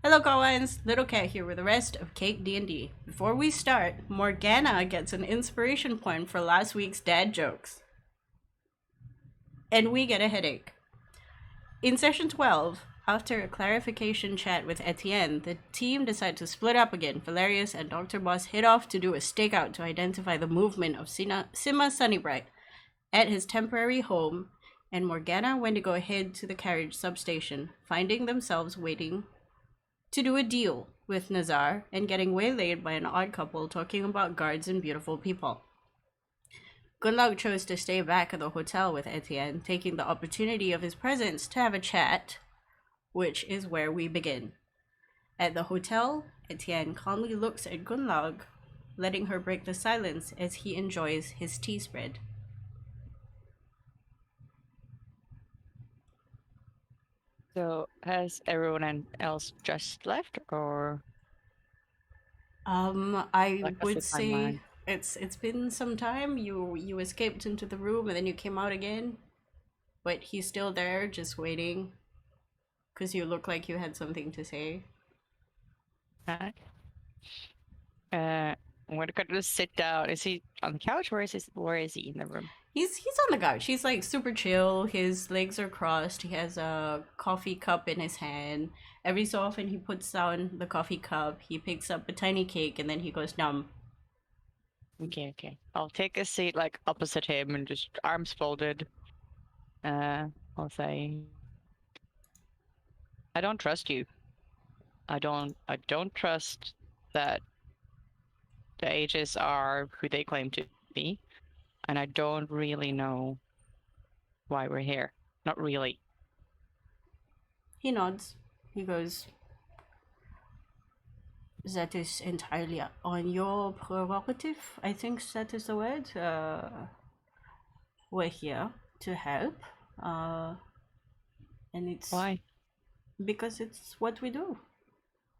Hello, Collins. Little Cat here with the rest of Cake D&D. Before we start, Morgana gets an inspiration point for last week's dad jokes. And we get a headache. In session 12, after a clarification chat with Etienne, the team decide to split up again. Valerius and Dr. Boss head off to do a stakeout to identify the movement of Sima Sunnybright at his temporary home, and Morgana and Wendigo head to the carriage substation, finding themselves waiting to do a deal with Nazar and getting waylaid by an odd couple talking about guards and beautiful people. Gunlog chose to stay back at the hotel with Etienne, taking the opportunity of his presence to have a chat, which is where we begin. At the hotel, Etienne calmly looks at Gunlog, letting her break the silence as he enjoys his tea spread. So, has everyone else just left, or I like what's the would say timeline? it's been some time. You escaped into the room and then you came out again, but he's still there, just waiting, because you look like you had something to say. Right. I'm gonna kind of sit down. Is he on the couch? Where is he in the room? He's on the couch. He's like super chill. His legs are crossed. He has a coffee cup in his hand. Every so often he puts down the coffee cup. He picks up a tiny cake and then he goes numb. Okay. I'll take a seat like opposite him and just arms folded. Uh, I'll say, I don't trust you. I don't trust that the ages are who they claim to be, and I don't really know why we're here. Not really. He nods. He goes, that is entirely on your prerogative. I think that is the word. We're here to help. Uh, and it's Why? because it's what we do.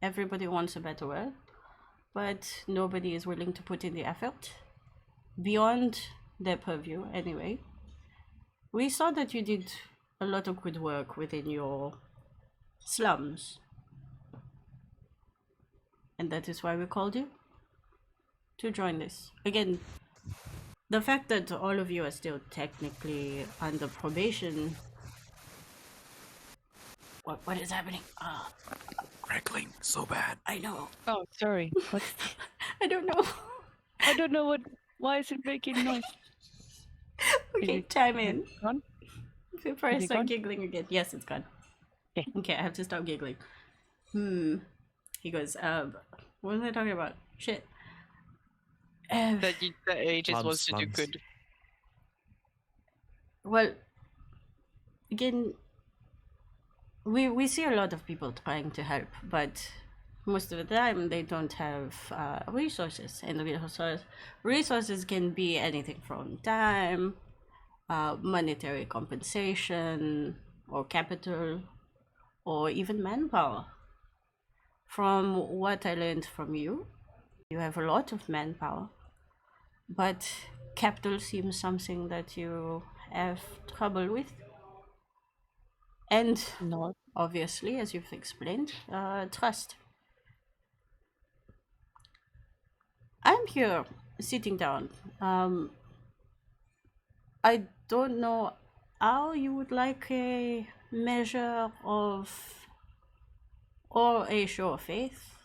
Everybody wants a better world, but nobody is willing to put in the effort beyond their purview anyway. We saw that you did a lot of good work within your slums, and that is why we called you to join this. Again, the fact that all of you are still technically under probation. What is happening? Crackling so bad. I know. Oh, sorry. What's I don't know. I don't know what. Why is it making noise? Okay, Is chime it in gone? before I Is it start gone? giggling again. Yes, it's gone. Okay. Okay, I have to stop giggling. He goes, what was I talking about? Shit. The ages wants to do Slums. good. Well, again, we see a lot of people trying to help, but most of the time they don't have resources, and the resources can be anything from time, monetary compensation, or capital, or even manpower. From what I learned from you, you have a lot of manpower, but capital seems something that you have trouble with. And No. obviously, as you've explained, trust. I'm here sitting down. I don't know how you would like a measure of or a show of faith.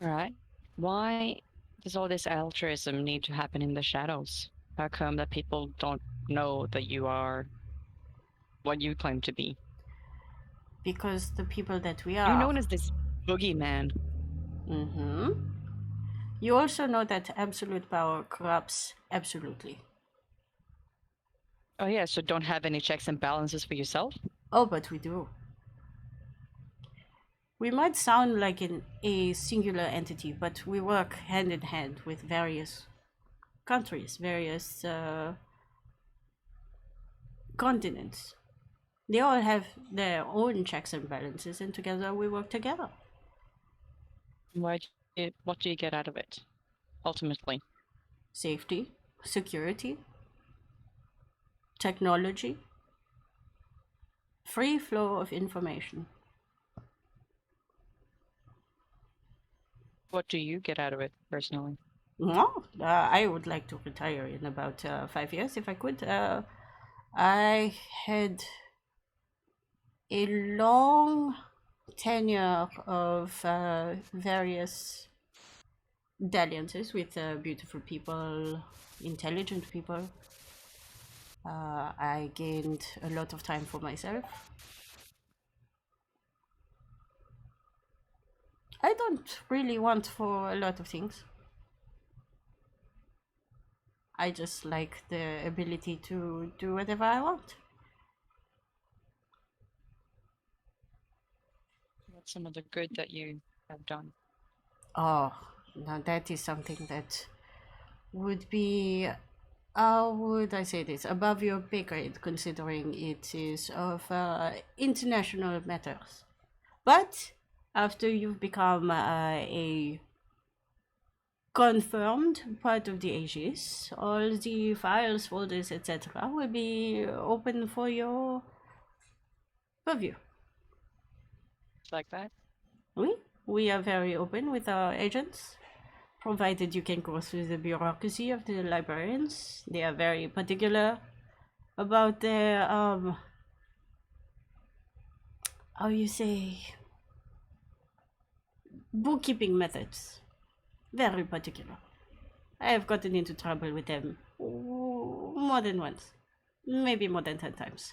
Right. Why does all this altruism need to happen in the shadows? How come that people don't know that you are what you claim to be? Because the people that we You're are. known as this boogeyman. Mm-hmm. You also know that absolute power corrupts absolutely. Oh yeah, so don't have any checks and balances for yourself? Oh, but we do. We might sound like a singular entity, but we work hand in hand with various countries, various continents. They all have their own checks and balances, and together we work together. What do you get out of it, ultimately? Safety, security, technology, free flow of information. What do you get out of it personally? No, I would like to retire in about 5 years if I could. I had a long tenure of various dalliances with beautiful people, intelligent people. I gained a lot of time for myself. I don't really want for a lot of things. I just like the ability to do whatever I want. What's some of the good that you have done? Oh, now that is something that would be, how would I say this, above your pay grade, considering it is of international matters. But after you've become a confirmed part of the Aegis, all the files, folders, etc., will be open for your purview. It's like that? We are very open with our agents, provided you can go through the bureaucracy of the librarians. They are very particular about their how you say, bookkeeping methods. Very particular. I have gotten into trouble with them more than once, maybe more than 10 times.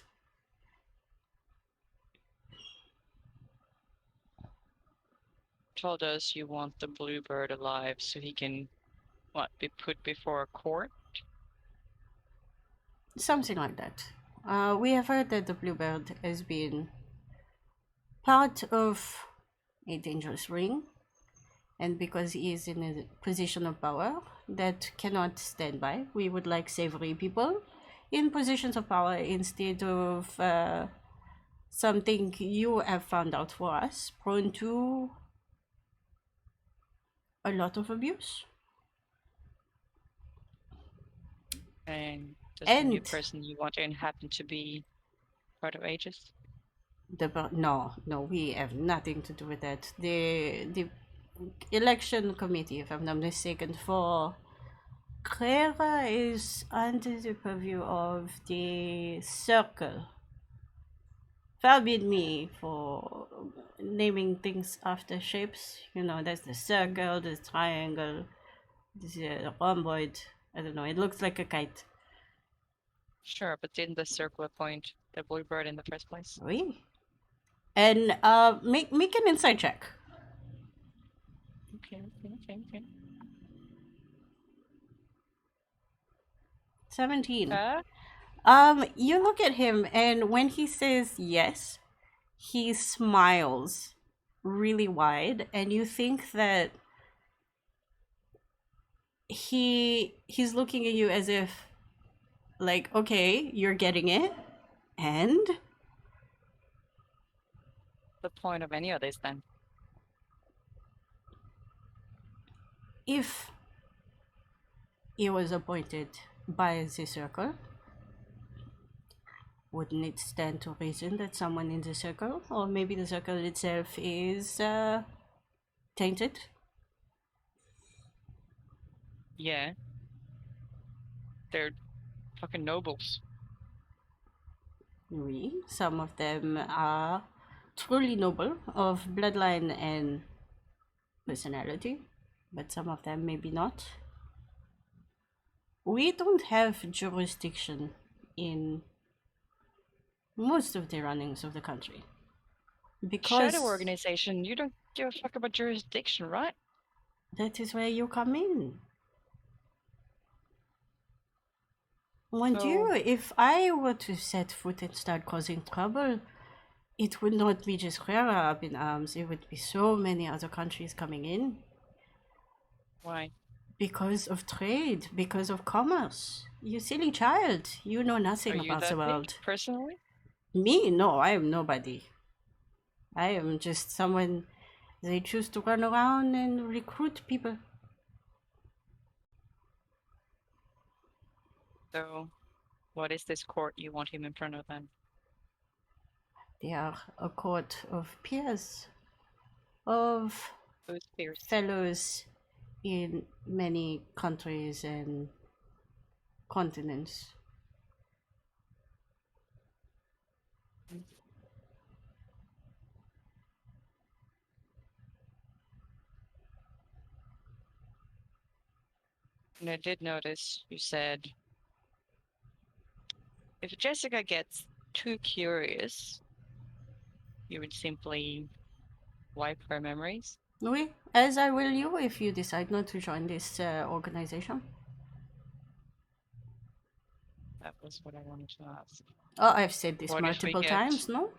Told us you want the bluebird alive so he can, what, be put before a court? Something like that. We have heard that the bluebird has been part of a dangerous ring, and because he is in a position of power that cannot stand by, we would like savory people in positions of power instead of something you have found out for us, prone to a lot of abuse. And does the new person you want in happen to be part of Aegis? No, we have nothing to do with that. The election committee, if I'm not mistaken, for Clara is under the purview of the circle. Forbid me for naming things after shapes. You know, there's the circle, the triangle, the rhomboid. I don't know, it looks like a kite. Sure, but didn't the circle appoint the bluebird in the first place? Oui. And make an insight check. Okay. 17. Huh? You look at him, and when he says yes, he smiles really wide, and you think that he's looking at you as if, like, okay, you're getting it, and The point of any of this then? if he was appointed by the circle, wouldn't it stand to reason that someone in the circle, or maybe the circle itself, is tainted? Yeah. They're fucking nobles. Oui, some of them are truly noble of bloodline and personality, but some of them maybe not. We don't have jurisdiction in most of the runnings of the country. Because Shadow organization, you don't give a fuck about jurisdiction, right? that is where you come in. Mind you, if I were to set foot and start causing trouble, it would not be just Herrera up in arms, it would be so many other countries coming in. Why? Because of trade, because of commerce. You silly child, you know nothing about the world. Personally? Me? No, I am nobody. I am just someone they choose to run around and recruit people. So, what is this court you want him in front of then? They are a court of peers, of Those fears. fellows in many countries and continents. And I did notice you said if Jessica gets too curious, you would simply wipe her memories. Oui, as I will you if you decide not to join this organization. That was what I wanted to ask. Oh, I've said this What if we multiple get... times, no?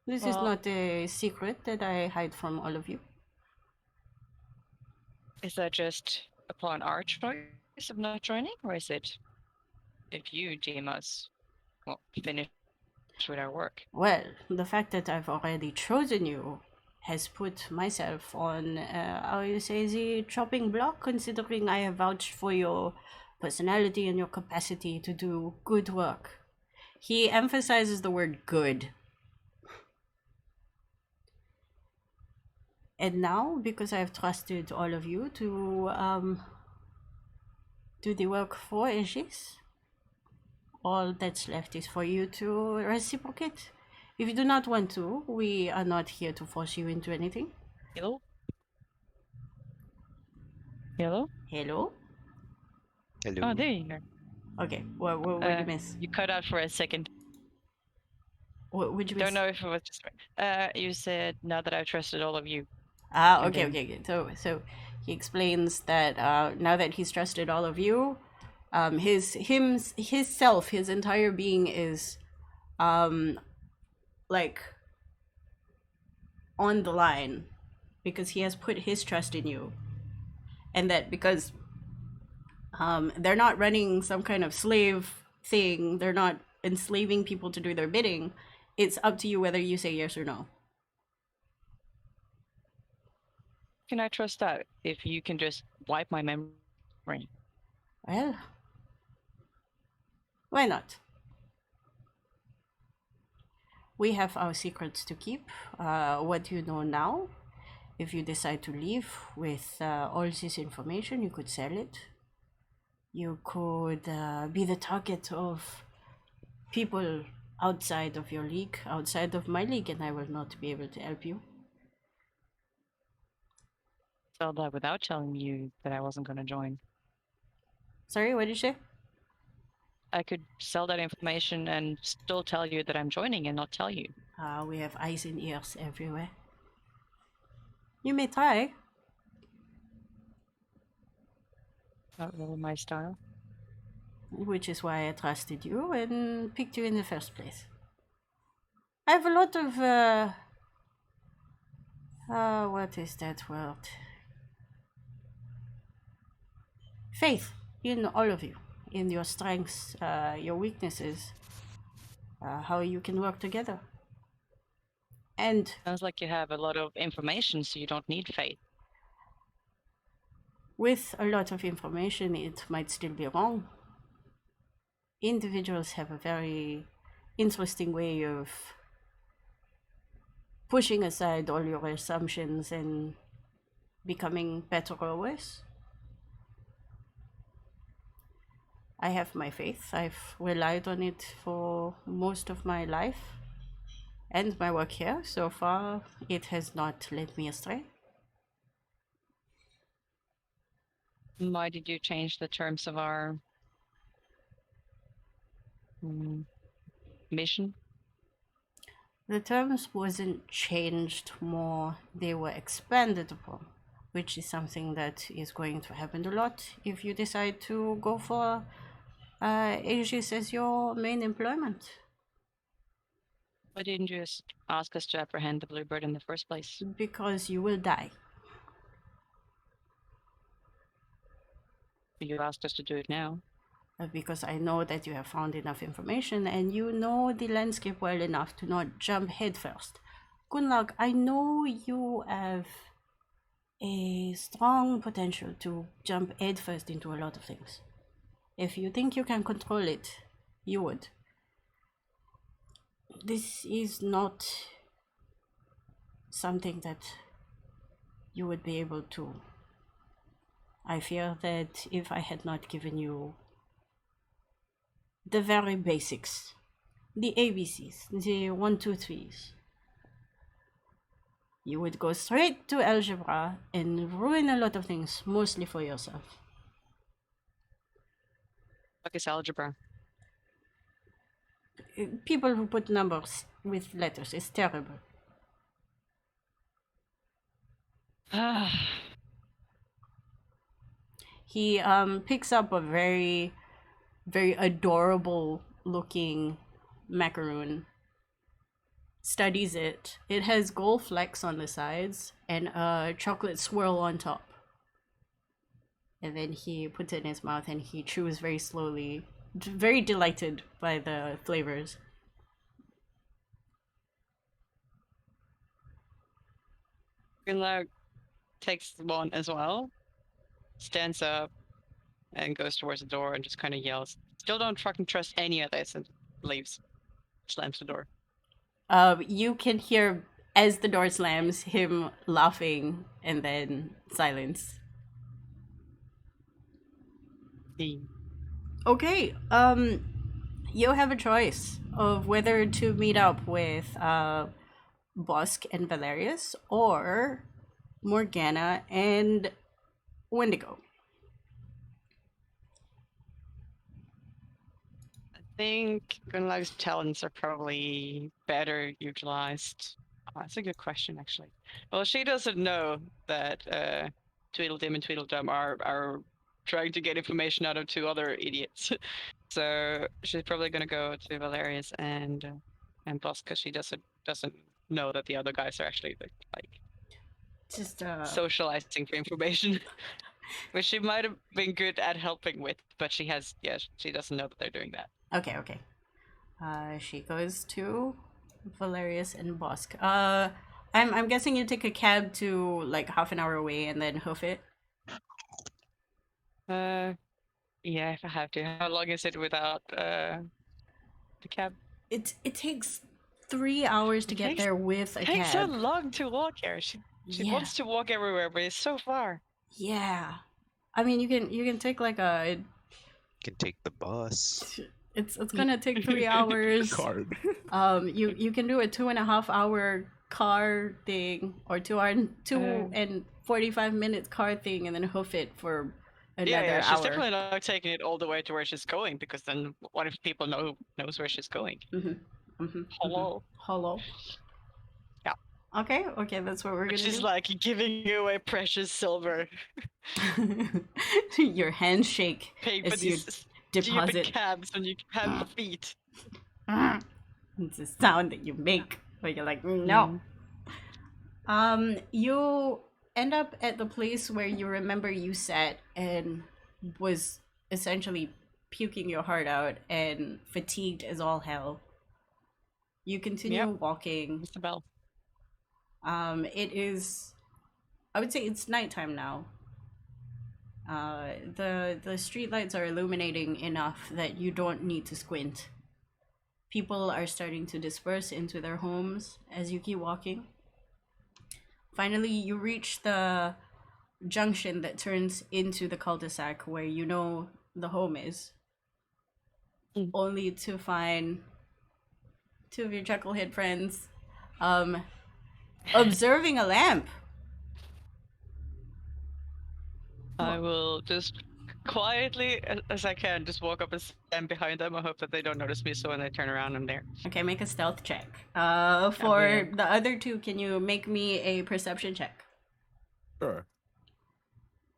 This is Well, not a secret that I hide from all of you. is that just upon our choice of not joining, or is it if you deem us finished with our work? Well, the fact that I've already chosen you has put myself on, how you say, the chopping block, considering I have vouched for your personality and your capacity to do good work. He emphasizes the word good. And now, because I've trusted all of you to do the work for Aegis, all that's left is for you to reciprocate. If you do not want to, we are not here to force you into anything. Hello? Hello? Hello? Hello. Oh, there you go. Okay, what did you miss? You cut out for a second. What would you miss? Don't know if it was just... you said, now that I've trusted all of you. Ah, And okay, then- okay, okay. So he explains that now that he's trusted all of you, his self, his entire being is like on the line because he has put his trust in you. And that because they're not running some kind of slave thing, they're not enslaving people to do their bidding. It's up to you whether you say yes or no. Can I trust that if you can just wipe my memory? Well, why not? We have our secrets to keep. What you know now, if you decide to leave with all this information, you could sell it. You could be the target of people outside of your league, outside of my league, and I will not be able to help you. Sell that without telling you that I wasn't going to join. Sorry, what did you say? I could sell that information and still tell you that I'm joining and not tell you. We have eyes and ears everywhere. You may try. Not really my style. Which is why I trusted you and picked you in the first place. I have a lot of, what is that word? Faith in all of you, in your strengths, your weaknesses, how you can work together. And Sounds like you have a lot of information, so you don't need faith. with a lot of information, it might still be wrong. Individuals have a very interesting way of pushing aside all your assumptions and becoming better or worse. I have my faith. I've relied on it for most of my life and my work here. So far, it has not led me astray. Why did you change the terms of our mission? The terms wasn't changed more, they were expanded upon, which is something that is going to happen a lot if you decide to go for Aegis as your main employment. Why didn't you just ask us to apprehend the bluebird in the first place? Because you will die. You asked us to do it now. Because I know that you have found enough information and you know the landscape well enough to not jump headfirst. Gunlag, I know you have a strong potential to jump headfirst into a lot of things. If you think you can control it, you would. This is not something that you would be able to. I fear that if I had not given you the very basics, the ABCs, the 1, 2, 3s, you would go straight to algebra and ruin a lot of things, mostly for yourself. Fuck is algebra? People who put numbers with letters is terrible. He picks up a very, very adorable looking macaroon, studies it. It has gold flecks on the sides and a chocolate swirl on top. And then he puts it in his mouth and he chews very slowly, very delighted by the flavors. Gunlar takes one as well, stands up, and goes towards the door and just kind of yells, "Still don't fucking trust any of this," and leaves. Slams the door. You can hear, as the door slams, him laughing and then silence. Okay, you have a choice of whether to meet up with Bosk and Valerius or Morgana and Wendigo. I think Gunlar's talents are probably better utilized. That's a good question, actually. Well, she doesn't know that Tweedledum and Tweedledum are trying to get information out of two other idiots. So she's probably gonna go to Valerius and Boss because she doesn't know that the other guys are actually like Just socializing for information, which she might have been good at helping with, but she doesn't know that they're doing that. Okay. She goes to Valerius and Bosk. I'm guessing you take a cab to like half an hour away and then hoof it. Yeah, if I have to. How long is it without the cab? It takes 3 hours to get there with a It takes so cab. long to walk here. She wants to walk everywhere, but it's so far. Yeah, I mean you can take like a. You can take the bus. It's gonna take 3 hours. Card. You can do a 2.5 hour car thing or 2 and 45 minutes car thing and then hoof it for another Yeah, she's hour. definitely not taking it all the way to where she's going, because then what if people knows where she's going? Hello. Yeah. Okay, that's what we're gonna She's do. like giving away precious silver. Your handshake Pay for as you these deposit. stupid cabs when you have feet. It's a sound that you make where you're like, no. You end up at the place where you remember you sat and was essentially puking your heart out and fatigued as all hell. You continue walking. It's the bell. It is, I would say it's nighttime now. The streetlights are illuminating enough that you don't need to squint. People are starting to disperse into their homes as you keep walking. Finally, you reach the junction that turns into the cul-de-sac where you know the home is. Only to find two of your chucklehead friends observing a lamp. I will just quietly, as I can, just walk up and stand behind them. I hope that they don't notice me, so when they turn around, I'm there. Okay, make a stealth check. For the other two, can you make me a perception check? Sure.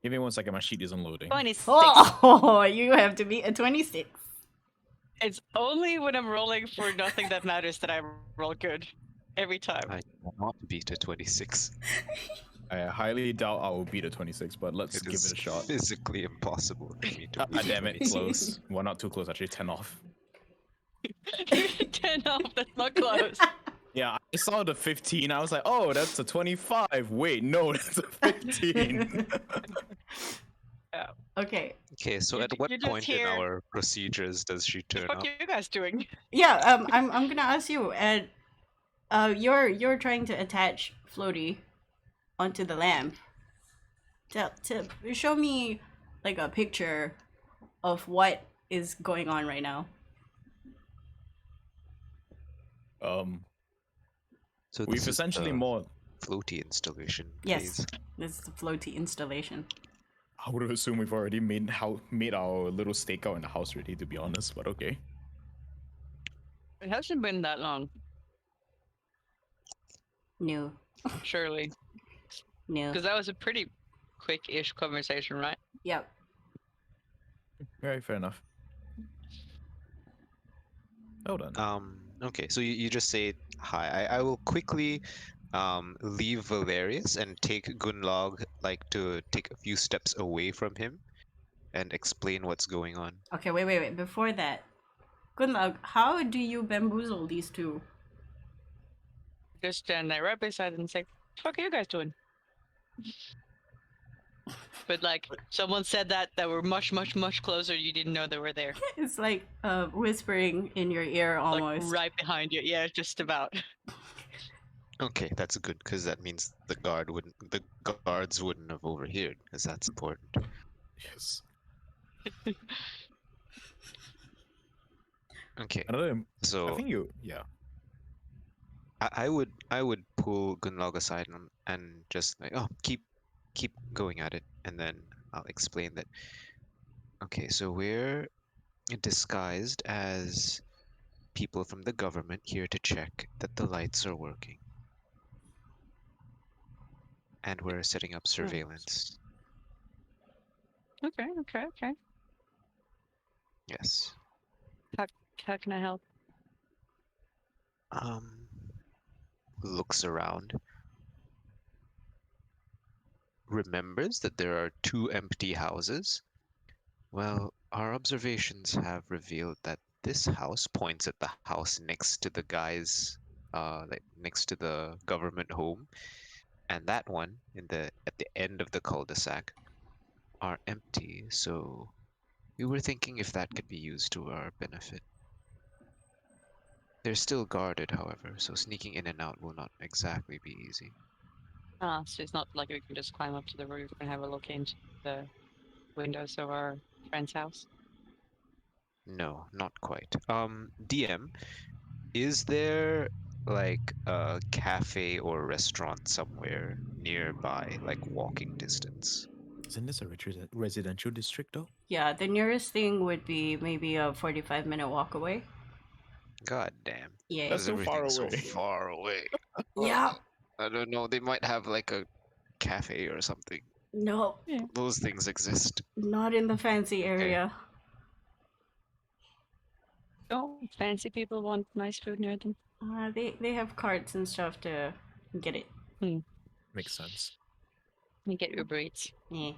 Give me 1 second, my sheet is unloading. 26. Oh, you have to beat a 26. It's only when I'm rolling for nothing that matters that I roll good. Every time. I will not beat a 26. I highly doubt I will beat a 26, but let's give it a shot. Physically impossible for me to beat Damn it, 26. close. Well, not too close, actually, 10 off. 10 off, that's not close. Yeah, I saw the 15. I was like, oh, that's a 25. Wait, no, that's a 15. Yeah. Okay. Okay, so You- at what you just point in hear- our procedures does she turn What up? are you guys doing? Yeah, I'm gonna ask you. You're trying to attach Floaty onto the lamp. Show me like a picture of what is going on right now. So We've this is essentially the more. floaty installation Yes, phase. this is the floaty installation. I would assume we've already made our little stakeout in the house ready, to be honest. But okay. It hasn't been that long, No, surely. no. Because that was a pretty quick-ish conversation, right? Yep. Very fair enough. Hold on. Okay, so you just say hi. I will quickly leave Valerius and take Gunlog like to take a few steps away from him and explain what's going on. Okay, wait. Before that, good luck. How do you bamboozle these two? Just stand there right beside and say, "What are you guys doing?" But like, someone said that were much, much, much closer. You didn't know they were there. It's like whispering in your ear Like almost. right behind you. Yeah, just about. Okay, that's good because that means the guards wouldn't have overheard, because that's important. Yes. Okay, Another. I so think you. Yeah. I would pull Gunlog aside and just like, oh, keep going at it, and then I'll explain that. Okay, so we're disguised as people from the government here to check that the lights are working, and we're setting up surveillance. Okay. Yes. How can I help? Looks around, remembers that there are two empty houses. Well, our observations have revealed that this house points at the house next to the guy's, like next to the government home, and that one at the end of the cul-de-sac are empty. So we were thinking if that could be used to our benefit. They're still guarded, however, so sneaking in and out will not exactly be easy. So it's not like we can just climb up to the roof and have a look into the windows of our friend's house. No, not quite. DM, is there like a cafe or restaurant somewhere nearby, like walking distance? Isn't this a residential district though? Yeah, the nearest thing would be maybe a 45-minute walk away. God damn. Yeah. That's Because so far everything's so away. far away. Yeah. I don't know. They might have like a cafe or something. No, Those things exist. not in the fancy area. Oh, fancy people want nice food near them. They have carts and stuff to get it. Makes sense. You get Uber Eats. Yeah.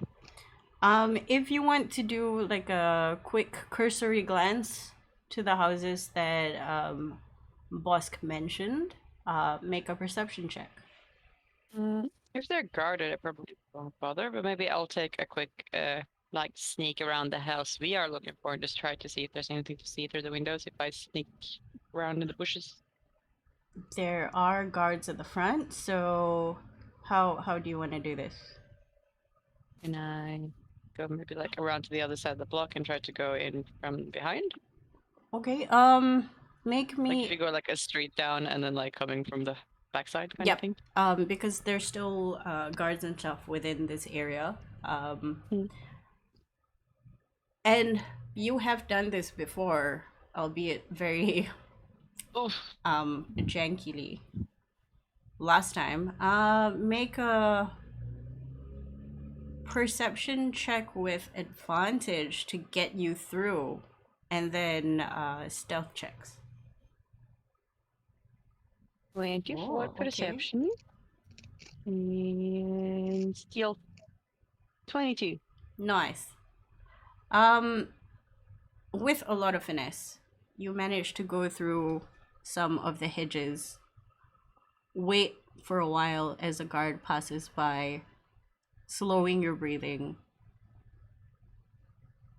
If you want to do like a quick cursory glance to the houses that Bosk mentioned, make a perception check. If they're guarded, I probably won't bother, but maybe I'll take a quick like sneak around the house we are looking for and just try to see if there's anything to see through the windows if I sneak around in the bushes. There are guards at the front, so how do you want to do this? Can I go maybe like around to the other side of the block and try to go in from behind? Okay, make Like if me you go like a street down and then like coming from the backside kind Yep. of thing? Because there's still guards and stuff within this area. And you have done this before, albeit very Oh, jankily. Last time. Make a perception check with advantage to get you through, and then stealth checks. 24 Oh, okay. perception. And steal 22. Nice. With a lot of finesse, you manage to go through some of the hedges, wait for a while as a guard passes by, slowing your breathing,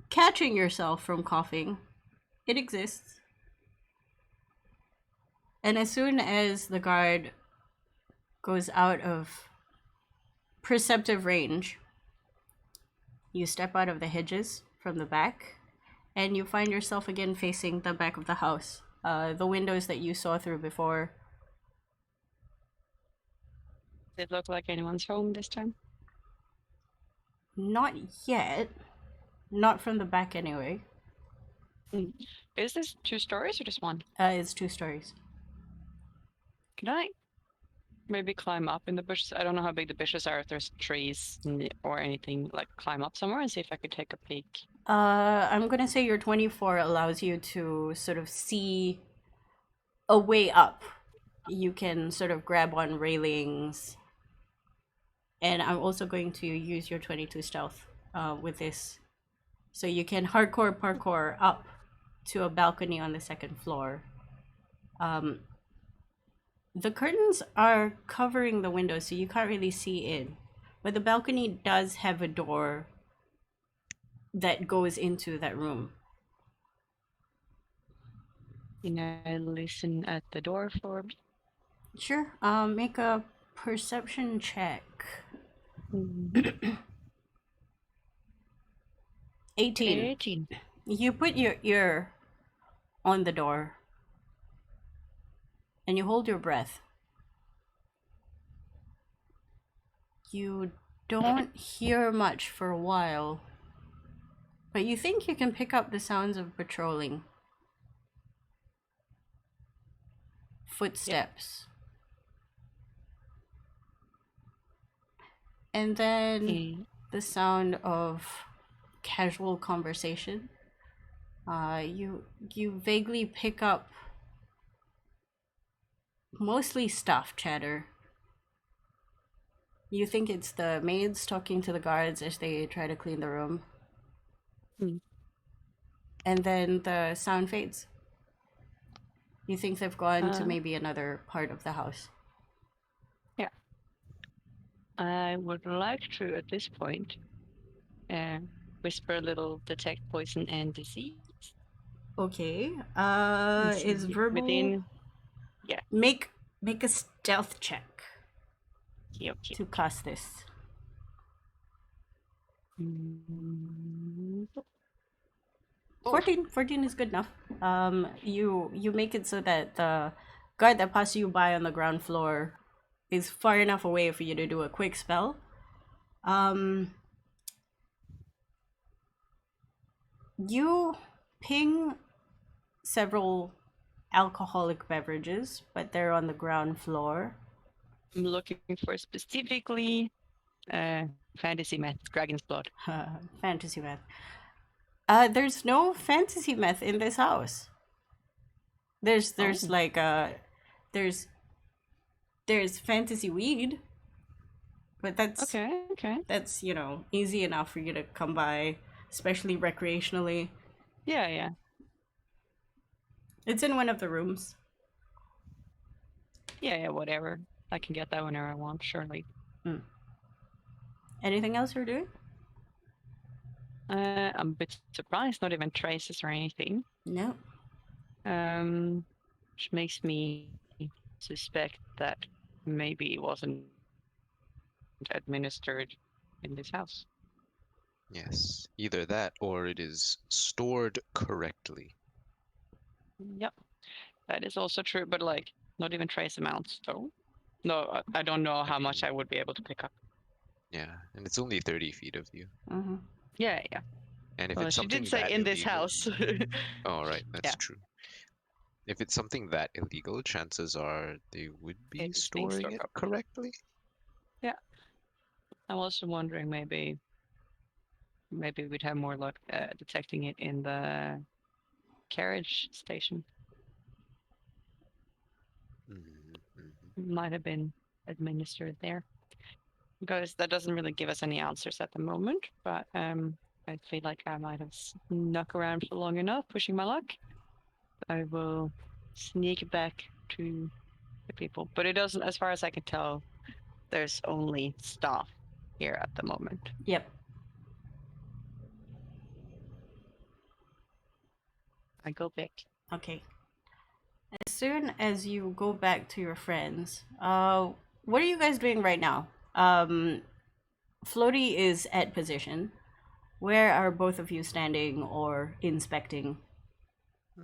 catching yourself from coughing. It exists. And as soon as the guard goes out of perceptive range, You step out of the hedges from the back, and you find yourself again facing the back of the house. The windows that you saw through before. Does it look like anyone's home this time? Not yet. Not from the back anyway. Is this 2 stories or just 1? It's 2 stories. Can I maybe climb up in the bushes? I don't know how big the bushes are, if there's trees or anything, like climb up somewhere and see if I could take a peek. I'm gonna say your 24 allows you to sort of see a way up. You can sort of grab on railings. And I'm also going to use your 22 stealth with this. So you can hardcore parkour up to a balcony on the 2nd floor. The curtains are covering the window, so you can't really see in. But the balcony does have a door that goes into that room. Can I listen at the door for me? Sure. Make a perception check. 18. 18. You put your ear on the door and you hold your breath. You don't hear much for a while, but you think you can pick up the sounds of patrolling. Footsteps. And then the sound of casual conversation. You vaguely pick up mostly staff chatter. You think it's the maids talking to the guards as they try to clean the room. And then the sound fades. You think they've gone to maybe another part of the house. Yeah. I would like to, at this point, whisper a little detect poison and disease. Okay. Is See verbal... within... Yeah. Make a stealth check Okay. to cast this. 14 is good enough. You make it so that the guard that passes you by on the ground floor is far enough away for you to do a quick spell. You ping several alcoholic beverages, but they're on the ground floor. I'm looking for specifically fantasy meth, dragon's blood. Fantasy meth. There's no fantasy meth in this house. There's there's fantasy weed, but that's okay. That's easy enough for you to come by, especially recreationally. Yeah. It's in one of the rooms. Yeah, whatever. I can get that whenever I want, surely. Anything else you're doing? I'm a bit surprised, not even traces or anything. No. Which makes me suspect that maybe it wasn't administered in this house. Yes, either that or it is stored correctly. Yep, that is also true, but like not even trace amounts though. No, I don't know how much I would be able to pick up. Yeah, and it's only 30 feet of you. Mm-hmm. Yeah. And if Well, it's she something did say that in this illegal- house. Oh, right, that's Yeah. true. If it's something that illegal, chances are they would be It's being storing stored it properly. correctly. I'm also wondering maybe we'd have more luck detecting it in the carriage station. Might have been administered there. Because that doesn't really give us any answers at the moment, but I feel like I might have snuck around for long enough, pushing my luck. I will sneak back to the people. But it doesn't, as far as I can tell, there's only staff here at the moment. Yep. I go back. Okay. As soon as you go back to your friends, what are you guys doing right now? Floaty is at position. Where are both of you standing or inspecting?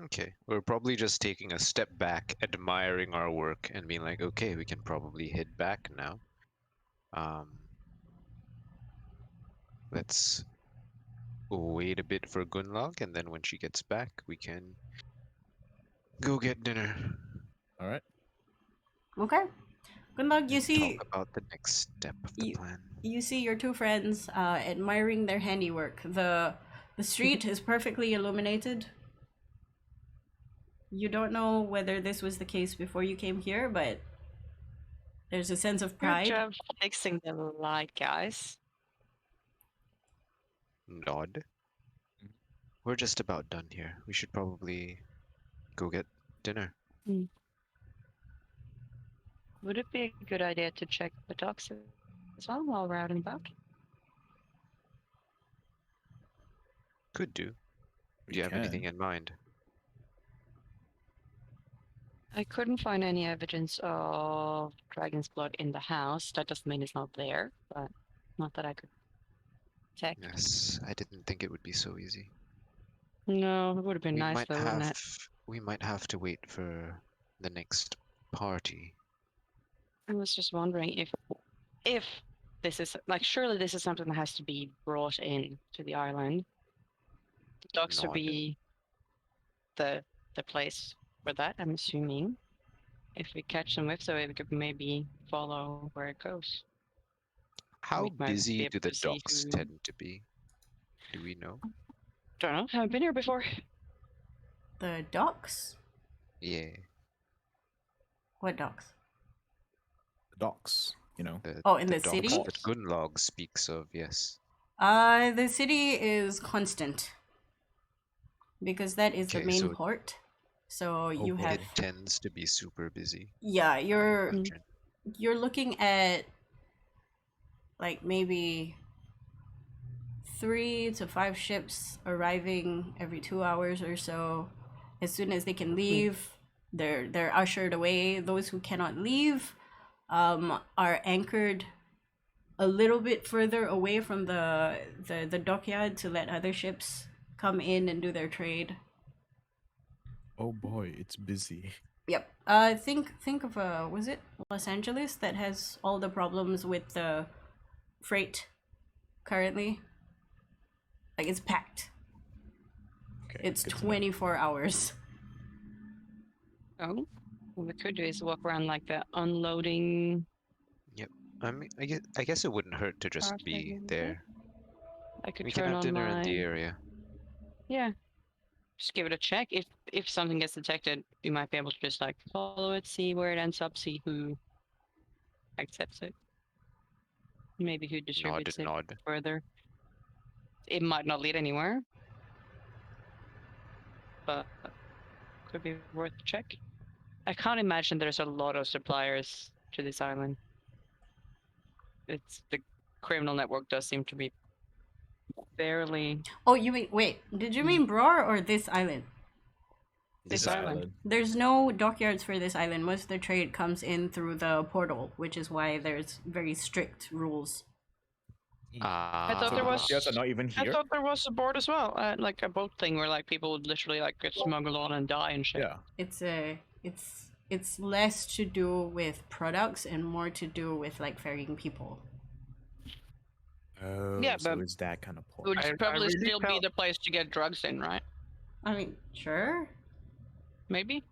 Okay, we're probably just taking a step back, admiring our work, and being like, okay, we can probably head back now. Let's wait a bit for Gunlog, and then when she gets back, we can go get dinner All right. Okay. Good luck. You and see, talk about the next step of the you, plan. you see your two friends admiring their handiwork. The street is perfectly illuminated. You don't know whether this was the case before you came here, but there's a sense of Good pride. job fixing the light, guys. Nod. We're just about done here. We should probably go get dinner. Would it be a good idea to check the docks as well while we're out and about? Could do. We Do you have anything can. in mind? I couldn't find any evidence of dragon's blood in the house. That doesn't mean it's not there, but not that I could check. Yes, I didn't think it would be so easy. No, it would have been We nice might though, wouldn't it? we might have to wait for the next party. I was just wondering if this is like surely this is something that has to be brought in to the island. Docks would Nod. be the place for that, I'm assuming. If we catch them with, so we could maybe follow where it goes. How We might be busy able do the to see docks who- tend to be? Do we know? Don't know. Haven't been here before. The docks? Yeah, What docks? The docks, you know. Oh, in the docks city? that Gunlog speaks of, yes. The city is constant. Because that is the Okay, main so- port. So you boy. have It tends to be super busy. yeah, I you're imagine. you're looking at like maybe 3 to 5 ships arriving every 2 hours or so. As soon as they can leave, they're ushered away. Those who cannot leave are anchored a little bit further away from the dockyard to let other ships come in and do their trade. Oh boy, it's busy. Yep. Think of was it Los Angeles that has all the problems with the freight currently? Like it's packed. Okay. It's good to know. 24 hours. Oh, what we could do is walk around like the unloading. I mean, I guess it wouldn't hurt to just Part be of it. there. I could We turn can have on dinner my. in the area. Yeah. Just give it a check. If something gets detected, we might be able to just like follow it, see where it ends up, see who accepts it, maybe who distributes it Nod. further. It might not lead anywhere, but could be worth a check. I can't imagine there's a lot of suppliers to this island. It's the criminal network does seem to be fairly Oh, you mean wait? Did you mean Broar or this island? This island. There's no dockyards for this island. Most of the trade comes in through the portal, which is why there's very strict rules. I thought So there the was. dockyards are not even I here. thought there was a board as well, like a boat thing where like people would literally like get smuggled on and die and shit. Yeah. It's less to do with products and more to do with like ferrying people. Oh, Yeah, so but it's that kind of It port. would I probably really still be felt- the place to get drugs in, right? I mean, sure. Maybe.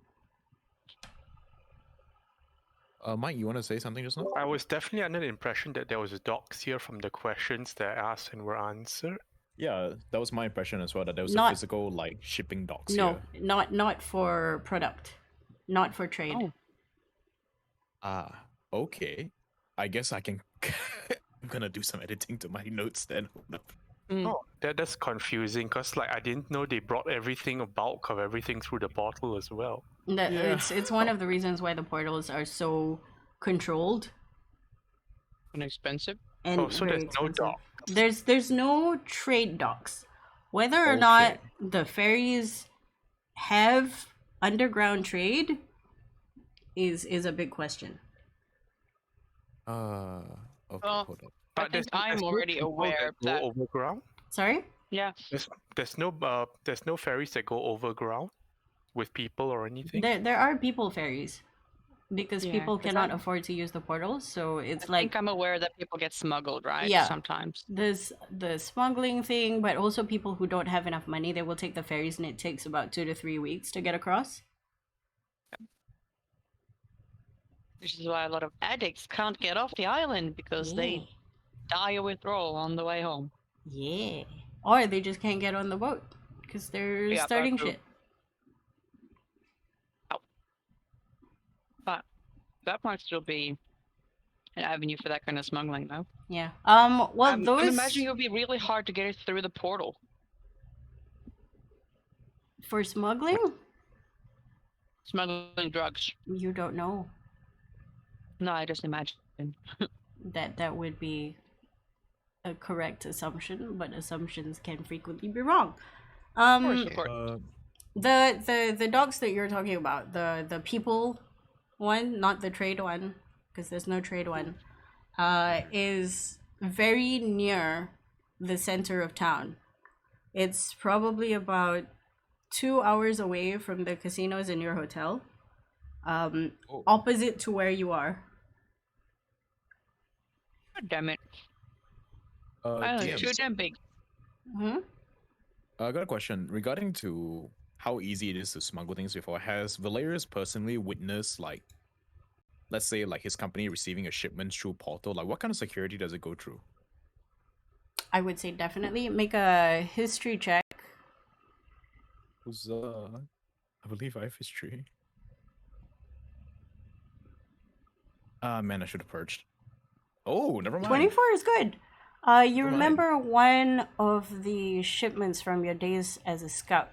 Mike, you want to say something just now? I was definitely under the impression that there was docks here from the questions that I asked and were answered. Yeah, that was my impression as well. That there was a Not- physical like shipping docks No, here. not for product, not for trade. Oh. Ah, okay. I guess I can. I'm gonna do some editing to my notes then. Hold up. Oh, that's confusing because like I didn't know they brought everything, a bulk of everything through the bottle as well. That, Yeah. it's one of the reasons why the portals are so controlled And expensive. and Oh, so very there's no expensive. dock. There's no trade docks. Whether or not Okay. the ferries have underground trade is a big question. Okay, Well, hold up. I think I'm there's no already people aware that go that overground. Sorry? Yeah. There's no ferries that go overground with people or anything. There are people ferries because Yeah, people 'cause cannot I- afford to use the portals, so it's I like think I'm aware that people get smuggled, right? Yeah. Sometimes. there's the smuggling thing, but also people who don't have enough money, they will take the ferries and it takes about 2 to 3 weeks to get across. Which is why a lot of addicts can't get off the island because Yeah. they die of withdrawal on the way home. Yeah. Or they just can't get on the boat because they're Yeah, starting true. shit. But that might still be an avenue for that kind of smuggling, though. Yeah. Well, I'm those imagining it would be really hard to get it through the portal. for smuggling, Smuggling drugs. you don't know. No, I just imagine. That would be a correct assumption, but assumptions can frequently be wrong. Of course, Um, of course. the dogs that you're talking about, the people one, not the trade one, because there's no trade one, is very near the center of town. It's probably about 2 hours away from the casinos in your hotel, Oh. opposite to where you are. God damn it. Uh, Island's DM, too damn big. Hmm? I got a question regarding to how easy it is to smuggle things before. Has Valerius personally witnessed, like, let's say, like his company receiving a shipment through portal? Like, what kind of security does it go through? I would say definitely make a history check. Who's I believe I have history. Ah, man, I should have purged. Oh, never mind. 24 is good. You Never mind. remember one of the shipments from your days as a scout.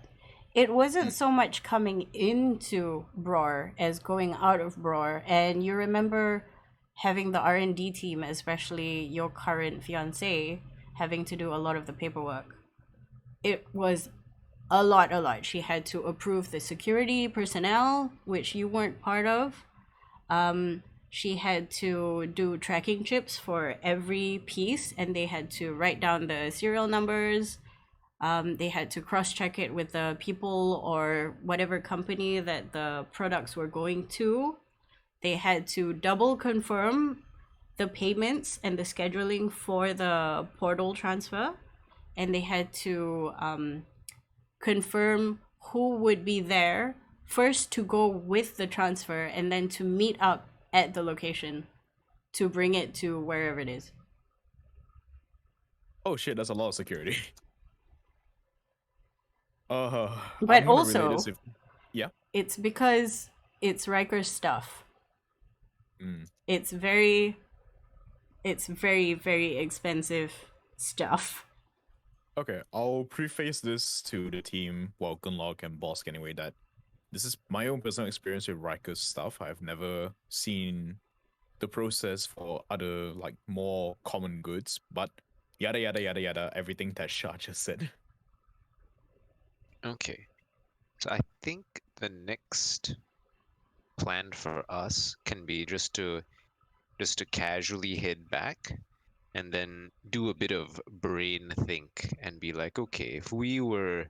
It wasn't so much coming into Bror as going out of Bror, and you remember having the R&D team, especially your current fiance, having to do a lot of the paperwork. It was a lot. She had to approve the security personnel, which you weren't part of. She had to do tracking chips for every piece, and they had to write down the serial numbers. They had to cross-check it with the people or whatever company that the products were going to. They had to double confirm the payments and the scheduling for the portal transfer, and they had to confirm who would be there first to go with the transfer and then to meet up at the location to bring it to wherever it is. Oh shit, that's a lot of security. But I'm gonna relay also, this if- it's because it's Riker's stuff. Mm. It's very, very expensive stuff. Okay, I'll preface this to the team, well, Gunlock and Bosk anyway, that this is my own personal experience with Riker's stuff. I've never seen the process for other, like, more common goods, but yada yada yada yada, everything that Shah just said. Okay. So I think the next plan for us can be just to casually head back and then do a bit of brain think and be like, okay, if we were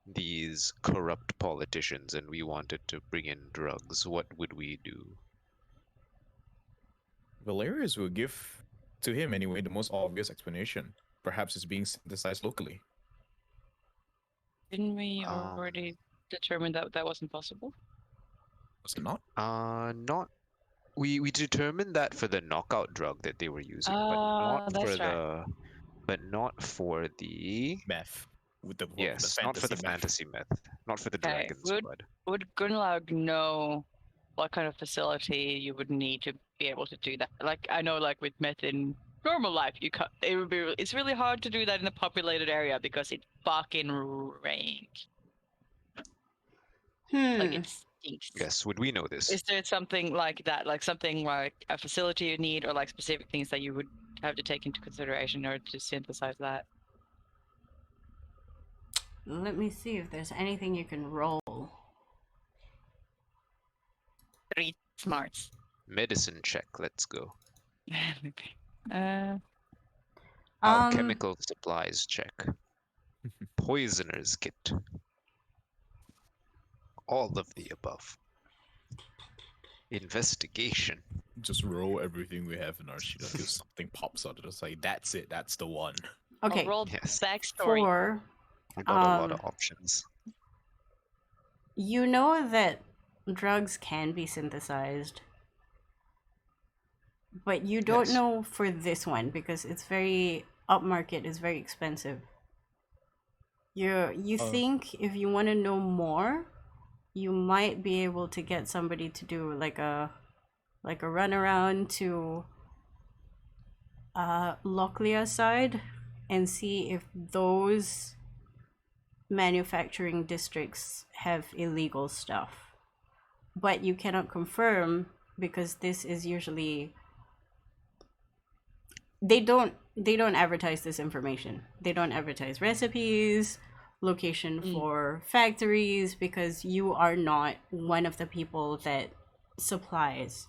these corrupt politicians and we wanted to bring in drugs, what would we do? Valerius will give, to him anyway, the most obvious explanation. Perhaps it's being synthesized locally. Didn't we Um, already determine that that wasn't possible? Was it not? Not. We determined that for the knockout drug that they were using, but Ah, not that's for right. not for the Meth. With the yes, not for the fantasy meth, not for the Okay, dragon's would- blood. Would Gunlag know what kind of facility you would need to be able to do that? Like, I know, like with meth in normal life, you can't. It would be. It's really hard to do that in a populated area because it fucking rains. Like it stinks. Yes, would we know this? Is there something like that, like something like a facility you need, or like specific things that you would have to take into consideration in order to synthesize that? Let me see if there's anything you can roll. 3 smarts. Medicine check. Let's go. uh, Alchemical supplies check. Poisoner's kit. All of the above. Investigation. Just roll everything we have in our sheet until something pops out. It's like, that's it. That's the one. Okay, I'll roll Yes. backstory. for We got a lot of options. you know that drugs can be synthesized, but you don't Yes. know for this one because it's very upmarket. It's very expensive. You Oh. think if you want to know more, you might be able to get somebody to do like a run around to Locklear side and see if those manufacturing districts have illegal stuff. But you cannot confirm because this is usually they don't advertise this information. They don't advertise recipes, location for factories, because you are not one of the people that supplies.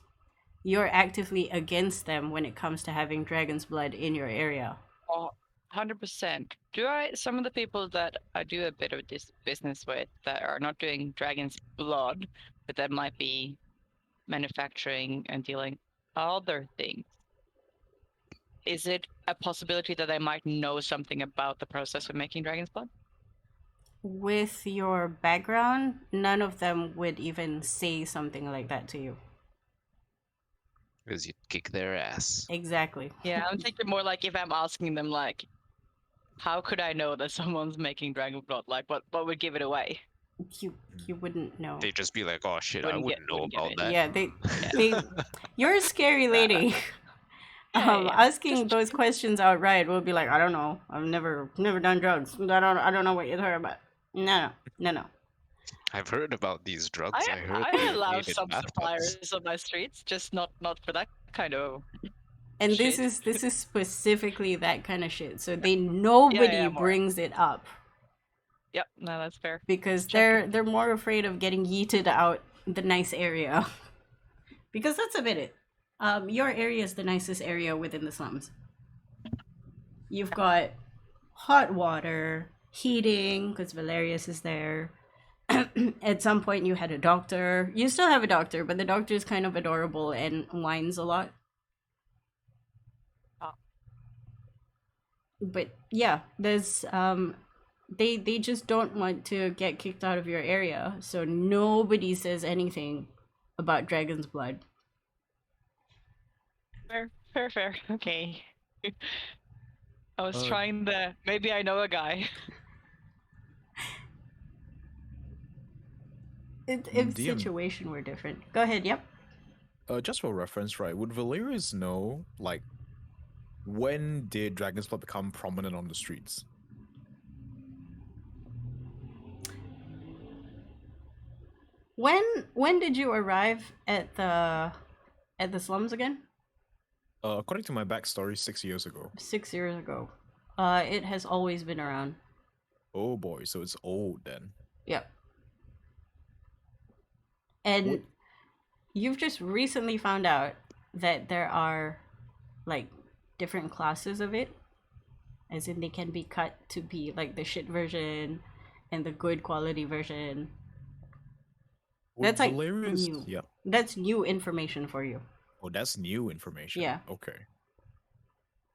You're actively against them when it comes to having dragon's blood in your area. 100%. Some of the people that I do a bit of this business with that are not doing dragon's blood, but that might be manufacturing and dealing other things. Is it a possibility that I might know something about the process of making dragon's blood? With your background, none of them would even say something like that to you. Because you'd kick their ass. Exactly. Yeah, I'm thinking more like if I'm asking them like, how could I know that someone's making dragon blood? Like, what would give it away? You wouldn't know. They'd just be like, oh shit, I Wouldn't wouldn't get- know wouldn't get about it. that. Yeah, they you're a scary lady. Yeah. Asking Just- those questions outright will be like, I don't know. I've never done drugs. I don't know what you're talking about. No. I've heard about these drugs. I heard I they allow made in some bathtubs. suppliers on my streets, just not for that kind of. And this Shit. is specifically that kind of shit. So nobody more. brings it up Yep, no, that's fair. because Check they're more afraid of getting yeeted out the nice area. Because let's admit it. Your area is the nicest area within the slums. You've got hot water, heating, because Valerius is there. At some point, you had a doctor. You still have a doctor, but the doctor is kind of adorable and whines a lot. Oh. But yeah, there's they just don't want to get kicked out of your area, so nobody says anything about dragon's blood. Fair. Okay. I was Uh, trying the. Maybe I know a guy. If DM. situation were different. Go ahead. Yep. Just for reference, right? Would Valerius know, like, when did Dragon's Blood become prominent on the streets? When did you arrive at the slums again? According to my backstory, 6 years ago. 6 years ago. It has always been around. Oh boy, so it's old then. Yep. And What- you've just recently found out that there are like different classes of it. As in they can be cut to be like the shit version and the good quality version. Would That's like Valerius... new. Yeah. That's new information for you. Oh, that's new information. Yeah. Okay.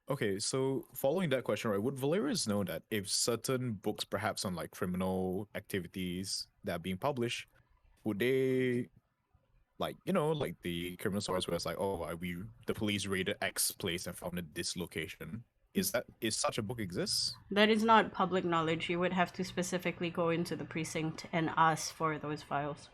Okay, so following that question, right, would Valerius know that if certain books, perhaps on like criminal activities that are being published, would they, like, you know, like the criminal stories where it's like, oh, the police raided X place and found it this location? Is such a book exists? That is not public knowledge. You would have to specifically go into the precinct and ask for those files.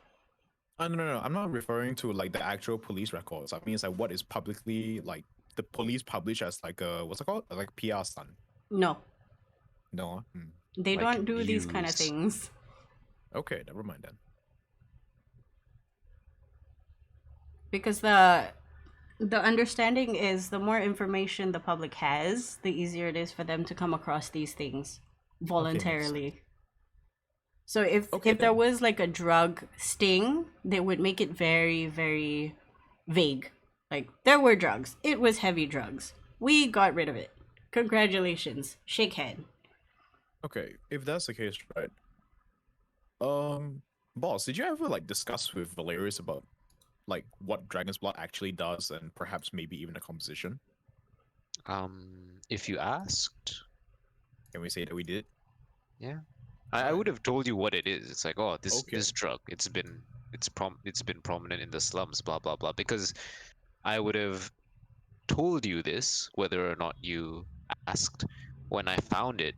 No. I'm not referring to like the actual police records. I mean, it's like what is publicly like the police publish as like a what's it called? Like PR stunt. No, No. they Like don't do these kind of news. things. Okay, never mind then. Because the understanding is the more information the public has, the easier it is for them to come across these things voluntarily. So if Okay, there then. was like a drug sting, they would make it very, very vague. Like there were drugs. It was heavy drugs. We got rid of it. Congratulations. Shake hand. Okay, if that's the case, right? Boss, did you ever like discuss with Valerius about like what Dragon's Blood actually does and perhaps maybe even the composition? If you asked, Can we say that we did? yeah, I Alright. would have told you what it is. It's like, oh, this Okay. this drug, it's been prominent in the slums, blah blah blah. Because I would have told you this whether or not you asked when I found it,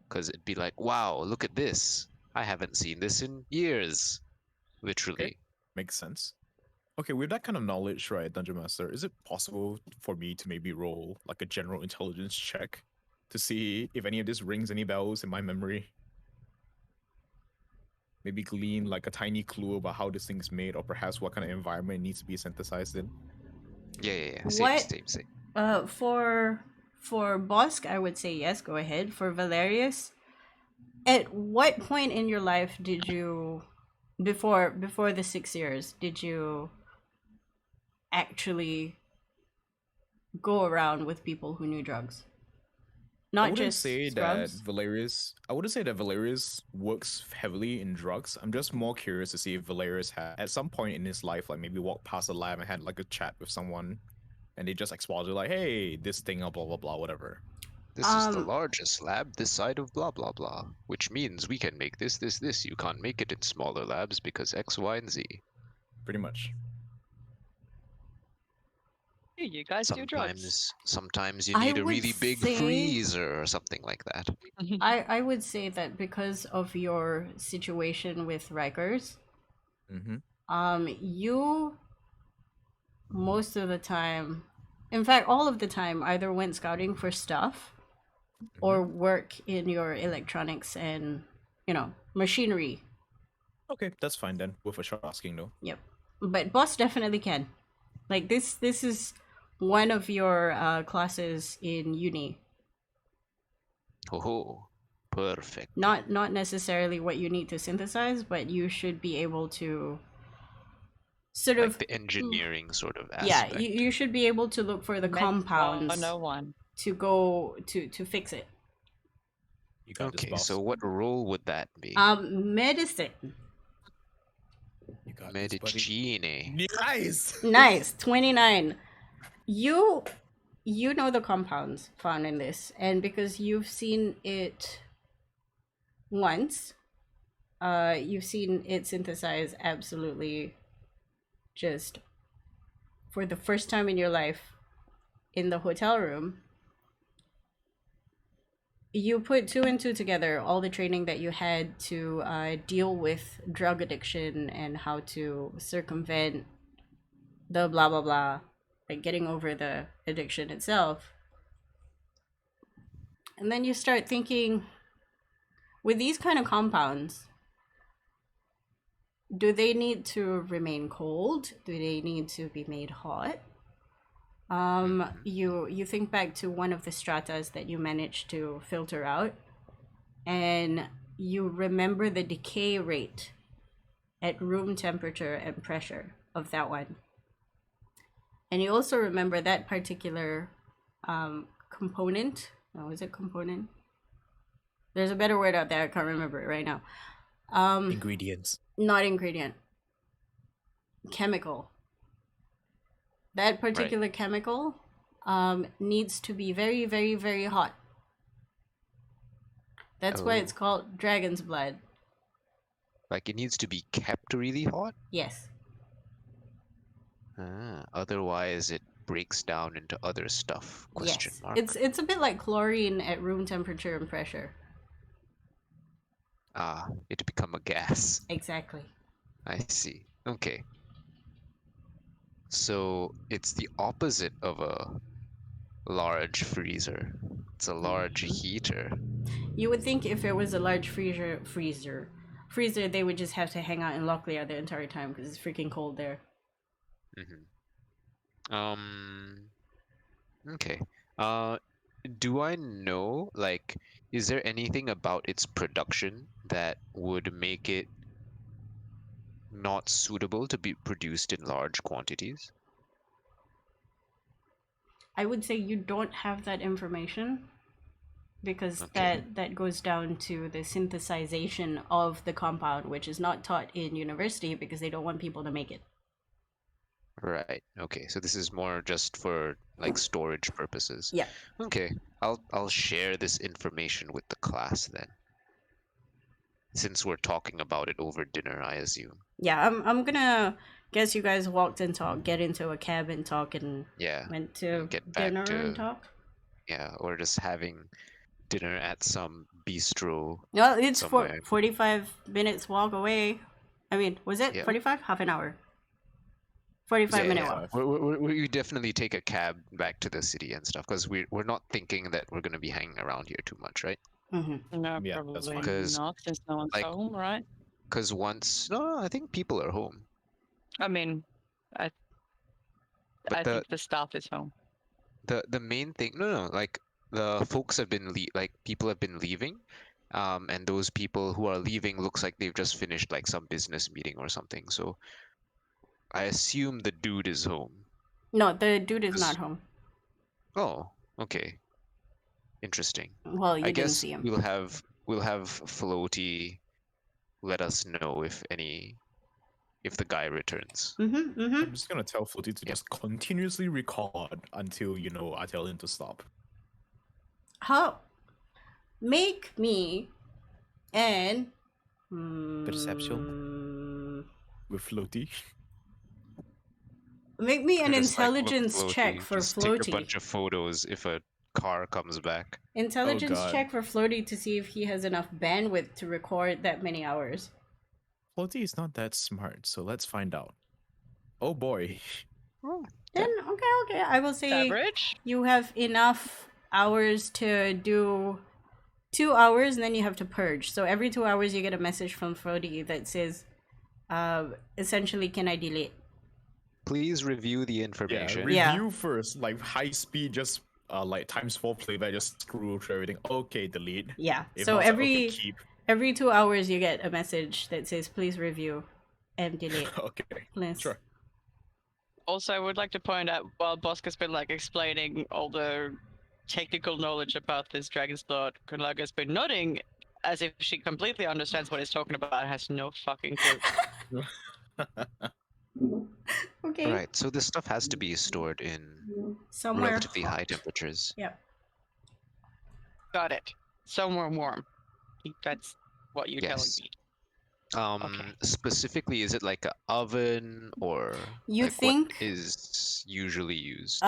because it'd be like, wow, look at this. I haven't seen this in years, literally. Makes sense. Okay, with that kind of knowledge, right, Dungeon Master, is it possible for me to maybe roll like a general intelligence check to see if any of this rings any bells in my memory? Maybe glean like a tiny clue about how this thing's made, or perhaps what kind of environment it needs to be synthesized in. Yeah. What? Same. For Bosk, I would say yes. Go ahead. For Valerius, at what point in your life did you, before the 6 years, did you actually go around with people who knew drugs? I Not wouldn't just say scrubs. that Valerius. I wouldn't say that Valerius works heavily in drugs. I'm just more curious to see if Valerius had, at some point in his life, like maybe walked past a lab and had like a chat with someone, and they just exposited like, "Hey, this thing, blah blah blah, whatever." This is the largest lab this side of blah blah blah, which means we can make this. You can't make it in smaller labs because X, Y, and Z. Pretty much. Hey, you guys do drugs. Sometimes you I need a would really big say- freezer or something like that. I would say that because of your situation with Rikers, Mm-hmm. you most of the time, in fact, all of the time, either went scouting for stuff or work in your electronics and, machinery. Okay, that's fine then. Worth a shot asking though. Yep. But boss definitely can. Like this is one of your classes in uni. Oh, perfect. Not necessarily what you need to synthesize, but you should be able to sort Like of the engineering sort of yeah, aspect. you should be able to look for the compounds No one. to go to fix it. You got this, Okay, boss. so what role would that be? Medicine. You got this, buddy. Medicine. Nice. Nice. 29. You know the compounds found in this, and because you've seen it once, you've seen it synthesize absolutely just for the first time in your life in the hotel room. You put 2 and 2 together, all the training that you had to deal with drug addiction and how to circumvent the blah blah blah, like getting over the addiction itself. And then you start thinking, with these kind of compounds, do they need to remain cold? Do they need to be made hot? You think back to one of the stratas that you managed to filter out, and you remember the decay rate at room temperature and pressure of that one. And you also remember that particular component. Oh, is it component? There's a better word out there. I can't remember it right now. Ingredients. Not ingredient. Chemical. That particular chemical needs to be very, very, very hot. That's why it's called dragon's blood. Like it needs to be kept really hot? Yes. Otherwise it breaks down into other stuff. Question Yes. mark. It's a bit like chlorine at room temperature and pressure. It become a gas. Exactly. I see. Okay. So it's the opposite of a large freezer. It's a large heater. You would think if it was a large freezer, they would just have to hang out in Locklear the entire time because it's freaking cold there. Okay. Do I know, like, is there anything about its production that would make it not suitable to be produced in large quantities? I would say you don't have that information. because Okay. that goes down to the synthesization of the compound, which is not taught in university because they don't want people to make it. Right. Okay. So this is more just for like storage purposes. Yeah. Okay. I'll share this information with the class then. Since we're talking about it over dinner, I assume. Yeah, I'm gonna guess you guys walked and talked, get into a cab and talk, and Yeah. went to And get back dinner and to talk. yeah, or just having dinner at some bistro No, it's somewhere. 45 minutes walk away. I mean, was it Yeah. 45? Half an hour. 45-minute walk. We definitely take a cab back to the city and stuff because we're not thinking that we're gonna be hanging around here too much, right? Mm-hmm. No, Yeah, that's probably fine. 'Cause, not, since no one's like- home, right? Because once no, I think people are home. I mean, I But I the think the staff is home. the main thing no like the folks have been like people have been leaving, and those people who are leaving looks like they've just finished like some business meeting or something. So I assume the dude is home. No, the dude is Yes. not home. Oh, okay. Interesting. Well, you I didn't guess see him. we'll have Floaty let us know if the guy returns. Mm-hmm. Mm-hmm. I'm just gonna tell Floaty to just continuously record until I tell him to stop. How? Make me an Perception? With Floaty. Make me an Just, like, look intelligence check Floaty, for just take a Floaty. bunch of photos if a car comes back. Intelligence God. check for Floaty to see if he has enough bandwidth to record that many hours. Floaty is not that smart, so let's find out. Oh boy. Oh, Then okay. I will say Average? you have enough hours to do 2 hours, and then you have to purge. So every 2 hours you get a message from Floaty that says, essentially, can I delete? please review the Yeah, information. review first, like high speed, just like ×4 playback, just screw through everything. Okay, delete. Yeah. If So not, okay, keep. every 2 hours you get a message that says, please review and delete. Okay, Please. sure. Also, I would like to point out, while Bosk has been like explaining all the technical knowledge about this Dragon's Blood, Kunlag has been nodding as if she completely understands what he's talking about and has no fucking clue. Okay. Right, so this stuff has to be stored in Somewhere relatively hot. high temperatures. Yeah. Got it. Somewhere warm. That's what you're Yes. telling me. Okay. Specifically, is it like an oven or You like think- what is usually used?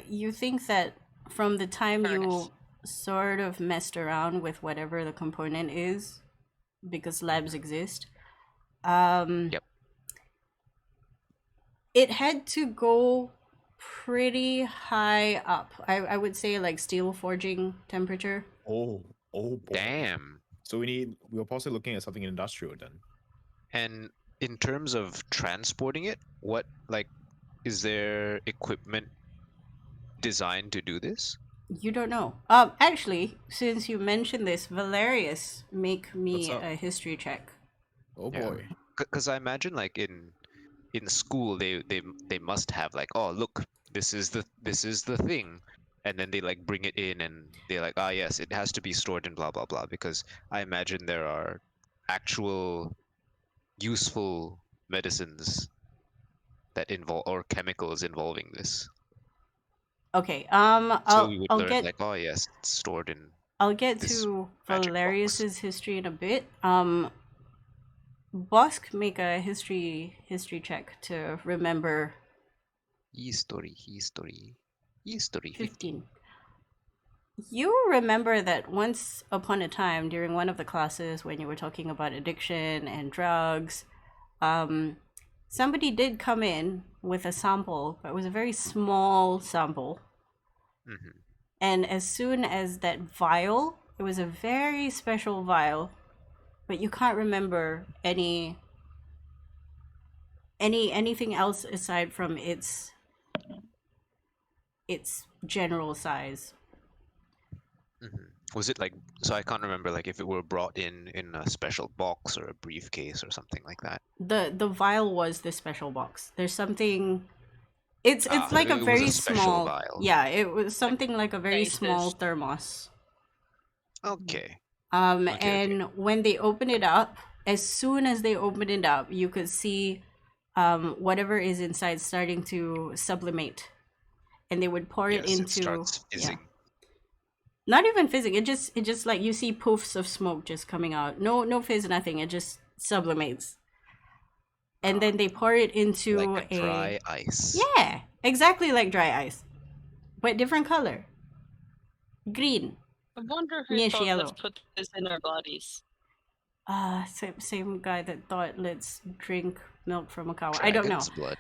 You think that from the time Furnace. you sort of messed around with whatever the component is, because labs exist, Yep. it had to go pretty high up. I would say like steel forging temperature. Oh boy. Damn. So we're possibly looking at something industrial then. And in terms of transporting it, what like is there equipment designed to do this? You don't know. Actually, since you mentioned this, Valerius, make me What's up? a history check. Oh Yeah. boy. Because I imagine like in school they must have like, oh look, this is the thing, and then they like bring it in and they're like, ah yes, it has to be stored in blah blah blah, because I imagine there are actual useful medicines that involve or chemicals involving this. Okay. So we would I'll learn get like, oh yes, it's stored in I'll get this to magic box. Valerius's history in a bit. Bosk, make a history check to remember history 15. You remember that once upon a time during one of the classes when you were talking about addiction and drugs, somebody did come in with a sample, but it was a very small sample. Mhm. And as soon as that vial, it was a very special vial, but you can't remember anything else aside from its general size. Mhm. Was it like, so I can't remember like if it were brought in a special box or a briefcase or something like that. The vial was the special box. There's something. It's like it a was very a special small vial. Yeah, it was something like a very Basis. small thermos. Okay. Okay. And when they open it up, as soon as they open it up, you could see whatever is inside starting to sublimate, and they would pour it Yes, into it starts fizzing. not even fizzing. It just like you see poofs of smoke just coming out. No fizz, nothing. It just sublimates, and then they pour it into Like a dry ice. yeah, exactly like dry ice, but different color, green. I wonder who Yes, thought let's yellow. put this in our bodies. Same guy that thought let's drink milk from a cow. I don't know. Dragon's blood.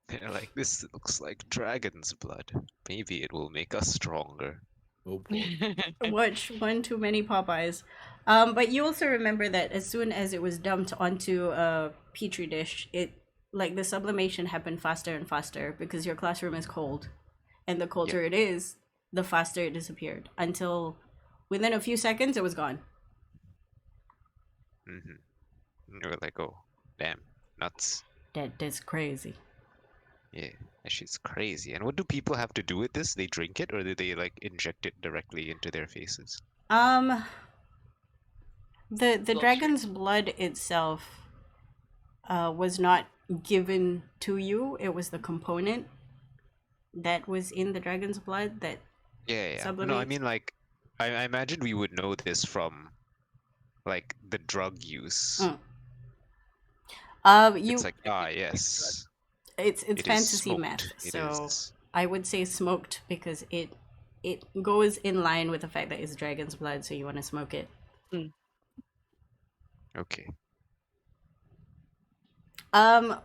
They're like, this looks like dragon's blood. Maybe it will make us stronger. Oh boy. Watch one too many Popeyes. But you also remember that as soon as it was dumped onto a petri dish, it like the sublimation happened faster and faster because your classroom is cold, and the colder it is, the faster it disappeared until within a few seconds it was gone. Mm-hmm. They were like, oh, damn, nuts. That's crazy. Yeah, she's crazy. And what do people have to do with this? They drink it, or do they like inject it directly into their faces? The Bloodstream. dragon's blood itself was not given to you. It was the component that was in the dragon's blood that Yeah. No, I sublimates. mean like, I imagine we would know this from like the drug use. You It's like, yes, it's it is fantasy smoked. math, It so is- I would say smoked because it goes in line with the fact that it's dragon's blood, so you want to smoke it. Okay.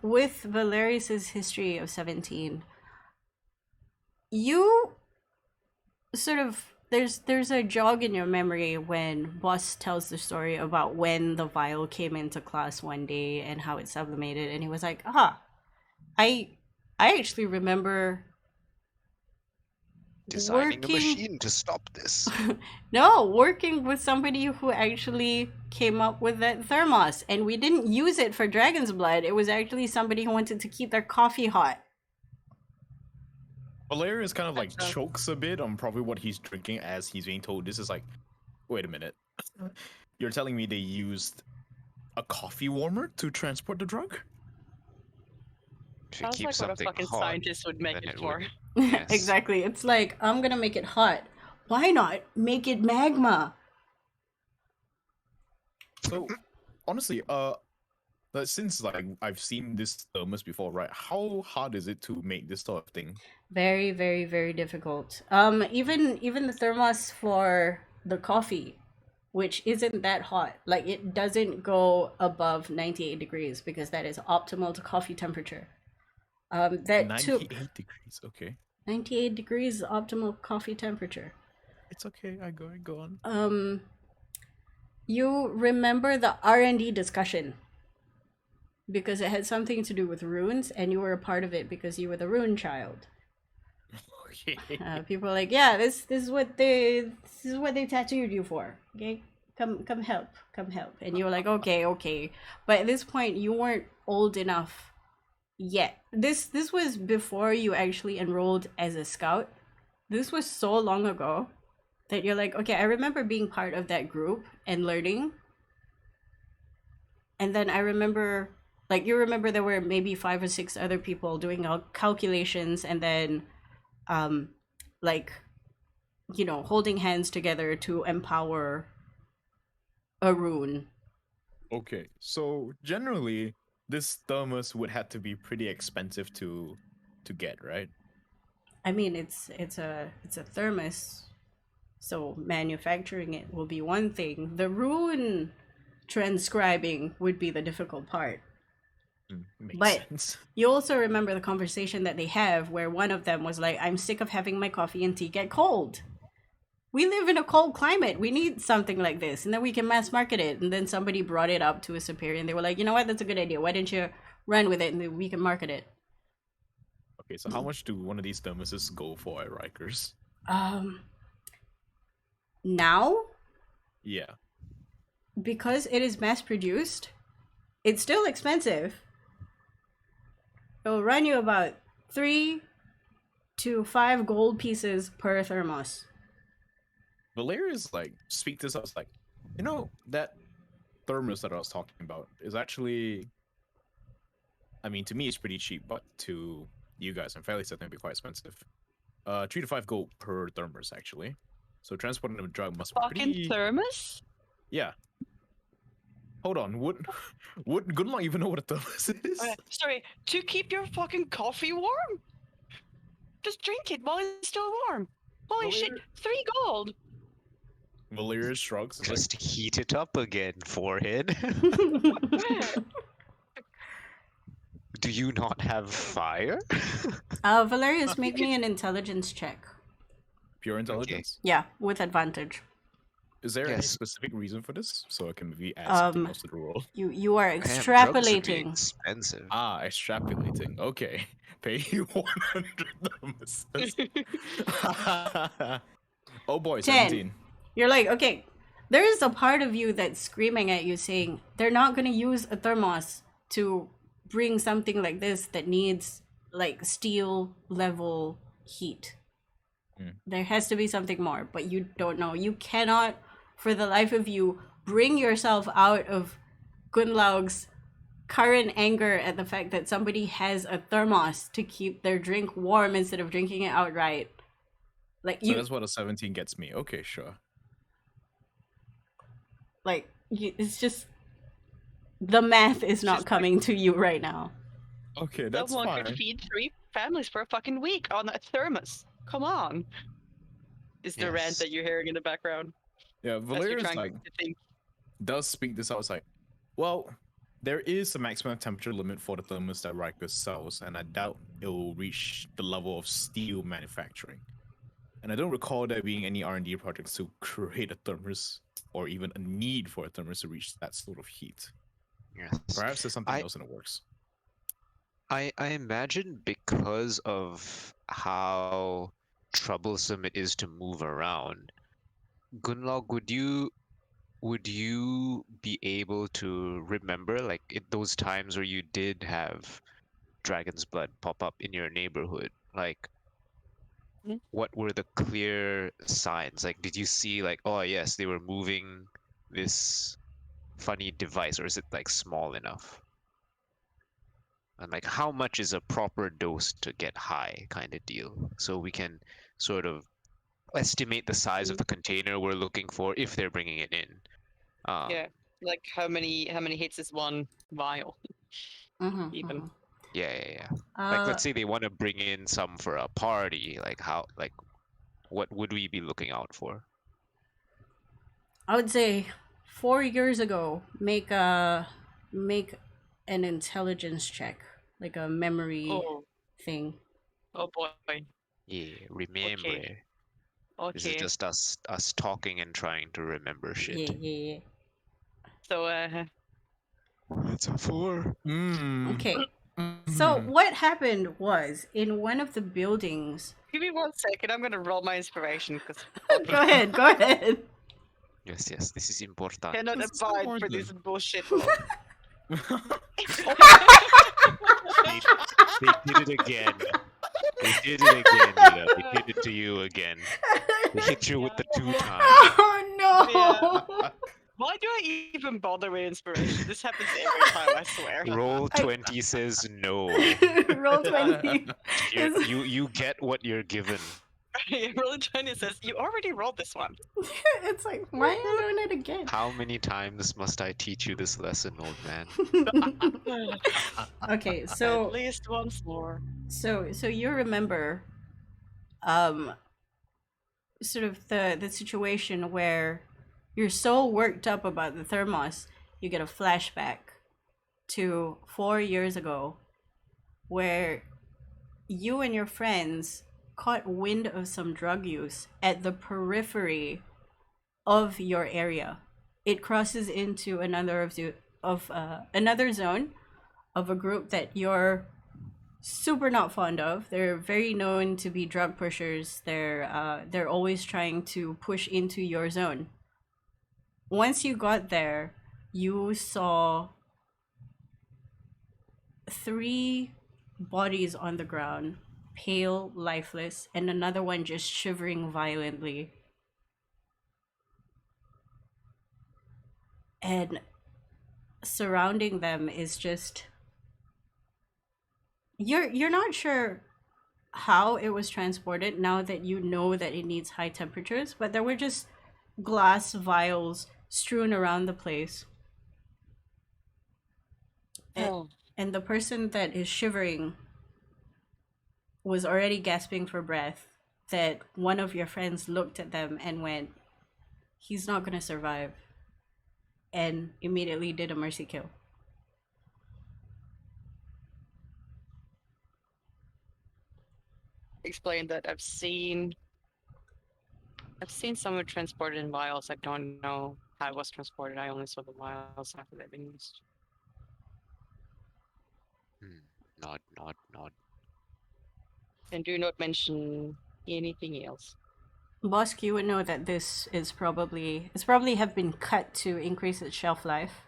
With Valerius's history of 17, you sort of there's a jog in your memory when Boss tells the story about when the vial came into class one day and how it sublimated, and he was like, I actually remember Designing a machine to stop this. No, working with somebody who actually came up with that thermos, and we didn't use it for dragon's blood. It was actually somebody who wanted to keep their coffee hot. Valerius kind of like chokes a bit on probably what he's drinking as he's being told this is like, wait a minute. You're telling me they used a coffee warmer to transport the drug? To Sounds keep like what a something fucking hot, scientist would make then it it for. would- Yes. Exactly. It's like, I'm gonna make it hot. Why not make it magma? So honestly, since like I've seen this thermos before, right? How hard is it to make this sort of thing? Very, very, very difficult. Even the thermos for the coffee, which isn't that hot, like it doesn't go above 98 degrees because that is optimal to coffee temperature. That took 98 degrees. Okay, 98 degrees is optimal coffee temperature. it's okay. I go on. You remember the R&D discussion because it had something to do with runes, and you were a part of it because you were the rune child. Okay. People were like, yeah, this is what they tattooed you for. Okay, come help, and you were like, okay. But at this point, you weren't old enough yet. This was before you actually enrolled as a scout. This was so long ago that you're like, okay, I remember being part of that group and learning. And then I remember, like, you remember there were maybe 5 or 6 other people doing calculations and then, like, you know, holding hands together to empower a rune. Okay, so generally, this thermos would have to be pretty expensive to get, right? I mean, it's a thermos, so manufacturing it will be one thing. The rune transcribing would be the difficult part. Makes But sense. you also remember the conversation that they have where one of them was like, I'm sick of having my coffee and tea get cold. We live in a cold climate. We need something like this. And then we can mass market it. And then somebody brought it up to a superior and they were like, you know what? That's a good idea. Why didn't you run with it and then we can market it? Okay, so how much do one of these thermoses go for at Rikers? Now, Yeah. because it is mass produced, it's still expensive. It'll run you about $3 to 5 gold pieces per thermos. Valeria's like, speak this up. It's like, you know, that thermos that I was talking about is actually, I mean, to me, it's pretty cheap, but to you guys and fairly certain it'd be quite expensive. 3 to 5 gold per thermos, actually. So transporting a drug must be Fucking pretty. thermos? Yeah. Hold on. Would good luck even know what a thermos is? Sorry, to keep your fucking coffee warm? Just drink it while it's still warm. Holy shit, 3 gold! Valeria shrugs. It's like, Just heat it up again, forehead. Do you not have fire? Valerius, make me an intelligence check. pure intelligence. Yeah, with advantage. Is there any Yes. specific reason for this? So I can maybe add something Um, else to the roll. You are Damn, drugs would be extrapolating. expensive. Extrapolating. Okay. Pay you 100 thermoses. Oh boy, 10. 17. You're like, okay, there is a part of you that's screaming at you saying they're not going to use a thermos to bring something like this that needs like steel level heat. There has to be something more, but you don't know. You cannot, for the life of you, bring yourself out of Gunlaug's current anger at the fact that somebody has a thermos to keep their drink warm instead of drinking it outright. Like So you, that's what a 17 gets me. Okay, sure. it's just the math is not Just like- coming to you right now. Okay, that's Someone fine. could feed 3 families for a fucking week on a thermos. Come on. Is the rant Yes. that you're hearing in the background? Yeah, As you're Valeria's trying like, to think. does speak this out. It's like, well, there is a maximum temperature limit for the thermos that Riker sells, and I doubt it will reach the level of steel manufacturing. And I don't recall there being any R&D projects to create a thermos, or even a need for a thermos to reach that sort of heat. Yes. Perhaps there's something I- else in the works. I imagine because of how troublesome it is to move around, Gunlog, would you be able to remember like those times where you did have dragon's blood pop up in your neighborhood? Like, Mhm. what were the clear signs? Like, did you see like, oh yes, they were moving this funny device, or is it like small enough? And like, how much is a proper dose to get high kind of deal? So we can sort of estimate the size of the container we're looking for if they're bringing it in. Yeah. Like how many hits is one vial? Mm-hmm, Even. Yeah. Like, let's say they want to bring in some for a party. Like, what would we be looking out for? I would say 4 years ago, make an intelligence check, like a memory Oh, thing. oh boy. Yeah, remember. Okay. This is Okay. just us talking and trying to remember shit. Yeah. So It's a 4. Okay. So what happened was in one of the buildings. give me 1 second. I'm gonna roll my inspiration because Go ahead. Yes, this is important. cannot This is so abide for this important. bullshit. They did it again. They did it again, Nita. They did it to you again. They hit you with the 2 times. Oh no! Why do I even bother with inspiration? This happens every time, I swear. Roll 20 says no. Roll 20. You get what you're given. Roll 20 says, you already rolled this one. It's like, why are you doing it again? How many times must I teach you this lesson, old man? Okay, so At least once more. So you remember, sort of the situation where you're so worked up about the thermos, you get a flashback to 4 years ago, where you and your friends caught wind of some drug use at the periphery of your area. It crosses into another another zone of a group that you're super not fond of. They're very known to be drug pushers. They're always trying to push into your zone. Once you got there, you saw 3 bodies on the ground, pale, lifeless, and another one just shivering violently. And surrounding them is just you're not sure how it was transported now that you know that it needs high temperatures, but there were just glass vials strewn around the place. Oh. And the person that is shivering was already gasping for breath, that one of your friends looked at them and went, he's not going to survive, and immediately did a mercy kill. Explain that I've seen someone transported in vials. I don't know how it was transported. I only saw the vials after they've been used. Nod, nod, nod. And do not mention anything else. Bosk, you would know that this is probably have been cut to increase its shelf life,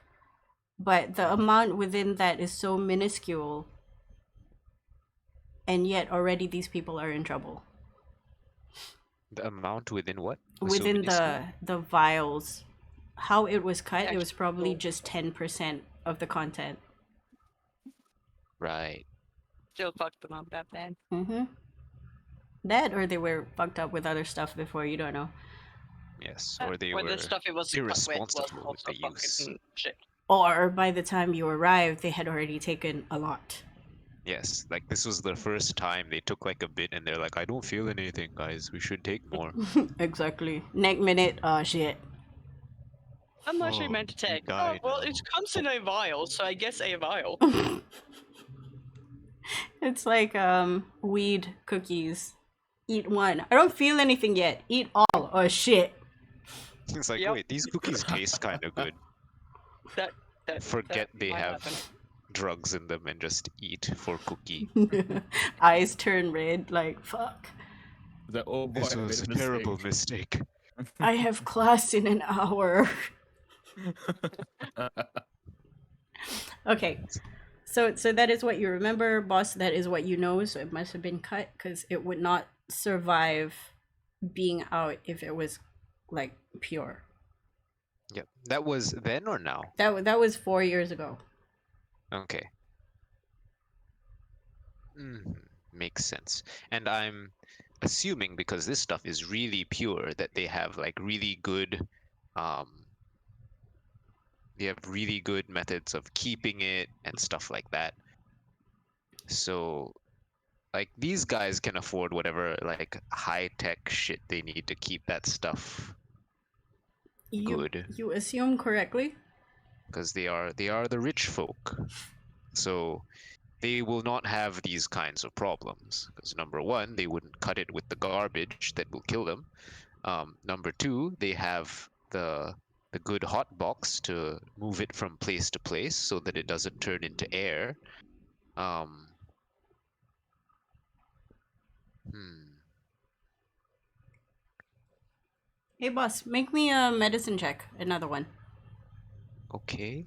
but the amount within that is so minuscule, and yet already these people are in trouble. The amount within what? Within the vials, how it was cut, it was Actually, probably cool. just 10% of the content. Right. Still fucked them up that bad. Mm-hmm. That, or they were fucked up with other stuff before, you don't know. Yes, or they When were the stuff it was cut with was irresponsible with also the use. fucking shit. Or by the time you arrived, they had already taken a lot. Yes, like this was the first time they took like a bit and they're like, I don't feel anything, guys. We should take more. Exactly. Next minute, shit. How much I Oh, meant to we take? Oh, died well, now. it comes in a vial, so I guess a vial. It's like weed cookies. Eat one. I don't feel anything yet. Eat all. Oh shit. It's like, Yep. wait, these cookies taste kind of good. That Forget they might have happen. drugs in them and just eat for cookie. Eyes turn red, like fuck. That, oh boy, This I was a made terrible mistake. mistake. I have class in an hour. Okay. So that is what you remember, boss. That is what you know. So it must have been cut because it would not survive being out if it was like pure. Yep. That was then or now? That was 4 years ago. Okay. Makes sense. And I'm assuming because this stuff is really pure that they have like really good they have really good methods of keeping it and stuff like that. So like these guys can afford whatever like high tech shit they need to keep that stuff good. You assume correctly. Because they are the rich folk. So they will not have these kinds of problems. Because number one, they wouldn't cut it with the garbage that will kill them. Number two, they have the good hot box to move it from place to place so that it doesn't turn into air. Hey boss, make me a medicine check. Another one. Okay.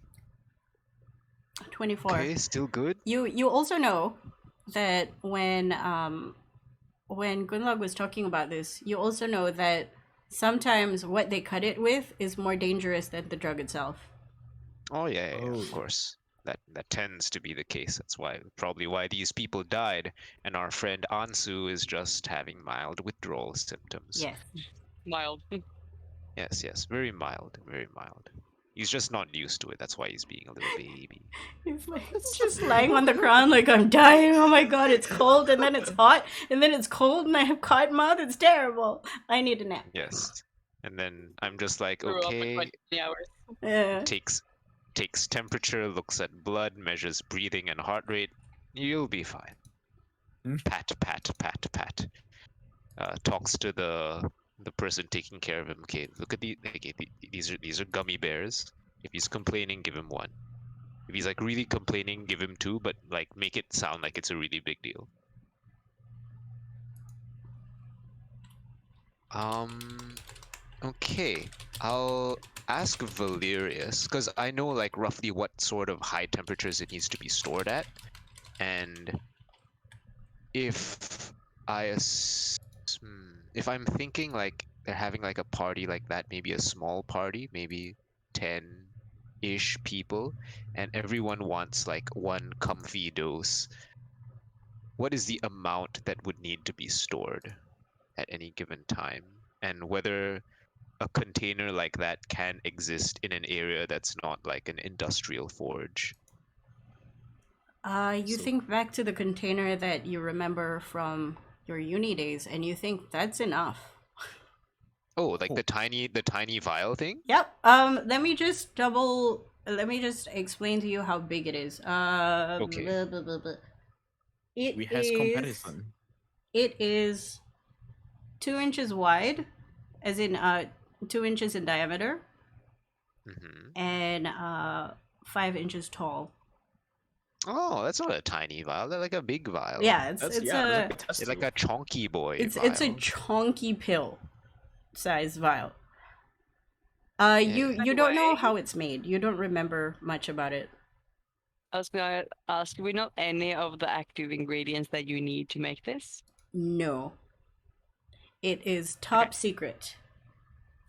24. Okay, still good. You also know that when Gunlog was talking about this, you also know that sometimes what they cut it with is more dangerous than the drug itself. Oh yeah, Oh. of course. That tends to be the case. That's probably why these people died, and our friend Ansu is just having mild withdrawal symptoms. Yes. Mild. Yes, very mild, very mild. He's just not used to it. That's why he's being a little baby. He's like just lying on the ground like I'm dying. Oh my god, it's cold and then it's hot and then it's cold and I have cotton mouth. It's terrible. I need a nap. Yes. And then I'm just like, Grew up for okay, 20 hours. Yeah. takes temperature, looks at blood, measures breathing and heart rate. You'll be fine. Pat, pat, pat, pat. Talks to the person taking care of him. Okay, look at these are gummy bears. If he's complaining, give him one. If he's like really complaining, give him two, but like make it sound like it's a really big deal. Okay, I'll ask Valerius because I know like roughly what sort of high temperatures it needs to be stored at, and if If I'm thinking like they're having like a party like that, maybe a small party, maybe 10-ish people, and everyone wants like one comfy dose. What is the amount that would need to be stored at any given time? And whether a container like that can exist in an area that's not like an industrial forge. You So- think back to the container that you remember from your uni days, and you think that's enough. Oh, like the tiny vial thing? Yep. Let me just explain to you how big it is. Okay. Blah, blah, blah, blah. It We has is- comparison. It is 2 inches wide, as in 2 inches in diameter, Hmm. and 5 inches tall. Oh, that's not a tiny vial. They're like a big vial. Yeah, it's That's it's yeah, a that's like a test It's like tube. a chonky boy it's vial. a chunky pill size vial. You don't know Anyway. how it's made. You don't remember much about it. I was gonna ask, do we know any of the active ingredients that you need to make this? No. It is top secret.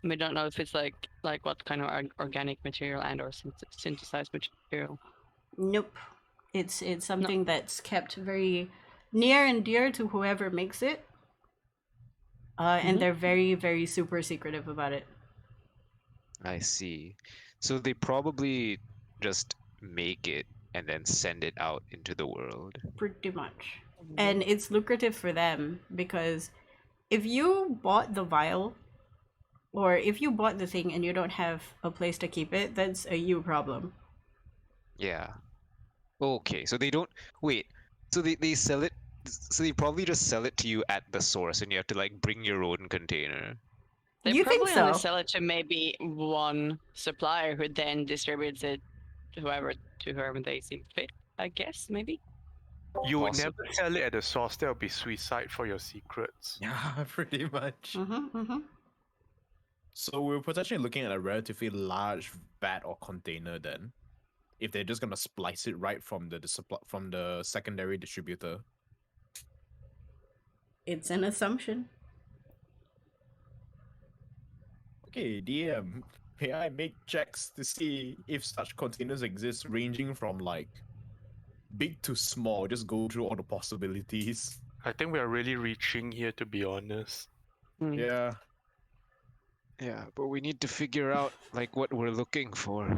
We don't know if it's like what kind of organic material and or synthesized material. Nope. It's something that's kept very near and dear to whoever makes it. And they're very, very super secretive about it. I see. So they probably just make it and then send it out into the world. Pretty much. And it's lucrative for them because if you bought the vial or if you bought the thing and you don't have a place to keep it, that's a you problem. Yeah. Okay, so they don't wait. So they sell it. So they probably just sell it to you at the source, and you have to like bring your own container. They You think probably only so? sell it to maybe one supplier who then distributes it to whoever they see fit. I guess maybe. You would never Possibly. sell it at the source. That would be suicide for your secrets. Yeah, pretty much. Mm-hmm. So we're potentially looking at a relatively large vat or container then. If they're just gonna splice it right from from the secondary distributor. It's an assumption. Okay, DM, may I make checks to see if such containers exist ranging from like big to small, just go through all the possibilities. I think we are really reaching here, to be honest. Mm. Yeah. Yeah, but we need to figure out like what we're looking for.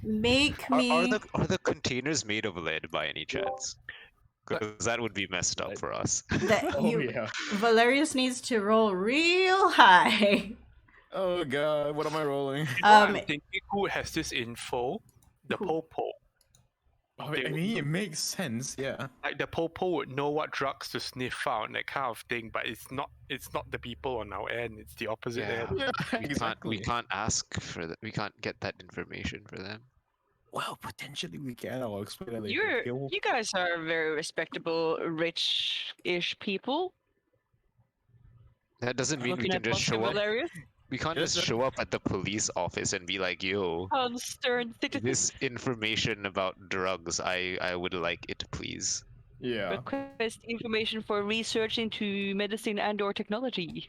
Make Are, me are the containers made of lead by any chance? Because that would be messed up Lead. for us. that Oh you yeah. Valerius needs to roll real high. Oh god, what am I rolling? You know what I'm Um, thinking who has this info? The Who? Popo. Oh, They I would mean, know. it makes sense, yeah. Like the Popo would know what drugs to sniff out, that kind of thing. But it's not the people on our end. It's the opposite Yeah. end. Yeah, We can't ask for that. We can't get that information for them. Well, potentially we can. I'll explain that later. You guys are very respectable, rich-ish people. That doesn't mean we Looking can at just show up. Valerius, We can't Yes, just sir. show up at the police office and be like, "Yo, concerned citizen. this information about drugs, I would like it, please." Yeah. Request information for research into medicine and/or technology.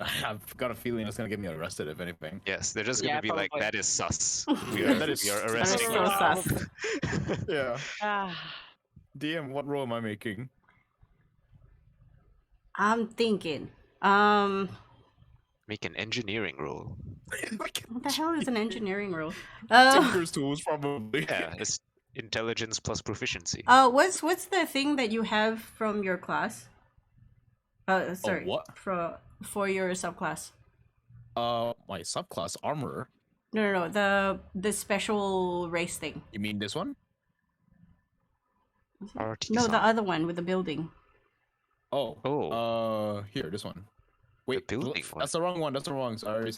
I've got a feeling it's gonna get me arrested if anything. Yes, they're just gonna Yeah, be like, probably. "That is sus. Yeah, that is we are sus. arresting So you." sus. Yeah. Ah, DM, what role am I making? I'm thinking. Make an engineering roll. What the hell is an engineering role? Tinker's tools, probably. Yeah, it's intelligence plus proficiency. What's the thing that you have from your class? Sorry. what? For your subclass? My subclass armor. No. The special race thing. You mean this one? No, the other one with the building. Oh. Oh. Here, this one. Wait, building one. that's the wrong one. That's the wrong. Sorry.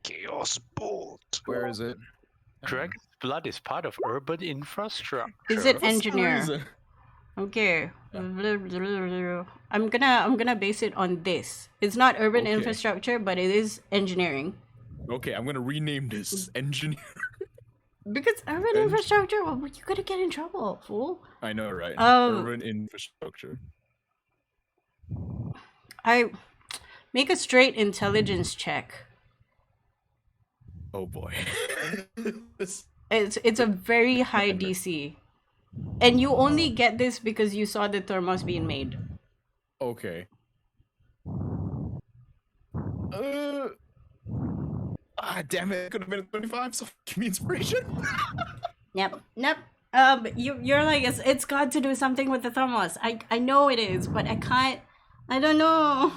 Chaos bolt. Where is it? Dragon's blood is part of urban infrastructure. Is it For some engineer? reason- Okay. I'm gonna base it on this. It's not urban Okay. infrastructure, but it is engineering. Okay, I'm gonna rename this engineer. Because urban And- infrastructure, well, you're gonna get in trouble, fool. I know, right? Um, Urban infrastructure. I make a straight intelligence check. Oh boy. This- It's a very high Dependent. DC, and you only Oh. get this because you saw the thermos being made. Okay. Damn it! Could have been a 25. So give me inspiration. Yep. You're like it's got to do something with the thermos. I know it is, but I can't. I don't know.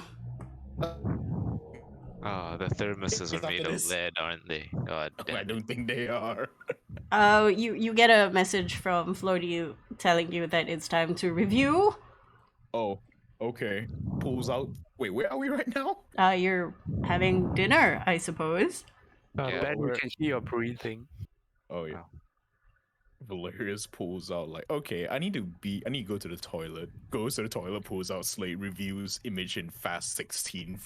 Oh, the thermoses It's are after made of this. lead, aren't they? God I damn. don't think they are. You get a message from Floaty telling you that it's time to review. Oh, okay. Pulls out. Wait, where are we right now? You're having dinner, I suppose. Yeah, Ben, we we're- can hear your breathing. Oh yeah. Oh. Valerius pulls out like, okay, I need to go to the toilet. Goes to the toilet, pulls out slate, reviews image in fast 16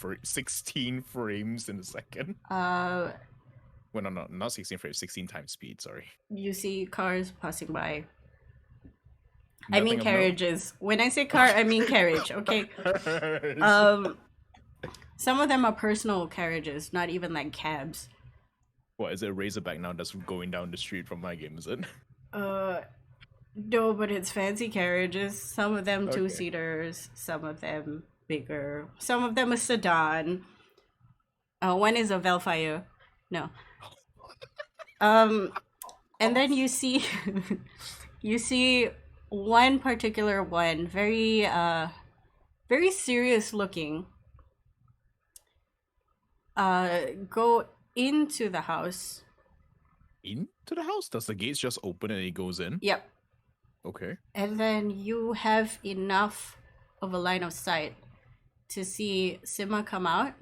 frames in a second. Uh, Well, no, not 16 frames, 16 times speed. Sorry. you see cars passing by. I Nothing mean of note? carriages. When I say car, I mean carriage. Okay. Some of them are personal carriages, not even like cabs. What is it? A Razorback now that's going down the street from my game? Is it? No, but it's fancy carriages. Some of them Okay. two-seaters, some of them bigger, some of them a sedan. One is a Velfire. No. And then you see, you see one particular one, very serious looking. Go into the house. Into the house? Does the gates just open and he goes in? Yep. Okay. And then you have enough of a line of sight to see Sima come out,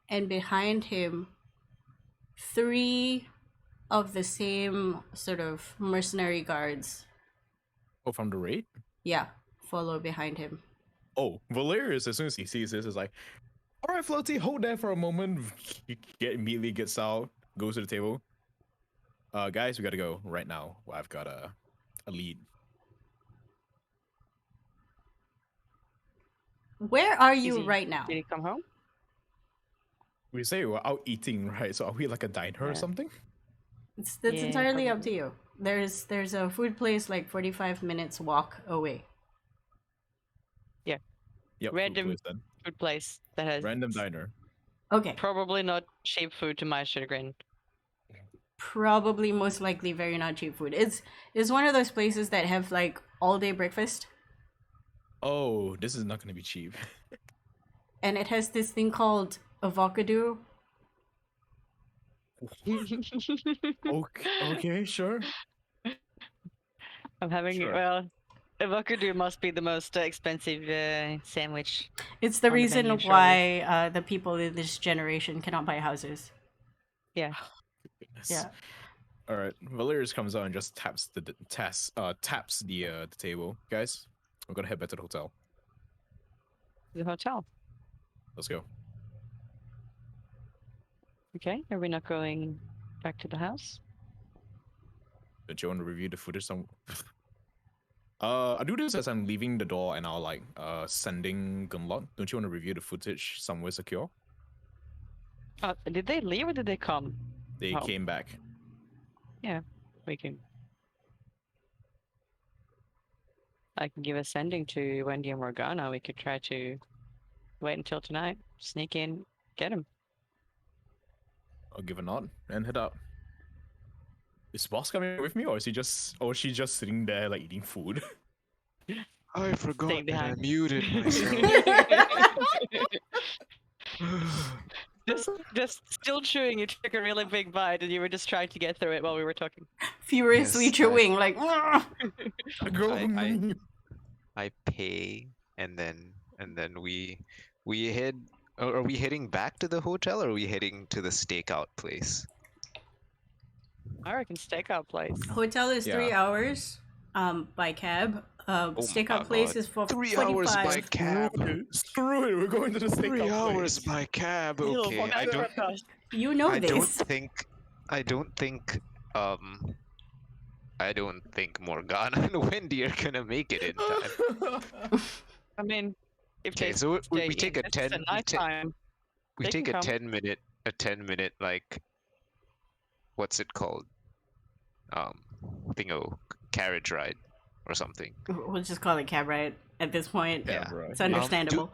and behind him, 3 of the same sort of mercenary guards, Oh, from the raid? yeah, follow behind him. Oh, Valerius, as soon as he sees this, is like, all right, Floaty, hold there for a moment. He immediately gets out, goes to the table. Guys, we gotta go right now. I've got a lead. Where are Is you he- right now? Did he come home? We say we're out eating, right? So are we like a diner or Yeah. something? That's Yeah, entirely up to probably. you. There's a food place like 45 minutes walk away. Yep. food Random- place then. Food place that has Random diner. Okay. probably not cheap food to my chagrin. Probably most likely very not cheap food. It's one of those places that have like all day breakfast, Oh, this is not gonna be cheap. and it has this thing called avocado. Okay, sure. I'm having Sure. well, avocado must be the most expensive sandwich. It's the On the reason menu, surely. why the people in this generation cannot buy houses. Yeah. Goodness. Yeah. All right. Valerius comes out and just taps the table. Guys, we're gonna head back to the hotel. The hotel. Let's go. Okay. Are we not going back to the house? Don't you want to review the footage? I do this as I'm leaving the door and I'll like sending Gunlock. Don't you want to review the footage somewhere secure? Did they leave or did they come? They Oh. came back. We can. I can give a sending to Wendy and Morgana. We could try to wait until tonight, sneak in, get him. I'll give a nod and head up. Is boss coming with me, or is she just sitting there like eating food? I forgot that I behind. muted myself. Just still chewing. You took a really big bite, and you were just trying to get through it while we were talking. Furiously Yes, chewing, like. "Ugh." Go. I pay and then we head. Are we heading back to the hotel or are we heading to the stakeout place? I reckon stakeout place. Hotel is Yeah. 3 hours, by cab. my Stakeout place God. is for 3 45. hours by cab. Screw it. We're going to the steakhouse 3 hours place. by cab. Ew, Okay, I don't You know I don't this. think I don't think Morgana and Wendy are gonna make it in time. I mean, if Okay, they so we stay take in, a it's the nighttime. we They take can a come. 10 minute like what's it called? Thingo carriage ride or something. We'll just call it cab ride at this point. Yeah. It's understandable.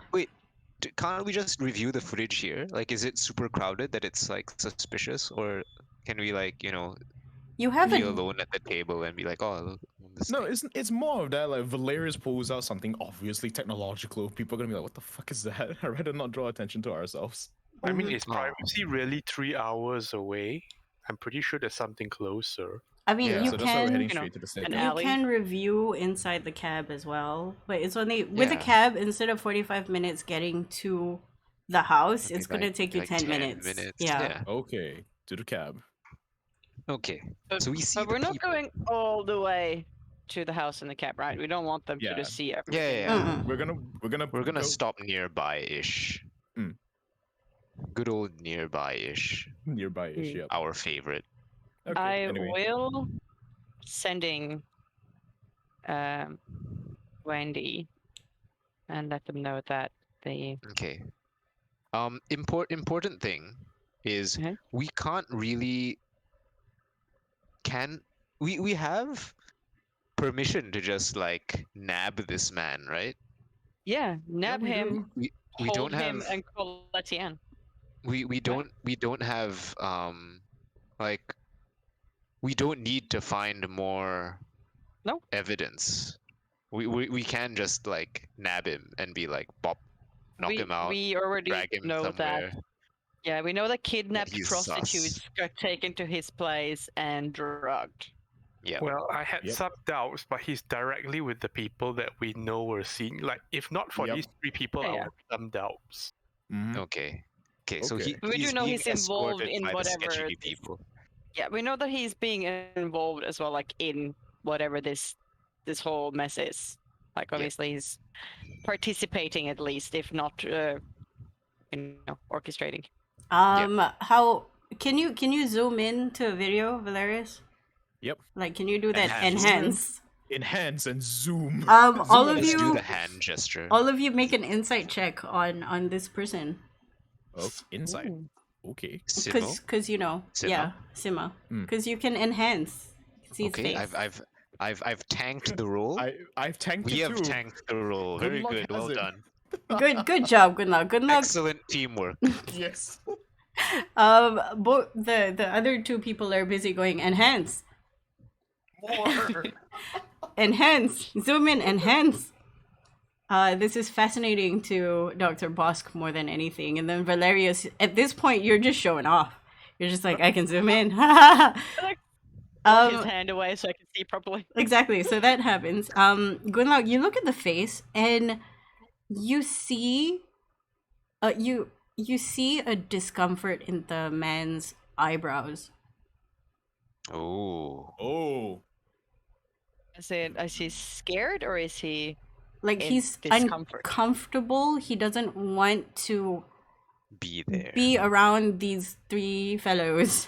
Can't we just review the footage here? Like, is it super crowded that it's like suspicious, or can we like You be haven't. alone at the table and be like, oh, look, this No, thing. it's more of that. Like Valerius pulls out something obviously technological. People are gonna be like, "What the fuck is that?" I'd rather not draw attention to ourselves. I mean, is Oh. privacy really 3 hours away? I'm pretty sure there's something closer. I mean, Yeah, you So that's why we're heading can. straight to the an city. You alley. can review inside the cab as well, but it's only with the Yeah. cab. Instead of 45 minutes getting to the house, Something it's gonna like- take you like 10 minutes. Yeah. Okay, to the cab. Okay. But, So we see but the we're not people. going all the way to the house in the cab, right? We don't want them to Yeah. just see Yeah, everything. yeah, yeah. Mm-mm. We're gonna We're gonna go stop nearby-ish. Mm. Good old nearby-ish. nearby-ish. Yep. Our favorite. Okay. I Anyway. will sending Wendy and let them know that they Okay. Important thing is Mhm. we can't really we have permission to just like nab this man, right? nab we him, do. We hold don't him, have and call Etienne. we don't have like we don't need to find more No. evidence. We can just like nab him and be like bop, knock him out, We already drag him know somewhere. that. Yeah, we know that kidnapped he's prostitutes sus. got taken to his place and drugged. Yeah. Well, I had Yep. some doubts, but he's directly with the people that we know were seen. Like, if not for Yep. these 3 people, I Yeah. would have some doubts. Mhm. Okay. Okay. So Okay. We do he's know being he's involved escorted in by the whatever sketchy this- people. Yeah, we know that he's being involved as well, like in whatever this whole mess is. Like obviously he's participating at least, if not, orchestrating. How can you zoom in to a video, Valerius? Yep. Like, can you do that Enhance. enhance? Enhance and zoom. All Zoom of and Let's do you, the hand gesture. all of you, make an insight check on this person, Oh, insight. Ooh. Okay. Simo. because Sima? Sima, Mm. because you can enhance. You can see his Okay, face. I've tanked the roll. I've tanked We it have too. tanked the roll. Good Very luck good. has Well it. done. Good job. Good luck. Excellent teamwork. Yes. Both the other two people are busy going enhance, More. enhance, zoom in, enhance. This is fascinating to Dr. Bosk more than anything. And then Valerius, at this point, you're just showing off. You're just like, I can zoom in. His hand away so I can see properly. Exactly. So that happens. Gunlock, you look at the face and you see, you see a discomfort in the man's eyebrows. Oh. Oh. Is he scared or is he Like in he's discomfort? uncomfortable. He doesn't want to Be there. be around these 3 fellows,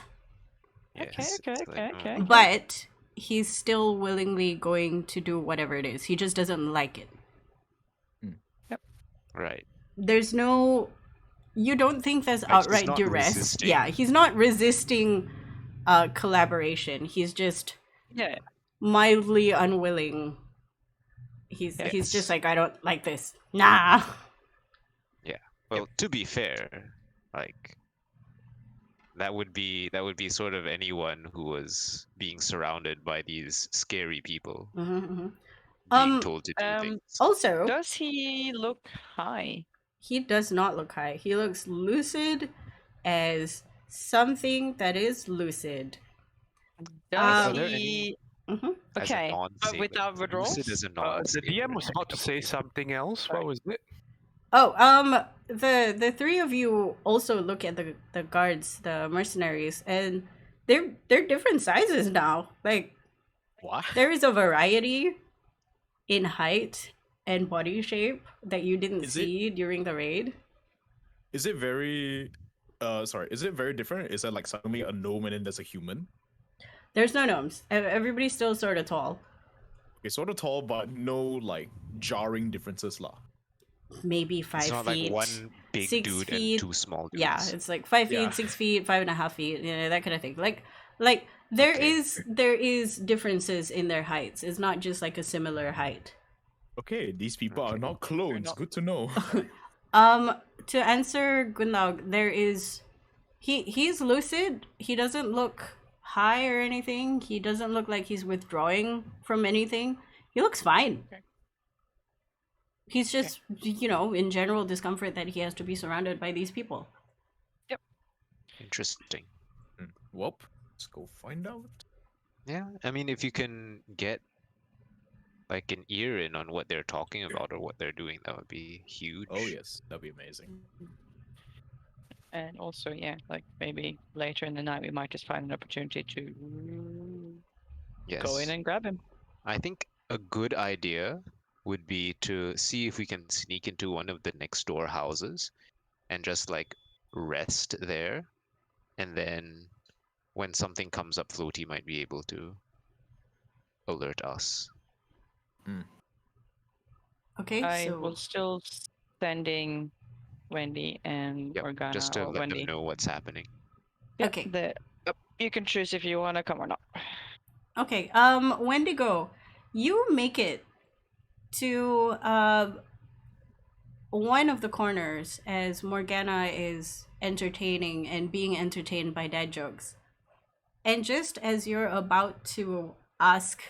Yes, Okay, it's like, okay. but he's still willingly going to do whatever it is. He just doesn't like it. Right. There's no, you don't think there's Right, he's outright not duress. resisting. Yeah, he's not resisting collaboration. He's just Yeah. mildly unwilling. He's just Yes. like, I don't like this. Nah. Well, to be fair, like that would be sort of anyone who was being surrounded by these scary people, Mhm. being told to do things. Also, Does he look high? he does not look high. He looks lucid as something that is lucid. Does Are there he? Mhm. As a Okay, but non-sailor. without withdrawals? Lucid as a The non-sailor, DM was about to say actually. something else. What was it? Oh, the 3 of you also look at the guards, the mercenaries, and they're different sizes now. Like, What? there is a variety in height and body shape that you didn't Is it- see during the raid. Is it very? Sorry. Is it very different? Is it like suddenly a gnome and then there's a human? There's no gnomes. Everybody's still sort of tall. It's sort of tall, but no like jarring differences, lah. Maybe 5 It's not feet. like one big 6 dude feet. and two small dudes. Yeah, it's like 5 feet, Yeah. 6 feet, 5.5 feet, that kind of thing. Like there Okay. is differences in their heights. It's not just like a similar height. Okay, these people are Okay. not clones. not- Good to know. To answer Gunlaug, there is he's lucid. He doesn't look high or anything. He doesn't look like he's withdrawing from anything. He looks fine. Okay. He's just, in general discomfort that he has to be surrounded by these people. Interesting. Well, let's go find out. Yeah, I mean, if you can get like an ear in on what they're talking about or what they're doing, that would be huge. Oh yes, that'd be amazing. And also, yeah, like maybe later in the night we might just find an opportunity to Yes. go in and grab him. I think a good idea would be to see if we can sneak into one of the next door houses and just like rest there. And then when something comes up, Floaty might be able to alert us. Okay, I so will still sending Wendy and Yep, Morgana just to or let Wendy. them know what's happening. Yep, Okay. You can choose if you want to come or not. Okay, Wendigo, you make it to one of the corners as Morgana is entertaining and being entertained by dad jokes. And just as you're about to ask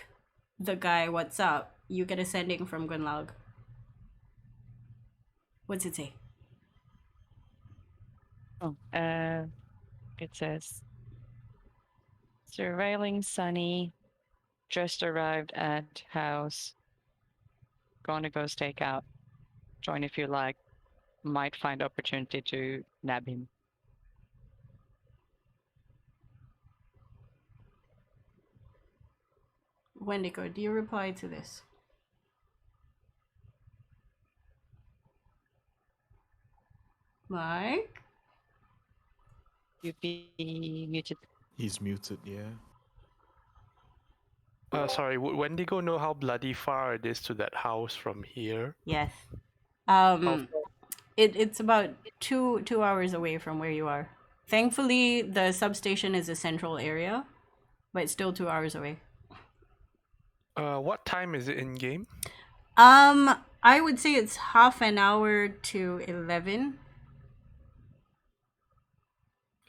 the guy what's up, you get a sending from Gunlaug. What's it say? Oh, it says surveilling Sunny, just arrived at house. Gonna go stake out. Join if you like. Might find opportunity to nab him. Wendigo, do you reply to this? Mike? You'd be muted. He's muted, yeah. Sorry, would Wendigo know how bloody far it is to that house from here? Yes. How It's about two hours away from where you are. Thankfully, the substation is a central area, but it's still 2 hours away. What time is it in game? I would say it's half an hour to 11.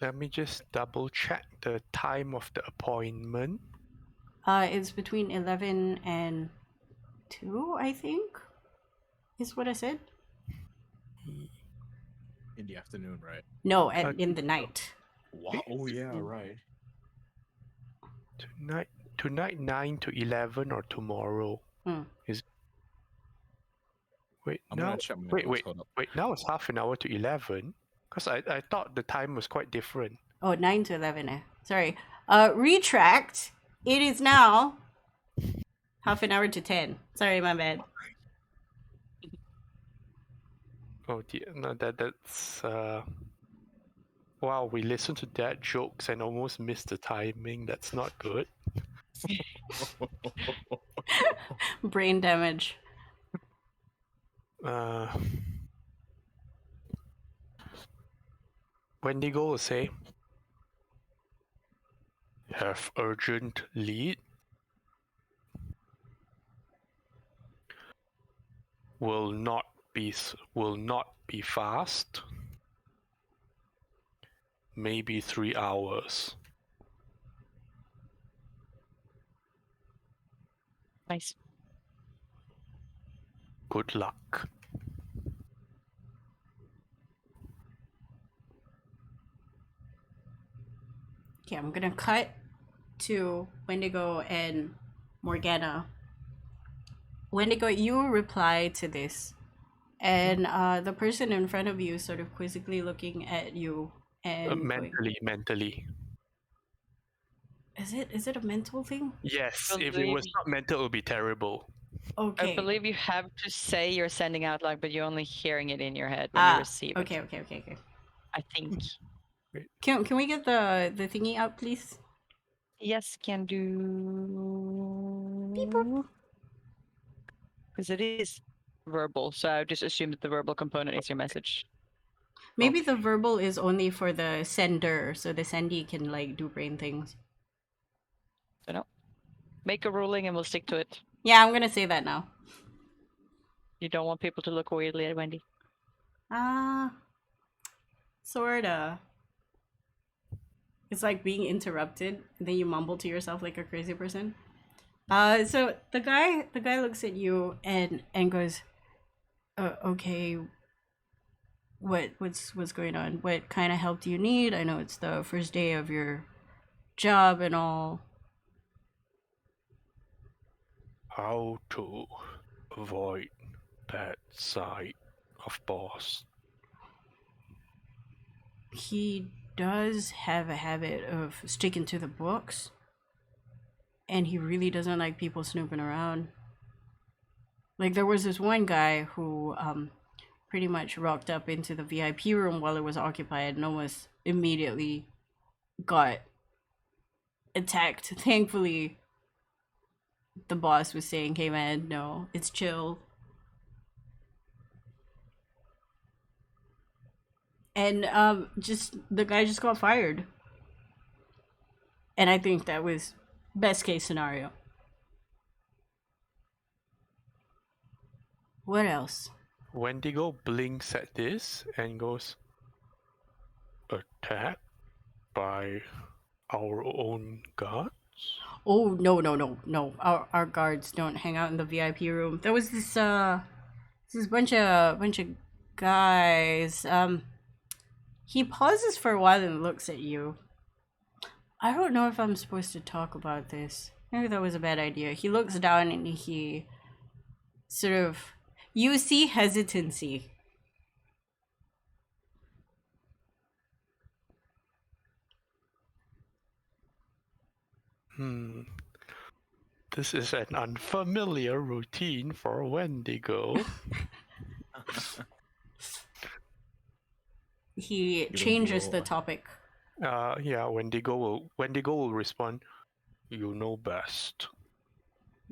Let me just double check the time of the appointment. It's between 11 and 2, I think, is what I said. In the afternoon, right? No, in the night. Wow. Oh yeah, right. Tonight 9 to 11 or tomorrow? Hmm. Wait, I'm now gonna check my wait, notes, wait, hold up. wait. Now it's half an hour to 11. Because I thought the time was quite different. Oh, 9 to 11, Sorry. Retract. It is now half an hour to 10. Sorry, my bad. Oh dear, no, that's wow, we listened to dad jokes and almost missed the timing. That's not good. Brain damage. Wendigo will say, have urgent lead. Will not be fast. Maybe 3 hours. Nice. Good luck. Okay, I'm gonna cut to Wendigo and Morgana. Wendigo, you reply to this, and the person in front of you is sort of quizzically looking at you and going, Mentally. Is it a mental thing? Yes, Well, if it was not mental, it would be terrible. Okay. I believe you have to say you're sending out loud, but you're only hearing it in your head when you receive okay, it. okay. I think. Can we get the thingy out, please? Yes, can do. Because it is verbal, so I would just assume that the verbal component is your message. Maybe the Okay. verbal is only for the sender, so the sendee can like do brain things. So no. Make a ruling and we'll stick to it. Yeah, I'm gonna say that now. You don't want people to look weirdly at Wendy. Sorta. It's like being interrupted, and then you mumble to yourself like a crazy person. So the guy looks at you and goes, okay, what's going on? What kind of help do you need? I know it's the first day of your job and all. How to avoid bad side of boss? He does have a habit of sticking to the books, and he really doesn't like people snooping around. Like there was this one guy who pretty much rocked up into the VIP room while it was occupied and almost immediately got attacked. Thankfully, the boss was saying, "Hey man, no, it's chill." And just the guy just got fired. And I think that was best case scenario. What else? Wendigo blinks at this and goes, attacked by our own gods? Oh no. Our guards don't hang out in the VIP room. There was this bunch of guys. He pauses for a while and looks at you. I don't know if I'm supposed to talk about this. Maybe that was a bad idea. He looks down and he sort of, you see hesitancy. This is an unfamiliar routine for Wendigo. He don't changes know. the topic. Yeah, Wendigo will respond, you know best.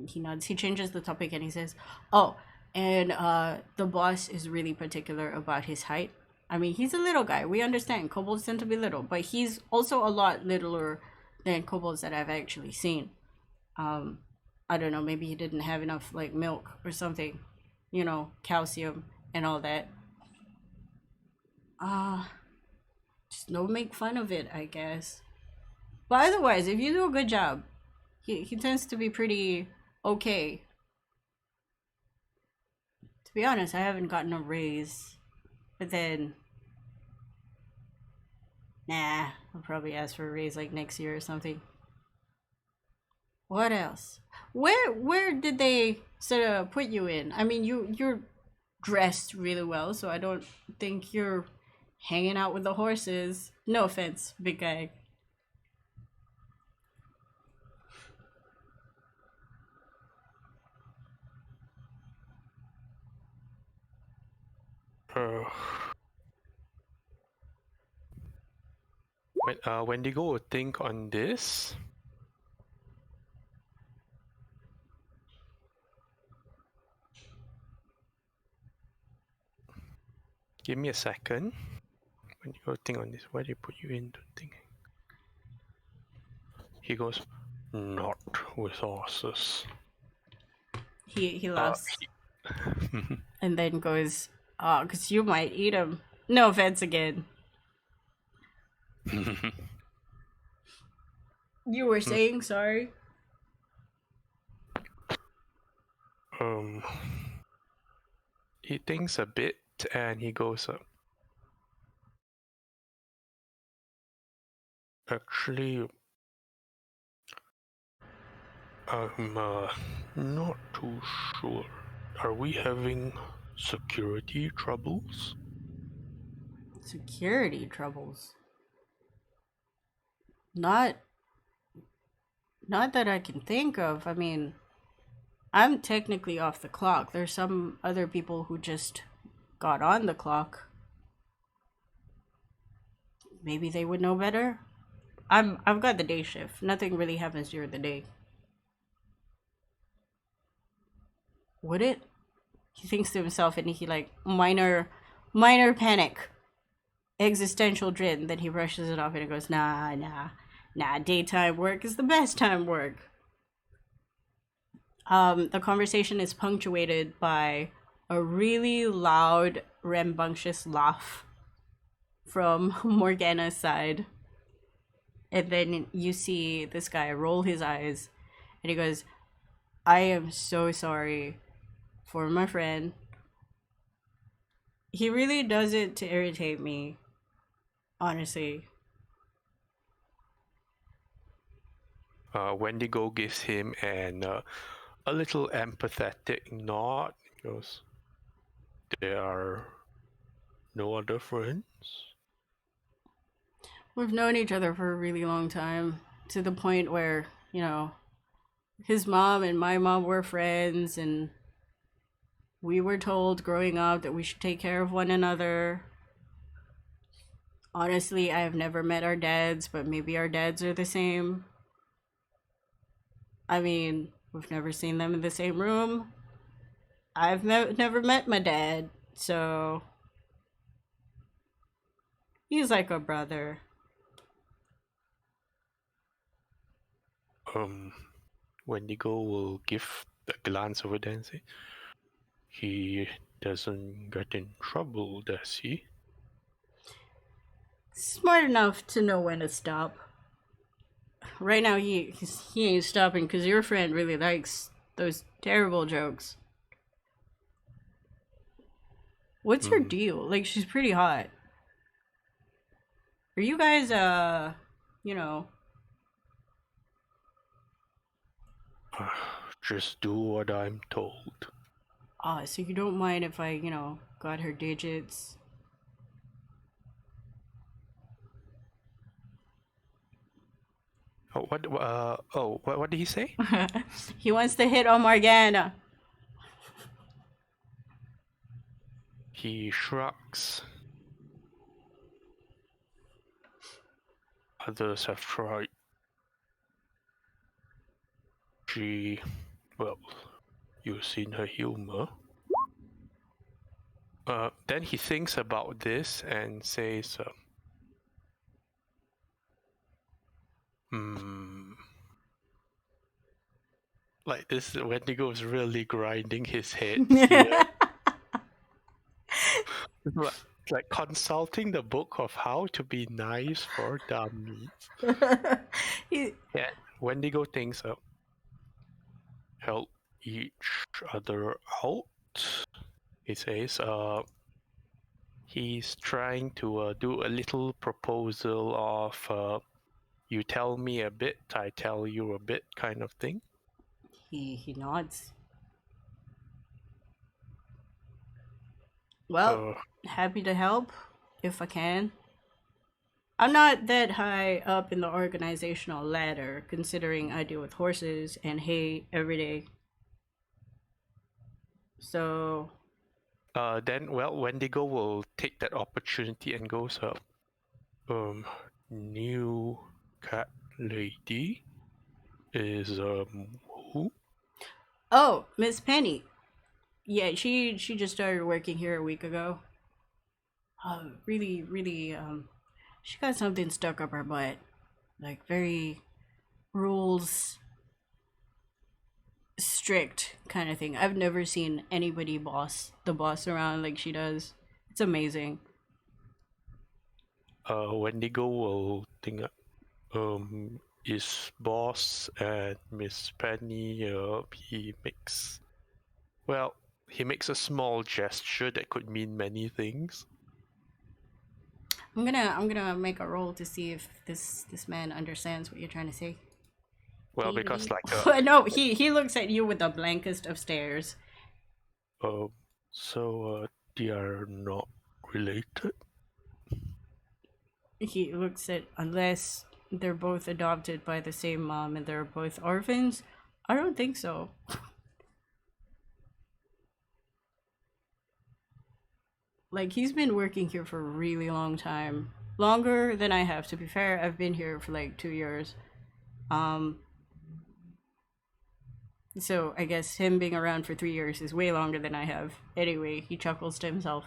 He nods. He changes the topic and he says, "Oh, and the boss is really particular about his height. I mean, he's a little guy. We understand kobolds tend to be little, but he's also a lot littler than kobolds that I've actually seen. I don't know. Maybe he didn't have enough like milk or something, you know, calcium and all that. Just don't make fun of it, I guess. But otherwise, if you do a good job, he tends to be pretty okay. To be honest, I haven't gotten a raise. But then, nah, I'll probably ask for a raise like next year or something. What else? Where did they sort of put you in? I mean, you're dressed really well, so I don't think you're hanging out with the horses. No offense, big guy. Wendigo will think on this. Give me a second. Wendigo think on this. Why did he put you into thinking? He goes, not with horses. He laughs. And then goes, oh, because you might eat him. No offense again. You were saying sorry? He thinks a bit and he goes, actually, I'm not too sure. Are we having security troubles? Security troubles. Not that I can think of. I mean, I'm technically off the clock. There's some other people who just got on the clock. Maybe they would know better. I've got the day shift. Nothing really happens during the day. Would it? He thinks to himself, and he like minor panic, existential dread. Then he brushes it off and he goes, nah. Daytime work is the best time work. The conversation is punctuated by a really loud, rambunctious laugh from Morgana's side. And then you see this guy roll his eyes and he goes, I am so sorry for my friend. He really does it to irritate me, honestly. Wendigo gives him a little empathetic nod. He goes, there are no other friends? We've known each other for a really long time, to the point where, his mom and my mom were friends, and we were told growing up that we should take care of one another. Honestly, I have never met our dads, but maybe our dads are the same. I mean, we've never seen them in the same room. I've never met my dad, so he's like a brother. Wendigo will give a glance over there and say, he doesn't get in trouble, does he? Smart enough to know when to stop. Right now, he ain't stopping because your friend really likes those terrible jokes. What's her deal? Like, she's pretty hot. Are you guys, Just do what I'm told. So you don't mind if I, got her digits? What did he say? He wants to hit on Morgana. He shrugs. Others have tried. You've seen her humor. Then he thinks about this and says, like this, Wendigo is really grinding his head here. like consulting the book of how to be nice for dummies. Yeah, Wendigo thinks, help each other out. He says, he's trying to do a little proposal of you tell me a bit, I tell you a bit kind of thing. He nods. Well, happy to help if I can. I'm not that high up in the organizational ladder, considering I deal with horses and hay every day. So... then, Wendigo will take that opportunity and goes, new cat lady is, who? Oh, Miss Penny. Yeah, she just started working here a week ago. Really, she got something stuck up her butt. Like, very rules strict kind of thing. I've never seen anybody boss the boss around like she does. It's amazing. Wendigo will think, is boss and Miss Penny, he makes a small gesture that could mean many things. I'm gonna make a roll to see if this man understands what you're trying to say. Well, because like no, he looks at you with the blankest of stares. So they are not related? He looks at, unless they're both adopted by the same mom and they're both orphans, I don't think so. Like, he's been working here for a really long time. longer than I have. To be fair, I've been here for like 2 years. So I guess him being around for 3 years is way longer than I have. Anyway, he chuckles to himself.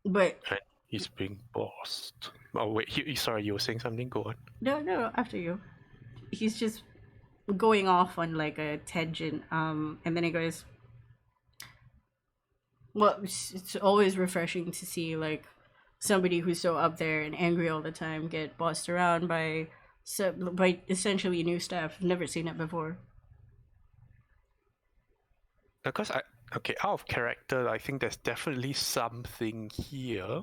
But And he's being bossed. Oh wait, sorry, you were saying something. Go on. no, after you. He's just going off on like a tangent. And then he goes, well, it's always refreshing to see like somebody who's so up there and angry all the time get bossed around by essentially new staff. I've never seen it before. Because out of character, I think there's definitely something here.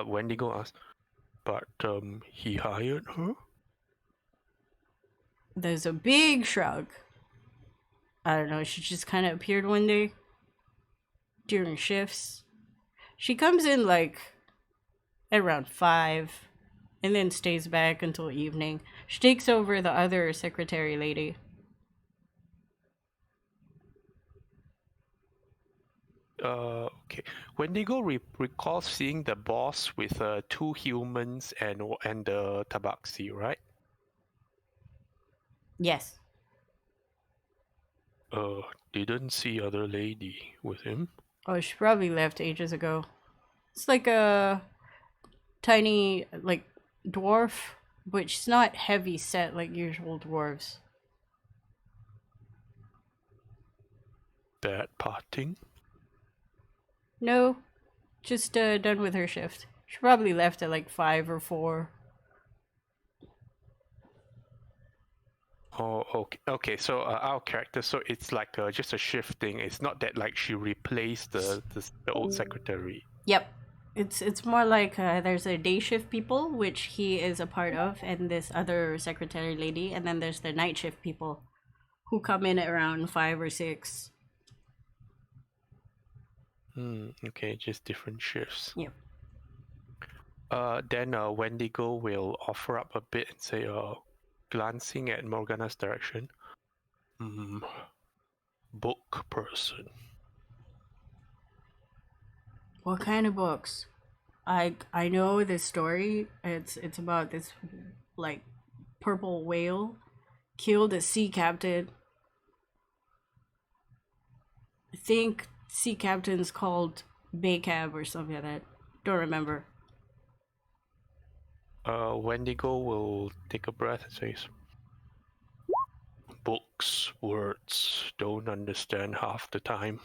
Wendigo asked, but he hired her? There's a big shrug. I don't know, she just kind of appeared one day during shifts. She comes in like at around 5 and then stays back until evening. She takes over the other secretary lady. Okay. Wendigo recalls seeing the boss with 2 humans and the tabaxi, right? Yes. Didn't see other lady with him. Oh, she probably left ages ago. It's like a tiny, like, dwarf, but she's not heavy set like usual dwarves. Bad parting? No, just done with her shift. She probably left at like 5 or 4. Oh, okay. Okay, so our character, so it's like just a shift thing. It's not that like she replaced the old secretary. Yep. It's more like there's a day shift people, which he is a part of, and this other secretary lady, and then there's the night shift people who come in at around 5 or 6. Okay, just different shifts. Yep. Then Wendigo will offer up a bit and say, glancing at Morgana's direction, book person. What kind of books? I know this story. It's about this like purple whale killed a sea captain. I think sea captain's called Baycab or something like that. Don't remember. Wendigo will take a breath and says, books, words, don't understand half the time.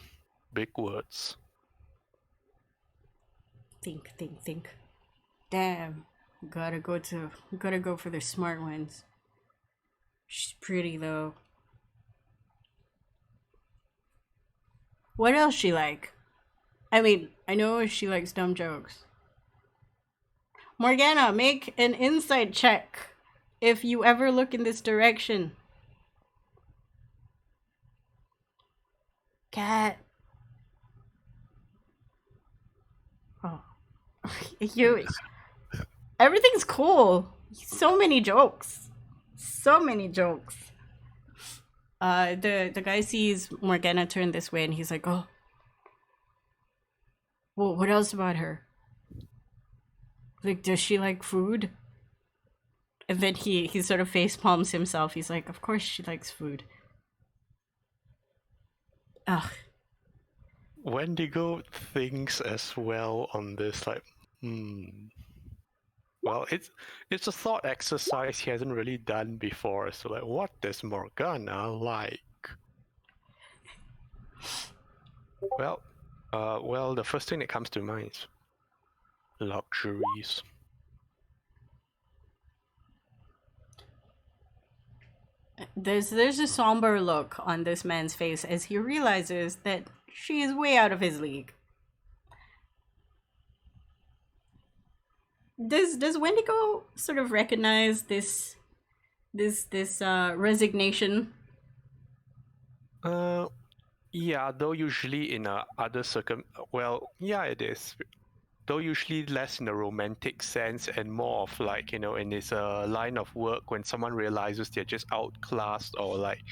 Big words. Think. Damn. Gotta go for the smart ones. She's pretty though. What else she like? I mean, I know she likes dumb jokes. Morgana, make an insight check if you ever look in this direction. Cat. Oh. Everything's cool. So many jokes. The guy sees Morgana turn this way and he's like, oh. Well, what else about her? Like, does she like food? And then he sort of face palms himself. He's like, of course she likes food. Ugh. Wendigo thinks as well on this, like, Well, it's a thought exercise he hasn't really done before. So, like, what does Morgana like? Well, the first thing that comes to mind is luxuries. There's a somber look on this man's face as he realizes that she is way out of his league. Does Wendigo sort of recognize this resignation? Yeah, though usually in other yeah, it is. Though usually less in a romantic sense and more of like, in his line of work when someone realizes they're just outclassed or like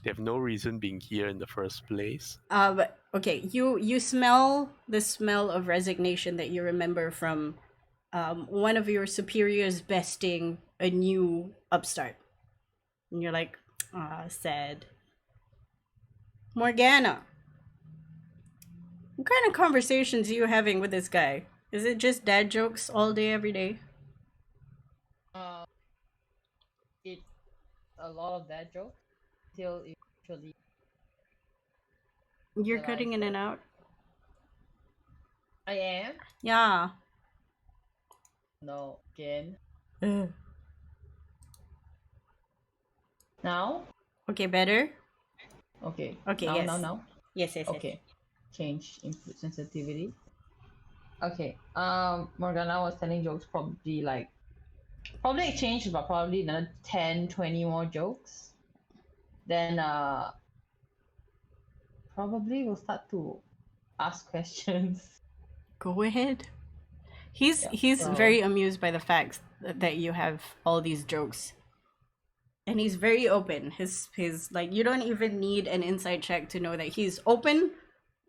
They have no reason being here in the first place. But okay, you smell the smell of resignation that you remember from one of your superiors besting a new upstart. And you're like, ah, sad. Morgana, what kind of conversations are you having with this guy? Is it just dad jokes all day, every day? It's a lot of that joke till eventually You're realize cutting in and that out. I am. Yeah. No, again. Ugh. Now? Okay, better? Okay. Okay, now, yes. Now. Yes, yes, yes. Okay. Change input sensitivity. Okay. Morgana was telling jokes probably changed about probably another 10, 20 more jokes. Then probably we'll start to ask questions. Go ahead. He's so- very amused by the fact that you have all these jokes. And he's very open. His like, you don't even need an inside check to know that he's open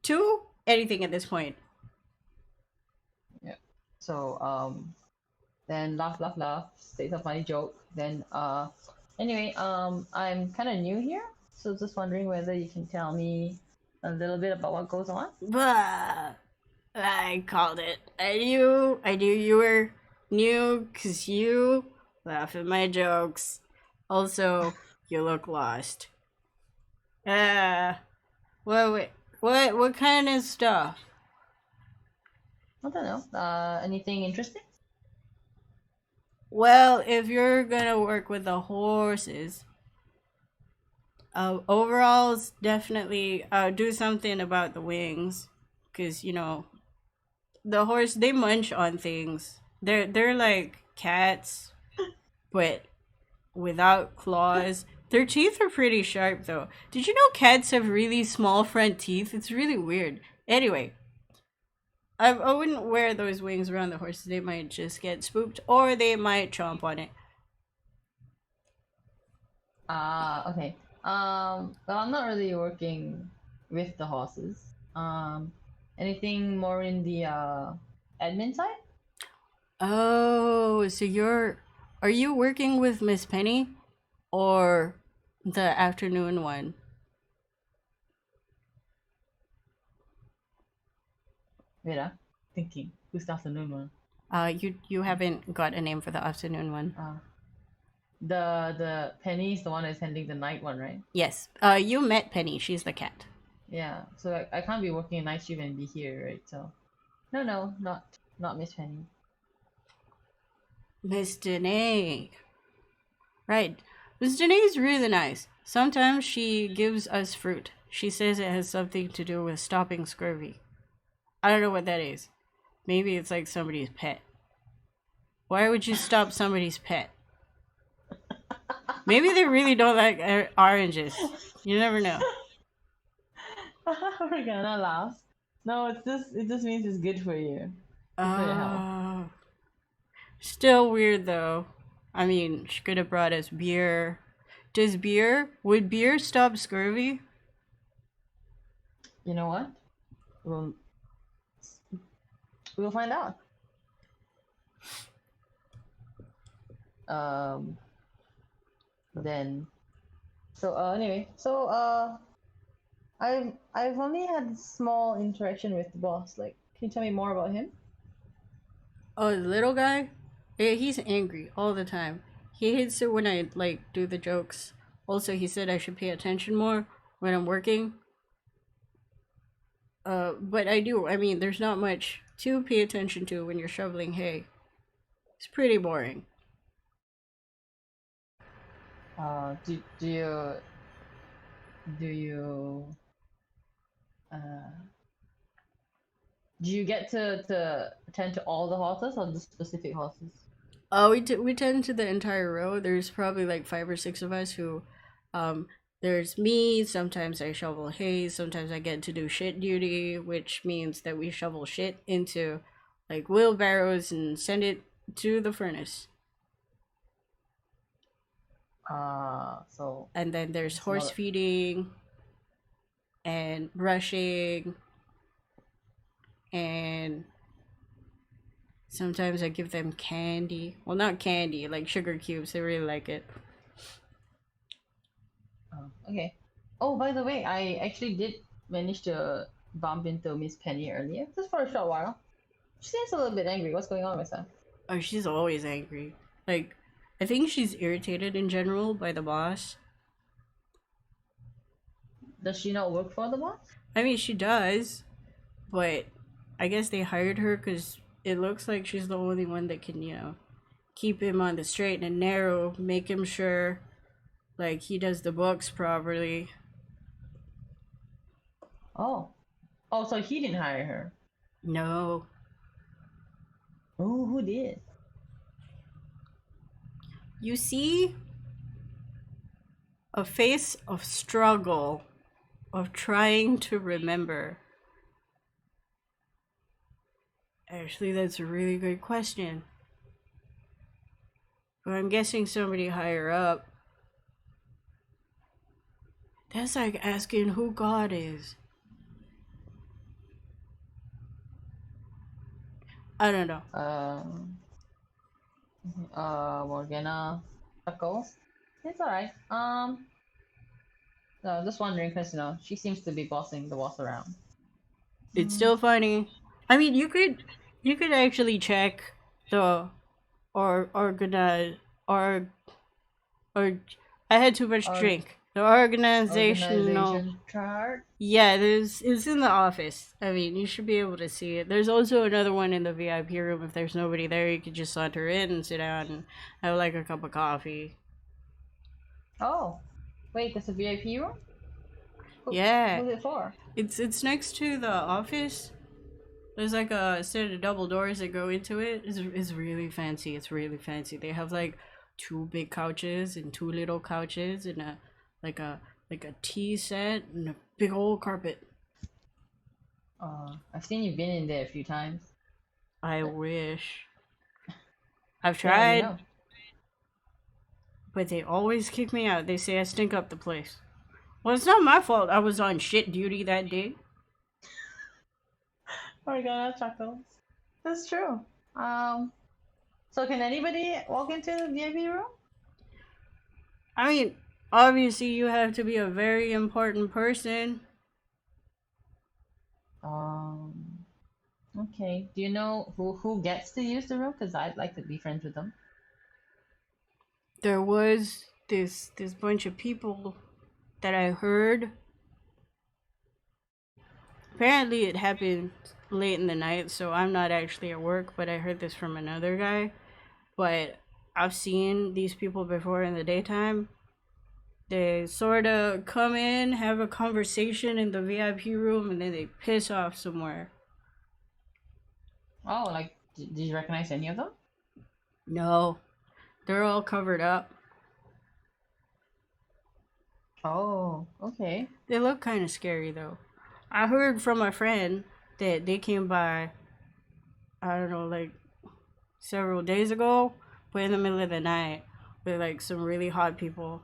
to anything at this point. Yeah. So then laugh, say some funny joke. Then anyway, I'm kind of new here, so just wondering whether you can tell me a little bit about what goes on. Bah, I called it. I knew you were new because you laugh at my jokes. Also, you look lost. What kind of stuff? I don't know. Anything interesting? Well, if you're gonna work with the horses, overalls definitely do something about the wings, because you know the horse, they munch on things. They're like cats, but without claws. Their teeth are pretty sharp though. Did you know cats have really small front teeth? It's really weird. Anyway, I wouldn't wear those wings around the horses. They might just get spooked, or they might chomp on it. Okay. Well, I'm not really working with the horses. Anything more in the admin side? Oh, so are you working with Miss Penny or the afternoon one? Wait, thinking. Who's the afternoon one? You haven't got a name for the afternoon one. The Penny is the one that's handling the night one, right? Yes. You met Penny. She's the cat. Yeah. So I can't be working a night shift and be here, right? So, no, not Miss Penny. Miss Danae. Right. Miss Danae's really nice. Sometimes she gives us fruit. She says it has something to do with stopping scurvy. I don't know what that is. Maybe it's like somebody's pet. Why would you stop somebody's pet? Maybe they really don't like oranges. You never know. We're gonna laugh. No, it just means it's good for you. Good for your health. Still weird though. I mean, she could have brought us beer. Would beer stop scurvy? You know what? We'll find out. Then, so anyway, I've only had small interaction with the boss. Like, can you tell me more about him? Oh, the little guy? Yeah, he's angry all the time. He hates it when I like do the jokes. Also, he said I should pay attention more when I'm working. But I do. I mean, there's not much to pay attention to when you're shoveling hay. It's pretty boring. Do you get to attend to all the horses or the specific horses? We tend to the entire row. There's probably like 5 or 6 of us who, there's me. Sometimes I shovel hay. Sometimes I get to do shit duty, which means that we shovel shit into like wheelbarrows and send it to the furnace. So And then there's It's horse another- feeding and brushing, and sometimes I give them candy. Well, not candy, like sugar cubes. They really like it. okay. Oh, by the way, I actually did manage to bump into Miss Penny earlier, just for a short while. She seems a little bit angry. What's going on with her? Oh, she's always angry. Like, I think she's irritated in general by the boss. Does she not work for the boss? I mean, she does, but I guess they hired her because it looks like she's the only one that can, keep him on the straight and narrow, make him sure, like, he does the books properly. Oh. Oh, so he didn't hire her. No. Oh, who did? You see a face of struggle, of trying to remember. Actually, that's a really good question. But I'm guessing somebody higher up. That's like asking who God is. I don't know. Morgana chuckles. It's alright. No, just wondering because she seems to be bossing the boss around. It's still funny. I mean, you could actually check the or organize or I had too much drink. The organizational. Organization chart. Yeah, it's in the office. I mean, you should be able to see it. There's also another one in the VIP room. If there's nobody there, you could just saunter in and sit down and have like a cup of coffee. Oh, wait, there's a VIP room? Yeah. Who's it for? It's next to the office. There's like a set of double doors that go into it. It's really fancy. It's really fancy. They have like 2 big couches and 2 little couches and a tea set and a big old carpet. I've seen you've been in there a few times. I wish. I've Yeah, tried, but they always kick me out. They say I stink up the place. Well, it's not my fault. I was on shit duty that day. Morgana chuckles. That's true. So can anybody walk into the VIP room? I mean, obviously you have to be a very important person. Okay. Do you know who gets to use the room? Because I'd like to be friends with them. There was this bunch of people that I heard. Apparently it happened late in the night, so I'm not actually at work, but I heard this from another guy. But I've seen these people before in the daytime. They sort of come in, have a conversation in the VIP room, and then they piss off somewhere. Oh, like, did you recognize any of them? No, they're all covered up. Oh, okay. They look kind of scary though. I heard from a friend that they came by, I don't know, like several days ago, but in the middle of the night with like some really hot people.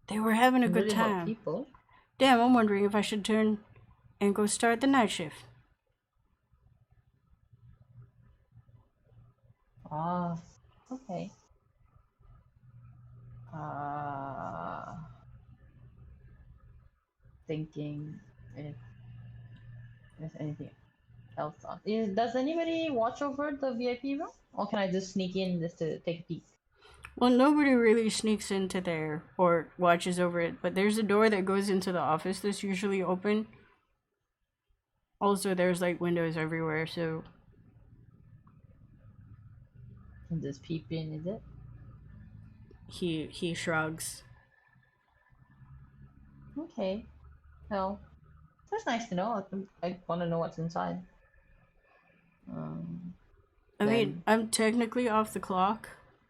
They were having a good Really hot time. people. Damn, I'm wondering if I should turn and go start the night shift. Ah, okay. Thinking if there's anything else on. Does anybody watch over the VIP room? Or can I just sneak in just to take a peek? Well, nobody really sneaks into there or watches over it, but there's a door that goes into the office that's usually open. Also, there's like windows everywhere, so Can just peep in, is it? he shrugs. Okay. Well, that's nice to know. I want to know what's inside. I Then- mean, I'm technically off the clock,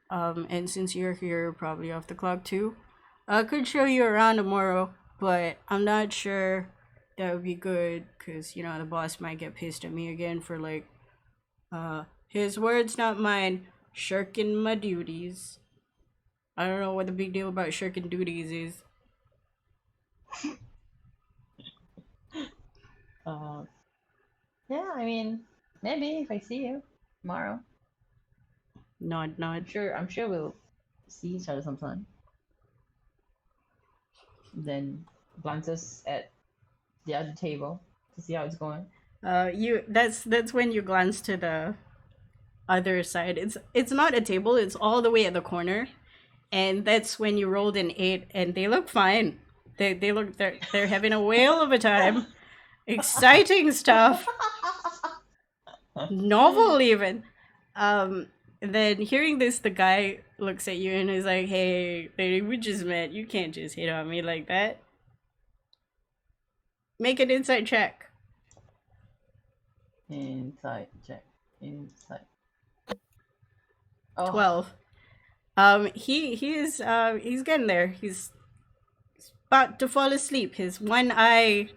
and since you're here, you're probably off the clock too. I could show you around tomorrow, but I'm not sure that would be good, because, the boss might get pissed at me again for, like, his words, not mine, shirking my duties. I don't know what the big deal about shirking duties is. Yeah, I mean, maybe if I see you tomorrow, Nod, nod. I'm sure we'll see each other sometime. Then glances at the other table to see how it's going. That's when you glance to the other side. It's not a table, it's all the way at the corner. And that's when you rolled an 8 and they look fine. They're having a whale of a time. Exciting stuff. Novel even. And then hearing this, the guy looks at you and is like, "Hey, lady, we just met. You can't just hit on me like that. Make an insight check." Insight check. Insight. Oh, 12. He's getting there. He's about to fall asleep. His one eye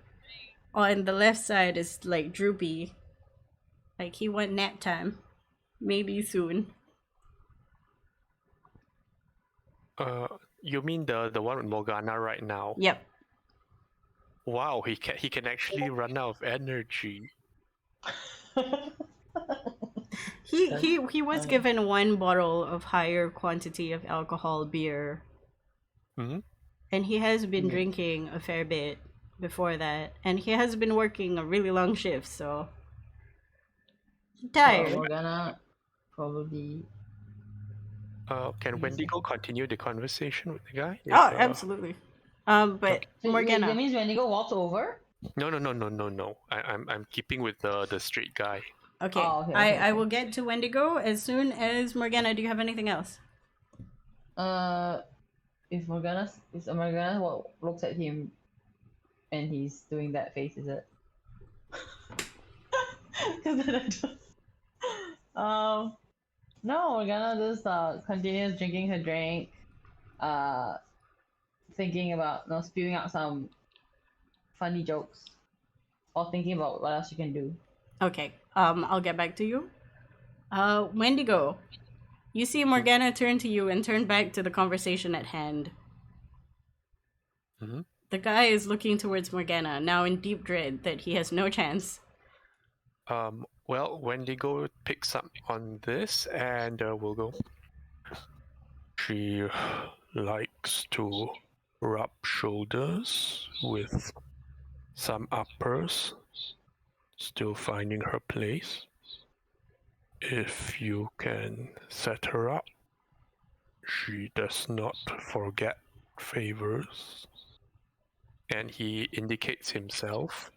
on the left side is like droopy. Like he want nap time. Maybe soon. You mean the one with Morgana right now? Yep. Wow, he can actually run out of energy. He was given one bottle of higher quantity of alcohol beer. Mhm. And he has been drinking a fair bit before that. And he has been working a really long shift, so he's tired. We're gonna probably. Can Wendigo continue the conversation with the guy? Oh, absolutely. But So Morgana. that means Wendigo walks over. No. I'm keeping with the straight guy. Okay. Oh, okay, I okay. will get to Wendigo as soon as Morgana. Do you have anything else? If Morgana looks at him, and he's doing that face, is it? Because then I just. No, Morgana just continues drinking her drink, thinking about spewing out some funny jokes, or thinking about what else she can do. Okay. I'll get back to you. Wendigo. You see Morgana turn to you and turn back to the conversation at hand. Mhm. The guy is looking towards Morgana, now in deep dread that he has no chance. Well, Wendigo picks up on this and will go. She likes to rub shoulders with some uppers, still finding her place. If you can set her up, she does not forget favors. And he indicates himself.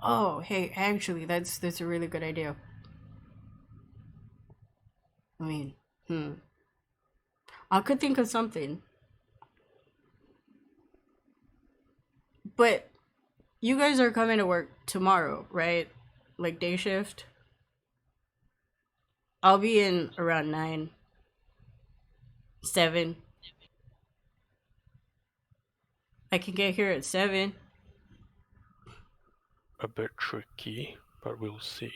Oh, hey, actually, that's a really good idea. I mean, I could think of something. But you guys are coming to work tomorrow, right? Like day shift? I'll be in around 9. 7. I can get here at 7. A bit tricky, but we'll see.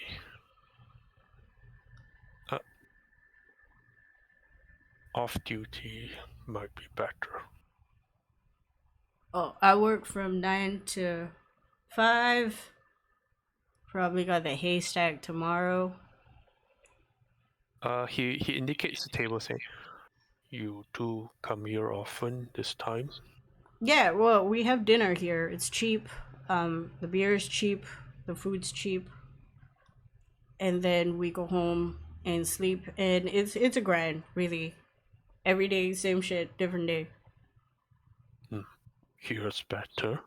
Off duty might be better. Oh, I work from 9 to 5. Probably got the haystack tomorrow. He indicates the table saying, "You two come here often this time?" Yeah, well, we have dinner here. It's cheap. The beer's cheap. The food's cheap. And then we go home and sleep. And it's a grind, really. Every day, same shit, different day. Here's better.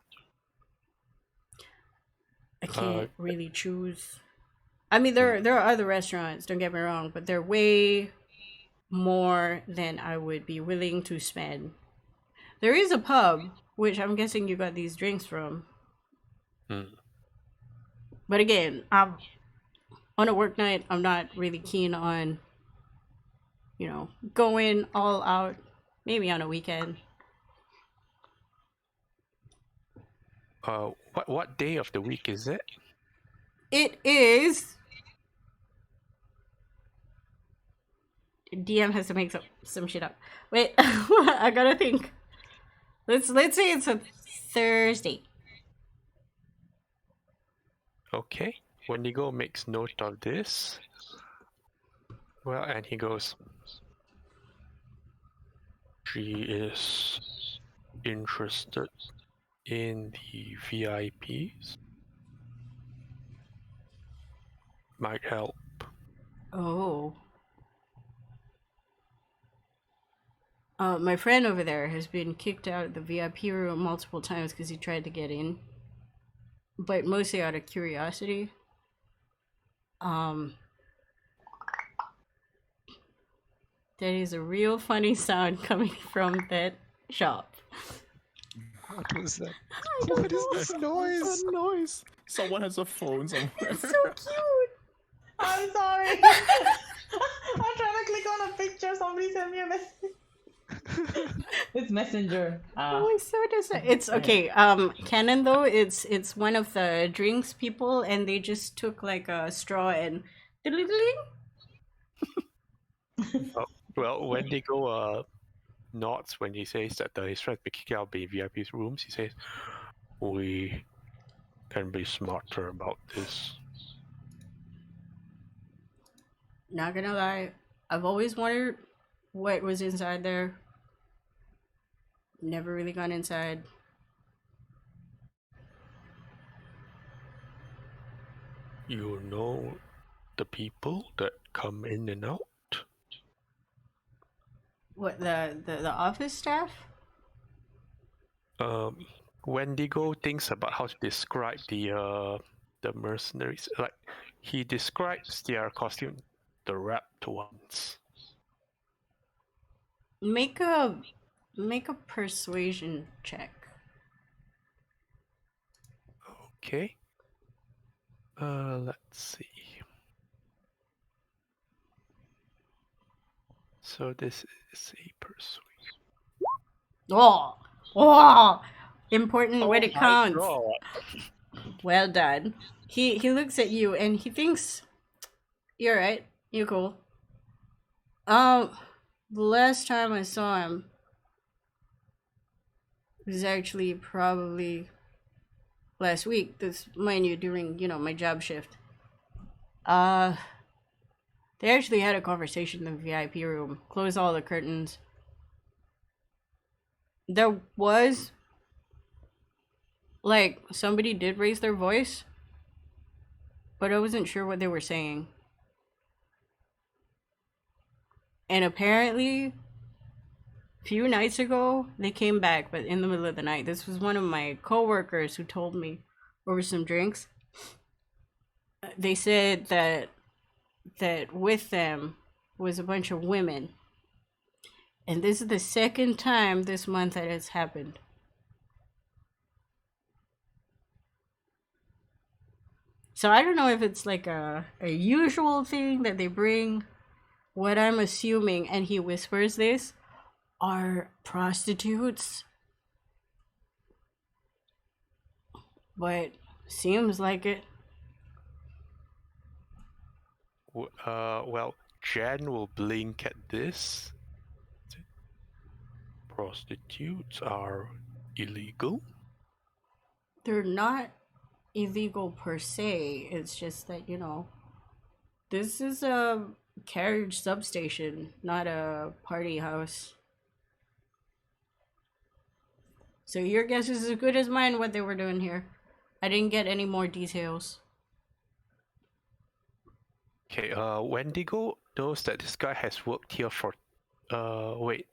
I can't really choose. I mean, there are other restaurants, don't get me wrong, but they're way more than I would be willing to spend. There is a pub, which I'm guessing you got these drinks from. But again, on a work night, I'm not really keen on, going all out. Maybe on a weekend. What day of the week is it? It is DM has to make some shit up. Wait, I gotta think. Let's say it's a Thursday. Okay. Wendigo makes note of this. Well, and he goes, she is interested in the VIPs. Might help. Oh. My friend over there has been kicked out of the VIP room multiple times because he tried to get in, but mostly out of curiosity. That is a real funny sound coming from that shop. What was that? I don't What is know. this noise? What's that noise? Someone has a phone somewhere. It's so cute. I'm sorry. I'm trying to click on a picture. Somebody sent me a message. It's Messenger. Oh, it's so it's okay. Canon though, it's one of the drinks people, and they just took like a straw and Well, Wendigo nods when he says that his friends be kicked out of the VIP's rooms. He says, we can be smarter about this. Not gonna lie, I've always wondered what was inside there. Never really gone inside. You know the people that come in and out? What the office staff? Wendigo thinks about how to describe the mercenaries. Like, he describes their costume, the wrapped ones. Make a persuasion check. Okay. Let's see. So this is a persuasion. Oh, important when Oh it my counts. God. Well done. He looks at you and he thinks you're right. You're cool. The last time I saw him was actually probably last week. This, mind you, during my job shift. They actually had a conversation in the VIP room. Closed all the curtains. There was like somebody did raise their voice, but I wasn't sure what they were saying. And apparently, a few nights ago, they came back, but in the middle of the night. This was one of my coworkers who told me over some drinks. They said that with them was a bunch of women. And this is the second time this month that it's happened. So I don't know if it's like a usual thing that they bring. What I'm assuming, and he whispers this, are prostitutes. But seems like it. Well, Jen will blink at this. Prostitutes are illegal. They're not illegal per se. It's just that, this is a carriage substation, not a party house. So your guess is as good as mine what they were doing here. I didn't get any more details. Okay, Wendigo knows that this guy has worked here for, wait.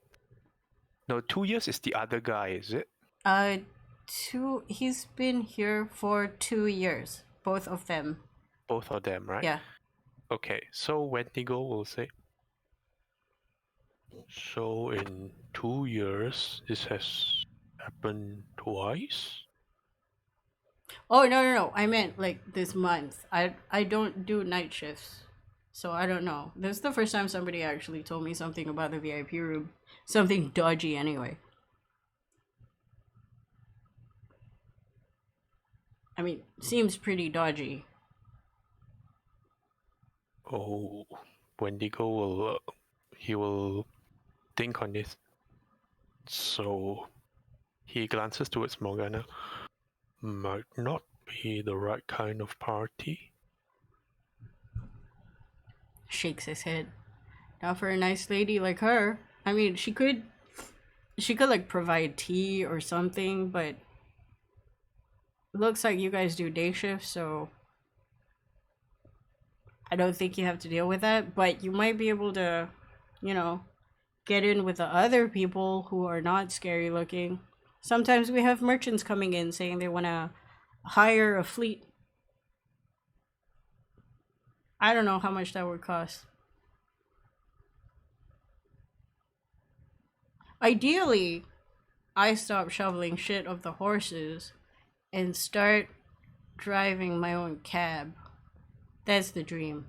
No, 2 years is the other guy, is it? He's been here for 2 years. Both of them. Both of them, right? Yeah. Okay, so Wendigo will say, so in 2 years, this has happened twice? Oh, no. I meant like this month. I don't do night shifts. So I don't know. This is the first time somebody actually told me something about the VIP room. Something dodgy anyway. I mean, seems pretty dodgy. Oh, Wendigo will, he will think on this. So he glances towards Morgana. Might not be the right kind of party. Shakes his head. Now for a nice lady like her, I mean, she could like provide tea or something, but looks like you guys do day shifts, so I don't think you have to deal with that, but you might be able to, you know, get in with the other people who are not scary looking. Sometimes we have merchants coming in saying they want to hire a fleet. I don't know how much that would cost. Ideally, I stop shoveling shit off the horses and start driving my own cab. That's the dream.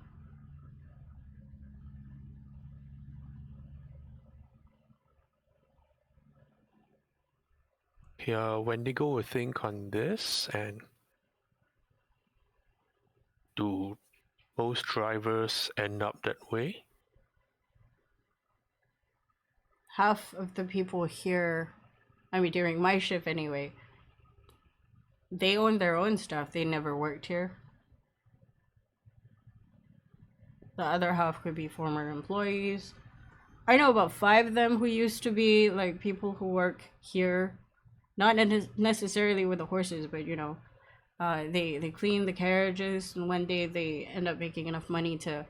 Yeah, Wendigo will think on this, and do most drivers end up that way? Half of the people here, I mean, during my shift anyway, they own their own stuff. They never worked here. The other half could be former employees. I know about 5 of them who used to be like people who work here, not necessarily with the horses, but you know, they clean the carriages, and one day they end up making enough money to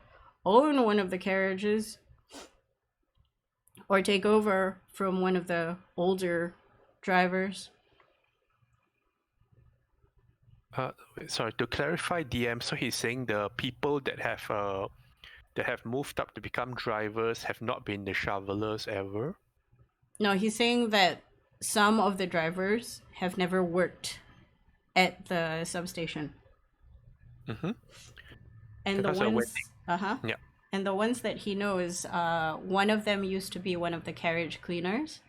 own one of the carriages or take over from one of the older drivers. Sorry, to clarify, DM. So he's saying the people that have moved up to become drivers have not been the shovelers ever. No, he's saying that some of the drivers have never worked at the substation. Mm-hmm. And Because the ones, Yeah. and the ones that he knows, one of them used to be one of the carriage cleaners,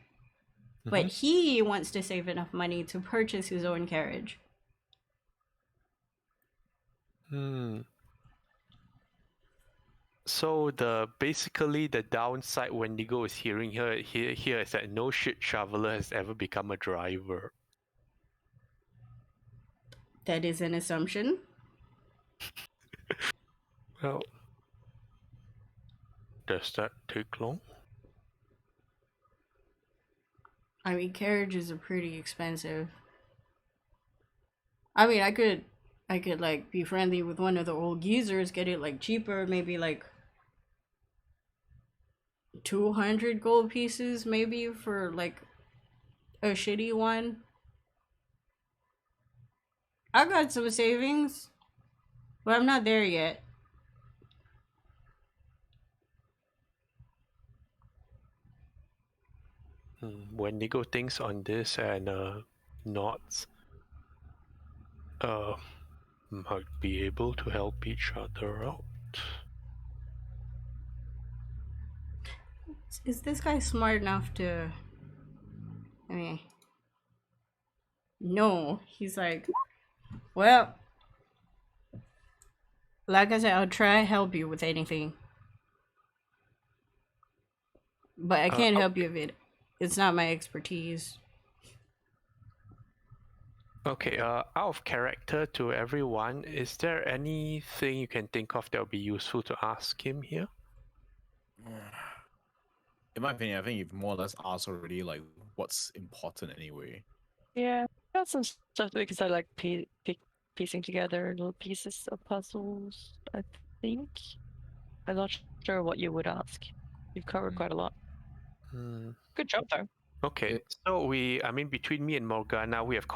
but he wants to save enough money to purchase his own carriage. So basically the downside Wendigo is hearing here is that no shit shoveler has ever become a driver. That is an assumption. Well, does that take long? I mean, carriages are pretty expensive. I mean, I could like be friendly with one of the old geezers, get it like cheaper, maybe like 200 gold pieces maybe for like a shitty one. I got some savings, but I'm not there yet. Wendigo thinks on this and nods. Might be able to help each other out. Is this guy smart enough to... I mean... No, he's like, well, like I said, I'll try to help you with anything. But I can't help you if it's not my expertise. Okay, out of character to everyone, is there anything you can think of that would be useful to ask him here? In my opinion, I think you've more or less asked already, like, what's important anyway. Yeah, got some stuff because I like piecing together little pieces of puzzles, I think. I'm not sure what you would ask. You've covered quite a lot. Good job, though. Okay, so between me and Morgana, we have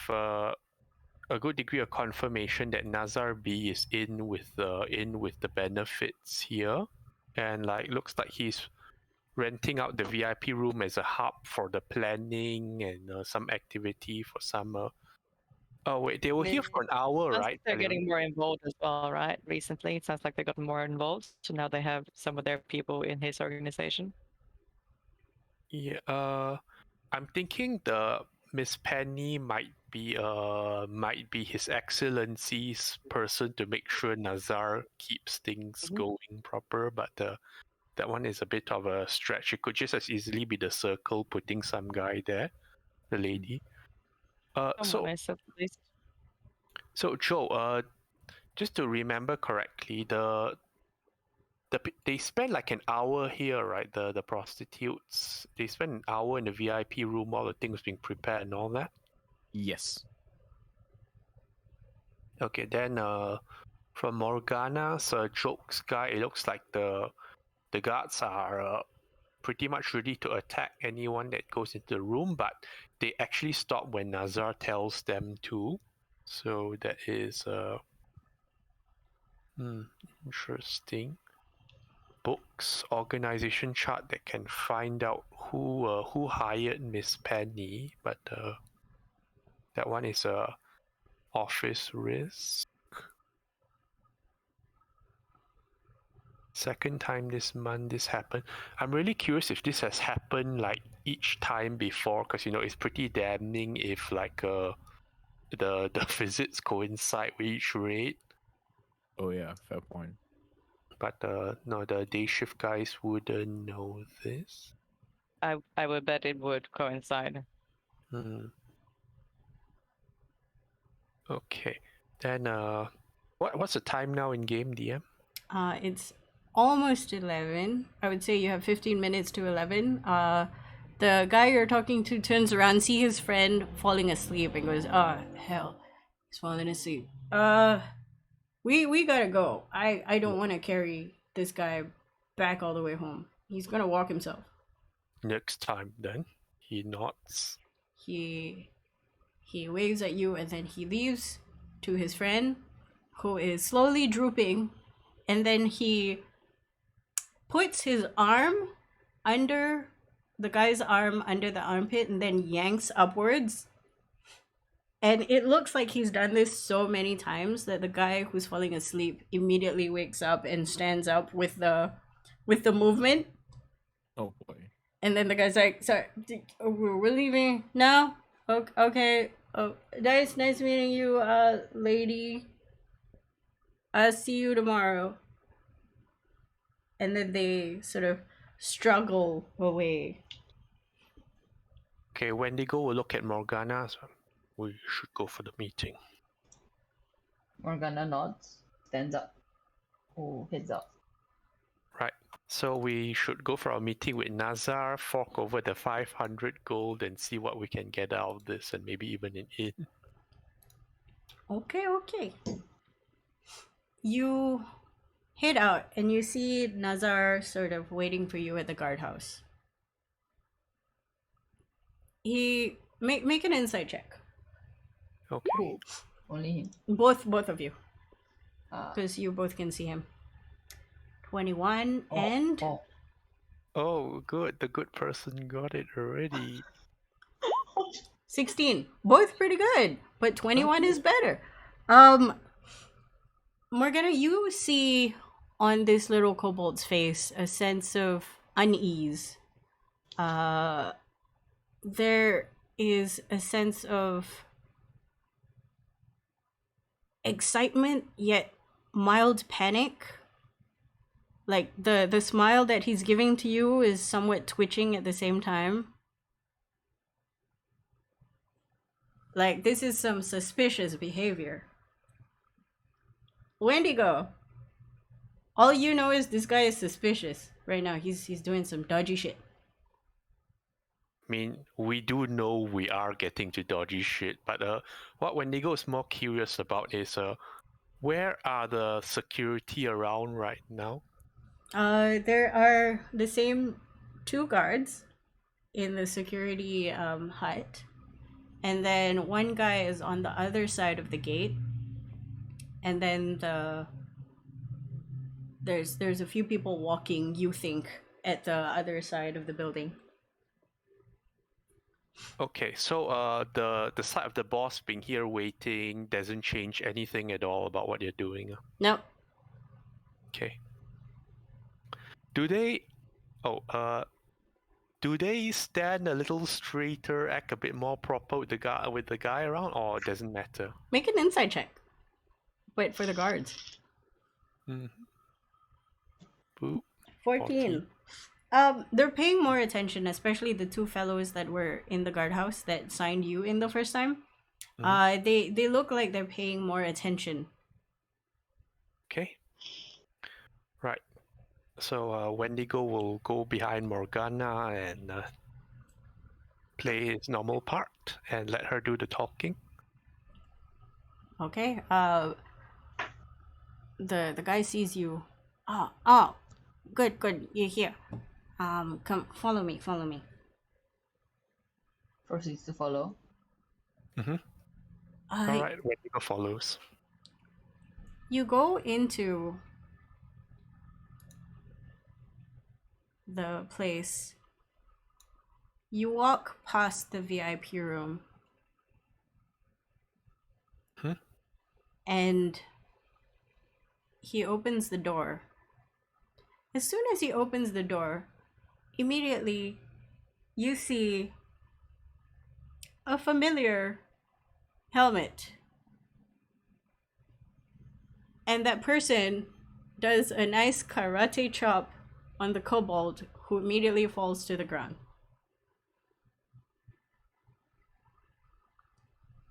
a good degree of confirmation that Nazar B is in with the benefits here, and like looks like he's renting out the VIP room as a hub for the planning and some activity for some. Oh wait, they were here for an hour, Sounds right? like they're getting more involved as well, right? Recently, it sounds like they got more involved, so now they have some of their people in his organization. Yeah. I'm thinking the Miss Penny might be His Excellency's person to make sure Nazar keeps things Mhm. going proper, but that one is a bit of a stretch. It could just as easily be the circle putting some guy there, the lady. Somewhat nice at least. So Joe, just to remember correctly, they spend like an hour here, right? The prostitutes, they spend an hour in the VIP room, all the things being prepared and all that. Yes. Okay, then from Morgana's jokes guy, it looks like the guards are pretty much ready to attack anyone that goes into the room, but they actually stop when Nazar tells them to. So that is interesting. Books, organization chart that can find out who hired Miss Penny, but that one is a office risk. Second time this month this happened. I'm really curious if this has happened like each time before, because it's pretty damning if like the visits coincide with each raid. Oh yeah, fair point. But no, the day shift guys wouldn't know this. I would bet it would coincide. Okay, then what's the time now in game, DM? It's almost 11. I would say you have 15 minutes to 11. The guy you're talking to turns around, see his friend falling asleep, and goes, "Oh hell, he's falling asleep. We gotta go. I don't want to carry this guy back all the way home. He's gonna walk himself." Next time, then he nods. He waves at you and then he leaves to his friend, who is slowly drooping, and then he puts his arm under the guy's arm under the armpit and then yanks upwards. And it looks like he's done this so many times that the guy who's falling asleep immediately wakes up and stands up with the movement. Oh boy. And then the guy's like, "Sorry, we're leaving now? Okay. Oh, nice meeting you, lady. I'll see you tomorrow." And then they sort of struggle away. Okay, Wendigo will look at Morgana. So we should go for the meeting. Morgana nods, stands up. Oh, heads up. Right. So we should go for our meeting with Nazar, fork over the 500 gold, and see what we can get out of this, and maybe even an inn. Okay. You head out and you see Nazar sort of waiting for you at the guardhouse. He make an insight check. Okay. Cool. Only him. Both of you, Ah. because you both can see him. 21 Oh, and oh. Oh, good. The good person got it already. 16. Both pretty good, but 21 is better. Morgana, you see on this little kobold's face a sense of unease. There is a sense of excitement yet mild panic. Like the smile that he's giving to you is somewhat twitching at the same time. Like, this is some suspicious behavior. Wendigo, all you know is this guy is suspicious right now. He's doing some dodgy shit. I mean, we do know we are getting to dodgy shit, but what Wendigo is more curious about is where are the security around right now? There are the same 2 guards in the security hut, and then one guy is on the other side of the gate, and then there's a few people walking, you think, at the other side of the building. Okay, so the side of the boss being here waiting doesn't change anything at all about what you're doing. Nope. Okay. Do they? Oh, do they stand a little straighter, act a bit more proper with the guy around, or it doesn't matter? Make an insight check. Wait for the guards. Mm. Boop. 14. They're paying more attention, especially the two fellows that were in the guardhouse that signed you in the first time. They look like they're paying more attention. Okay. Right. So Wendigo will go behind Morgana and play his normal part and let her do the talking. Okay. The guy sees you. Oh, good. You're here. Come, follow me. Proceeds to follow. Mm-hmm. All right, Wendigo follows. You go into the place. You walk past the VIP room. And he opens the door. As soon as he opens the door, immediately you see a familiar helmet. And that person does a nice karate chop on the kobold, who immediately falls to the ground.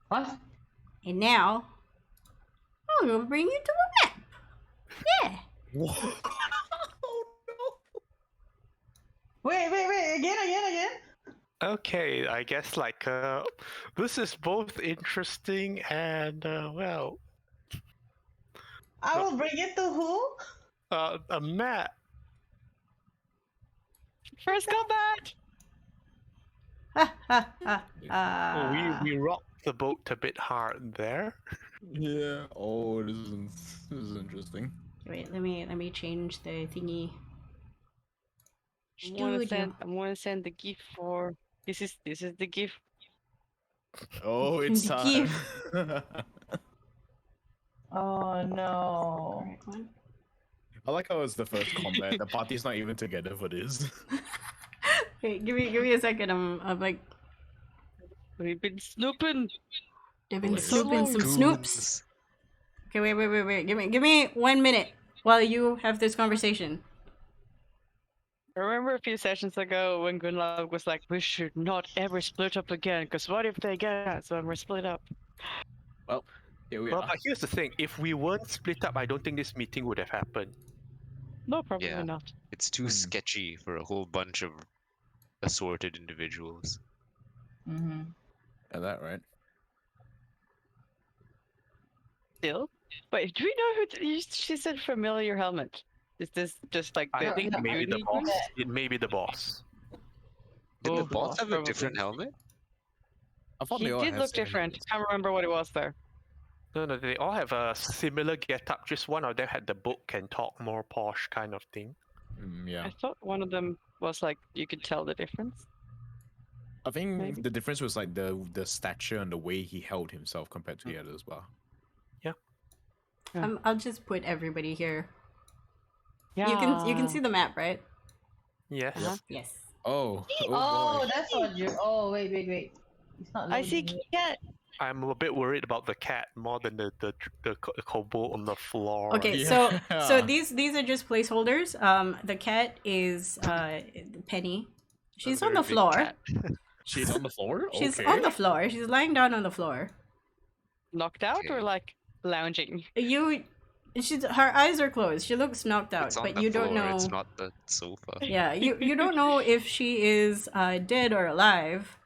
What? And now, I'm gonna bring you to a map. Yeah. Wait, again. Okay, I guess this is both interesting and well, I will bring it to who? a map. First combat! We rocked the boat a bit hard there. Yeah. Oh, this is interesting. Wait, let me change the thingy. I wanna send the gift for this is the gift. Oh, it's The time. Oh no. Correct one. I like how it's the first combat. The party's not even together for this. Okay, give me a second. I'm like, We've been snooping. they've been Let's snooping some snoops. Okay, wait. Give me 1 minute while you have this conversation. I remember a few sessions ago when Gunlag was like, we should not ever split up again, because what if they get us when we're split up? Well, here we Well, are. but here's the thing: if we weren't split up, I don't think this meeting would have happened. No, probably Yeah. not. It's too sketchy for a whole bunch of assorted individuals. Mm-hmm. Yeah, that right. Still? Wait, do we know who she said familiar helmet? Is this just like I the think maybe the ID boss. group? It may be the boss. Did the Oh, boss have a probably. different helmet? I thought He they all did had look same different. helmets. Can't remember what it was though. No, they all have a similar getup. Just one of them had the book and talk more posh kind of thing. Yeah. I thought one of them was like you could tell the difference. I think Maybe. the difference was like the stature and the way he held himself compared to the others as well. Yeah. I'll just put everybody here. Yeah. You can see the map, right? Yes. Uh-huh. Yes. Oh, Oh, boy. that's what you. Oh, wait. It's not. I see loading yet. cat. I'm a bit worried about the cat more than the kobold on the floor. Okay, Yeah. so these are just placeholders. The cat is Penny. She's A on the very big floor. cat. She's on the floor? She's okay. on the floor. She's lying down on the floor. Knocked out or Okay. like lounging? Her eyes are closed. She looks knocked out, It's on but the you floor, don't know. it's not the sofa. Yeah, you don't know if she is dead or alive,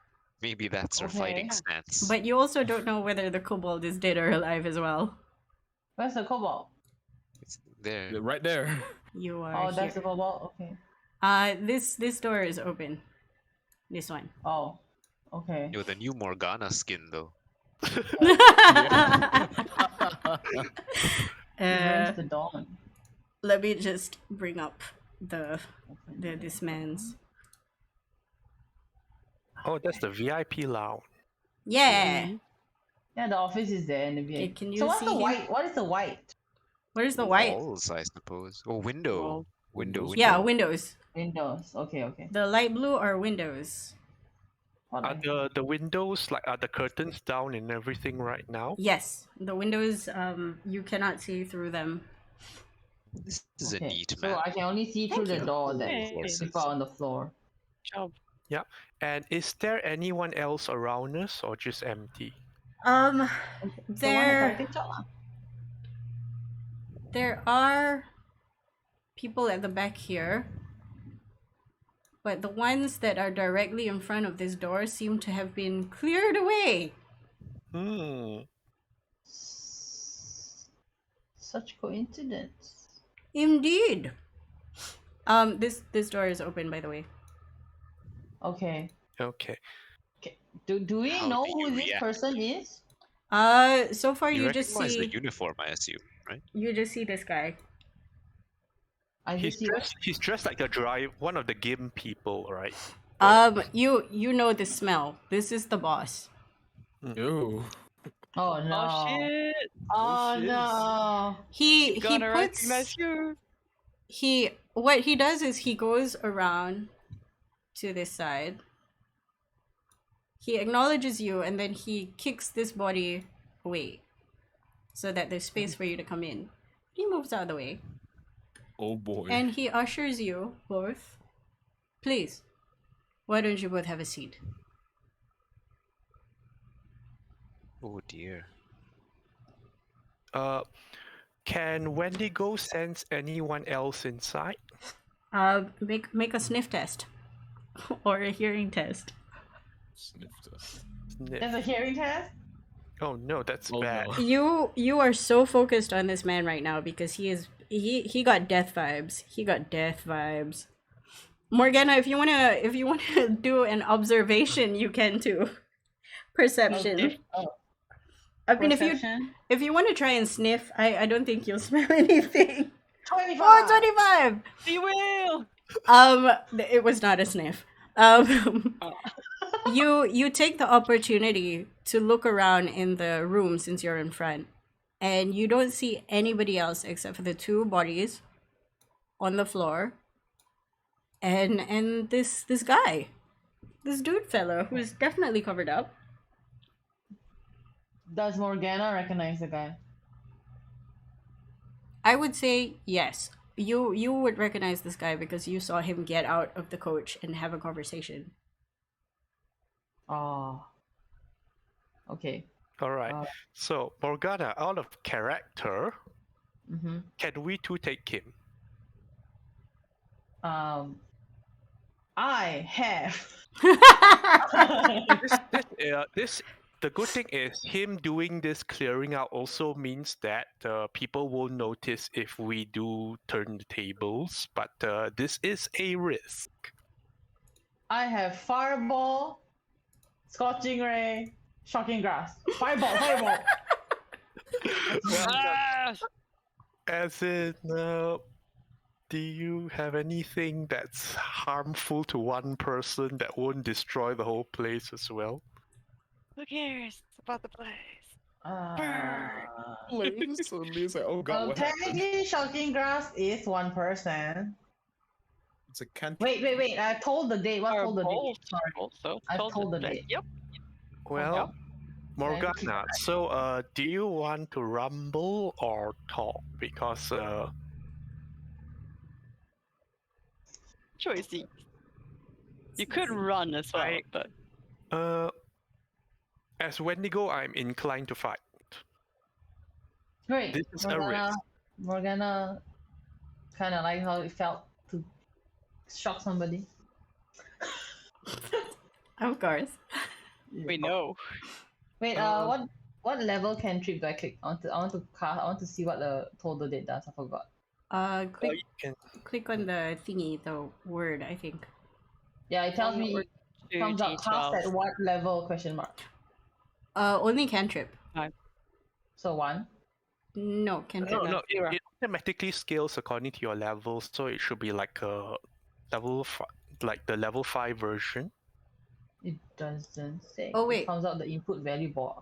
Maybe that's her fighting Okay. stance. but you also don't know whether the kobold is dead or alive as well. Where's the cobalt? It's there. Right there. You are Oh, that's the here. cobalt. Okay. This door is open. This one. Oh. Okay. Yo, the new Morgana skin though. Where's the dawn? Let me just bring up this man's. Oh, that's the VIP lounge. Yeah. Yeah, the office is there in the Okay, VIP. can you So what's see the him? white? What is the white? Where's the white? Walls, I suppose. Oh, window. Wall. Window. Windows. Yeah, window. windows. Windows. Okay, okay. The light blue are windows. What Are the windows like are the curtains down and everything right now? Yes, the windows. You cannot see through them. This is a Okay, neat so map. I can only see through the Thank you. door that Hey. Forces. people are on the floor. Job. And is there anyone else around us or just empty? The one that There caricature lah. there are people at the back here, but the ones that are directly in front of this door seem to have been cleared away. Such coincidence. Indeed. This door is open, by the way. Okay. Okay. Do we How know do who you this react? person is? So far You you just recognize the see uniform, I assume, right? this guy. I He's just see he's dressed like one of the game people, right? You know the smell. This is the boss. Ew. Oh no. Oh shit! Oh shit. no. He Gonna puts recognize you. what he does is he goes around to this side. He acknowledges you and then he kicks this body away so that there's space for you to come in. He moves out of the way Oh boy. and he ushers you both. Please, why don't you both have a seat? Oh dear. Can Wendigo sense anyone else inside? Make a sniff test or a hearing test. Sniffed us. Sniff. There's a hearing test? Oh no, that's Oh, bad. no. You are so focused on this man right now because he got death vibes. He got death vibes. Morgana, if you wanna do an observation, you can too. Perception. Oh, I mean, perception? if you want to try and sniff, I don't think you'll smell anything. 25! Oh, 25! He will. It was not a sniff. You take the opportunity to look around in the room since you're in front, and you don't see anybody else except for the two bodies on the floor, and this guy, this dude fella who's definitely covered up. Does Morgana recognize the guy? I would say yes. You would recognize this guy because you saw him get out of the coach and have a conversation. Oh. Okay. All right. So Morgana, out of character, Mm-hmm. can we two take him? I have. The good thing is him doing this clearing out also means that people will notice if we do turn the tables, but this is a risk. I have Fireball, Scorching Ray, Shocking Grass. Fireball, Fireball! Ah! As in, do you have anything that's harmful to one person that won't destroy the whole place as well? Who cares about the place? Like, just suddenly it's like, oh god, what happened? Technically, Shocking Grass is one person. It's a can't. Wait, I told the date. What told the date? Sorry. Also, I told the date. Yep. Well, Morgana, keep track. so do you want to rumble or talk? Because Choicy. You could run as well, but as Wendigo, I'm inclined to fight. Great. This is a risk. Morgana kind of like how it felt to shock somebody. Of course. we know. Wait, what level cantrip do I click? I want to see what the told the date does. I forgot. Click You can click on the thingy, the word, I think. Yeah, it tells One me or two comes up cast D12s. at what level? Question mark. Only cantrip. So 1. No, cantrip. no, Zero. it automatically scales according to your level, so it should be like a like the level 5 version. It doesn't say. Oh, It wait. comes out the input value bar.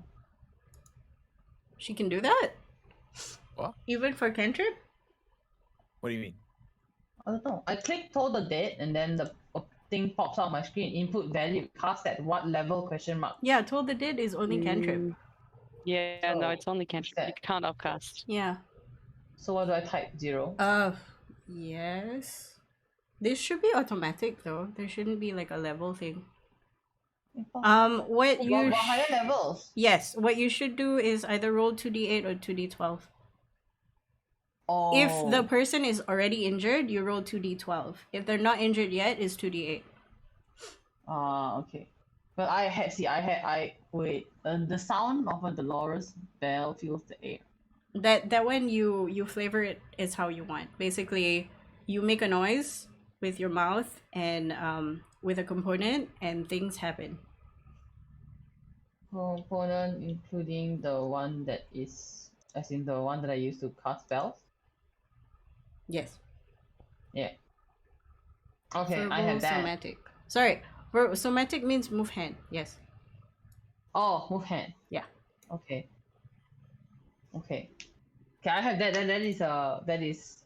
She can do that? What? Even for cantrip? What do you mean? I don't know. I click Toll the Dead and then the thing pops out on my screen. Input value cast at what level? Question mark. Yeah, Toll the Dead is only cantrip. Yeah, no, So, it's only cantrip. You that- can't upcast. Yeah. So what do I type? 0. Yes. This should be automatic though. There shouldn't be like a level thing. What you What higher levels? yes, what you should do is either roll 2d8 or 2d12. Oh. If the person is already injured, you roll 2d12. If they're not injured yet, it's 2d8. Okay. But wait. The sound of a Dolores bell fills the air. That when you flavor it is how you want. Basically, you make a noise with your mouth and with a component, and things happen. Component including the one that is, as in the one that I use to cast spells. Yes. Yeah. Okay, Verbal, I have that. somatic. Sorry, somatic means move hand. Yes. Oh, move hand. Yeah. Okay. Okay, I have that. That is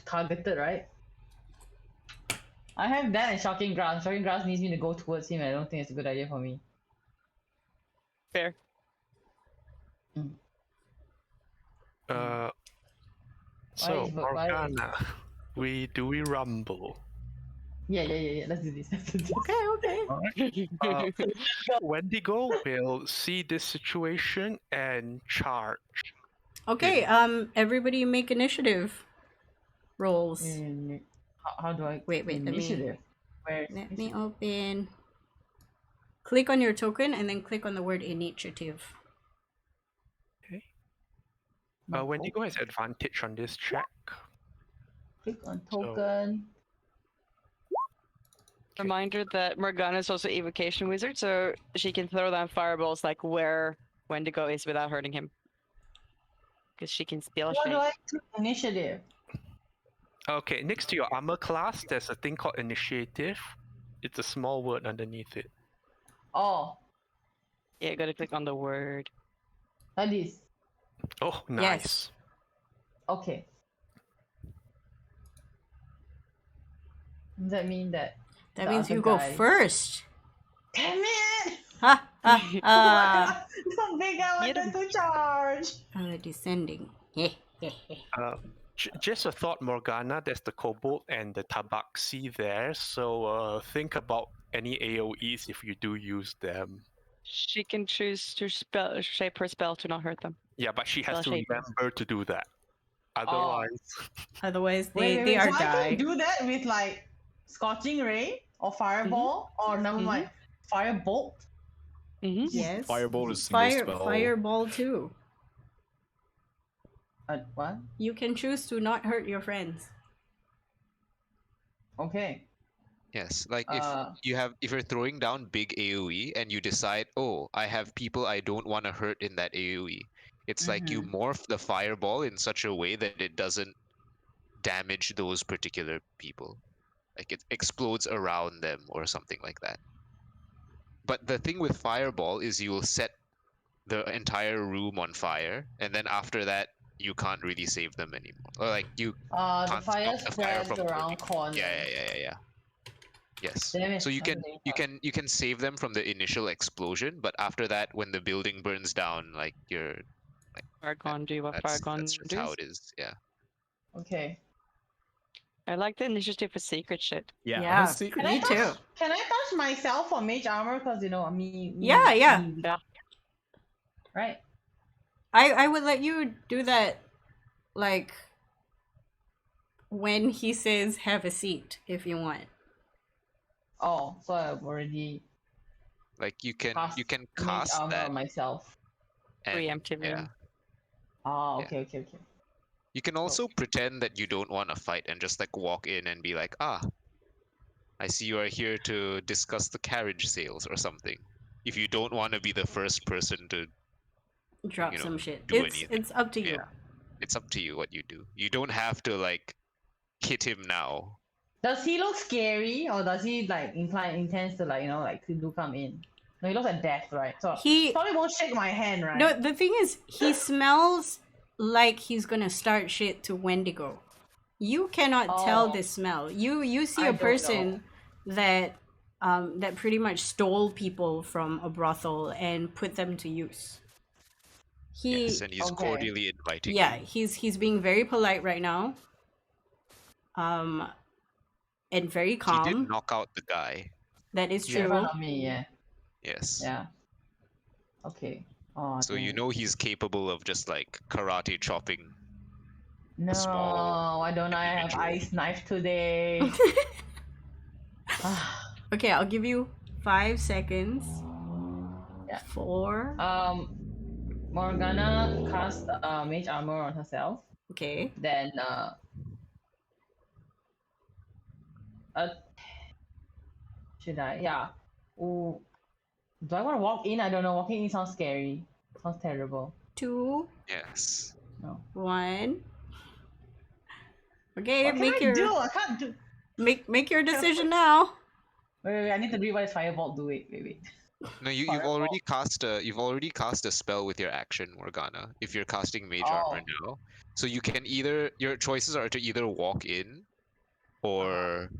targeted, right? I have that and shocking grass. Shocking grass needs me to go towards him. I don't think it's a good idea for me. Fair. So is- why- Morgana, we rumble? Yeah. Let's do this. Okay. Wendigo will see this situation and charge. Okay. Everybody make initiative rolls. How do I? Wait, let me- initiative. Where? Let me open. Click on your token and then click on the word initiative. Wendigo has advantage on this check. Click on token. Reminder that Morgana is also evocation wizard, so she can throw down fireballs like where Wendigo is without hurting him. Because she can spell How do shape. I click initiative? Okay, next to your armor class, there's a thing called initiative. It's a small word underneath it. Oh, Yeah, you gotta click on the word. that is Oh, nice. okay. Does that mean that? That The means other you go guy- first. Damn it! Ha ha So big, I Get wanted to charge. descending. Just a thought, Morgana. There's the kobold and the tabaxi there, so think about any AoEs if you do use them. She can choose to shape her spell to not hurt them. Yeah, but she has Spell to shape. remember to do that. Otherwise, Otherwise, Wait, they are so I die. can do that with like scorching ray or fireball or never mind, firebolt. Mm-hmm. Yes. Fireball is single spell. Fireball too. What? You can choose to not hurt your friends. Okay. Yes, like if Uh, if you're throwing down big AoE and you decide, oh, I have people I don't want to hurt in that AoE. It's like you morph the fireball in such a way that it doesn't damage those particular people. Like it explodes around them or something like that. But the thing with fireball is you will set the entire room on fire, and then after that you can't really save them anymore. Or like you the can't fire stop the fire spreads from around burning. corners. Yeah. Yes. Damn it, So you can something you can save them from the initial explosion, but after that, when the building burns down, like you're Faragon do what Faragon that's just does. how it is. Yeah. Okay. I like the initiative for secret shit. Yeah, Yeah. that's secret. Can I Me too. touch? Can I touch myself for mage armor? Because me. Yeah. Yeah. Right. I would let you do that, like, when he says have a seat, if you want. Oh, so I've already Like you can mage cast armor that on myself. and, Preemptively. yeah. Oh, Yeah. okay. You can also pretend that you don't want to fight and just like walk in and be like, I see you are here to discuss the carriage sales or something. If you don't want to be the first person to, Drop some shit. do It's anything. up to you. Yeah. It's up to you what you do. You don't have to like hit him now. Does he look scary, or does he like intends to to do come in? No, he looks like death, right? So He probably won't shake my hand, right? no. The thing is, he smells like he's gonna start shit to Wendigo. You cannot tell Oh. this smell. You see I a don't person that that pretty much stole people from a brothel and put them to use. Yes, and he's Okay. cordially inviting Yeah, you. he's being very polite right now. And very He calm. did knock out the guy. That is In true. front of me, yeah. Yes. Yeah. Okay. Oh, So you dang. know he's capable of just like karate chopping. No, small why don't I have individual. ice knife today? Ah, Okay, I'll give you 5 seconds. Yeah. 4. Morgana cast mage armor on herself. Okay. Then should I? Yeah. Ooh. Do I want to walk in? I don't know. Walking in sounds scary. Sounds terrible. 2, Yes. No. 1. Okay, What can make I your do? I can't do. make your decision now. Wait. I need to read what is firebolt do. Wait. No, you've already cast a spell with your action, Morgana. If you're casting mage armor Oh. now, so you can either your choices are to either walk in, or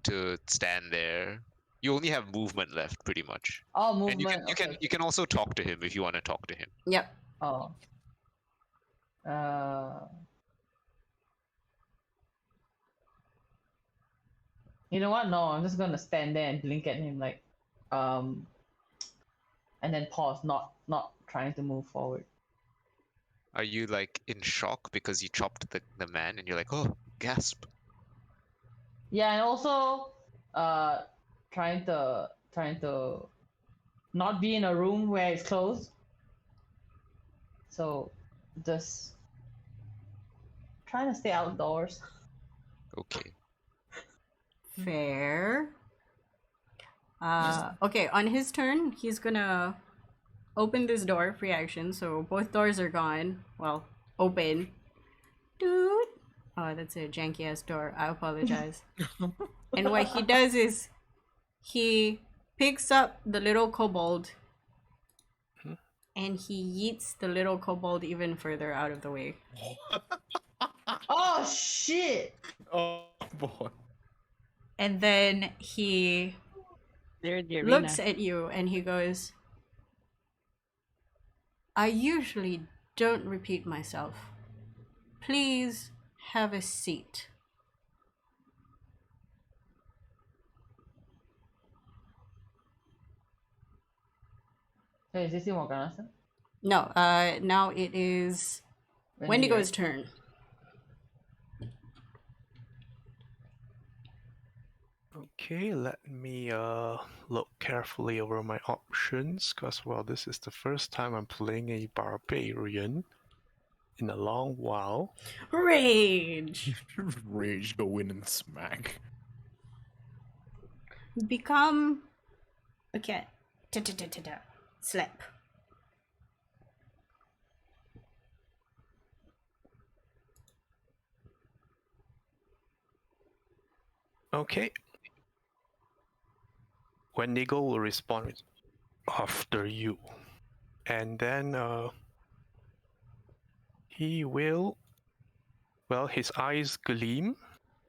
to stand there. You only have movement left, pretty much. Oh, And movement. Okay. you can also talk to him if you want to talk to him. Yep. Oh. You know what? No, I'm just gonna stand there and blink at him like, and then pause, not trying to move forward. Are you like in shock because you chopped the man and you're like, oh, gasp? Yeah, and also, trying to not be in a room where it's closed. So, just trying to stay outdoors. Okay. Fair. Okay, on his turn, he's gonna open this door, free action, so both doors are gone. Well, open. Dude. Oh, that's a janky ass door. I apologize. And what he does is he picks up the little kobold and he yeets the little kobold even further out of the way. Oh shit! Oh boy. And then he They're in the arena. looks at you and he goes, I usually don't repeat myself. Please have a seat. So is this Morgana's turn? No, now it is Wendigo's turn. Okay, let me look carefully over my options, because well, this is the first time I'm playing a barbarian in a long while. Rage! Rage, go in and smack. Become a cat. Ta-ta-ta-ta-ta. Slap. Okay. Wendigo will respond with after you. And then he will, well, his eyes gleam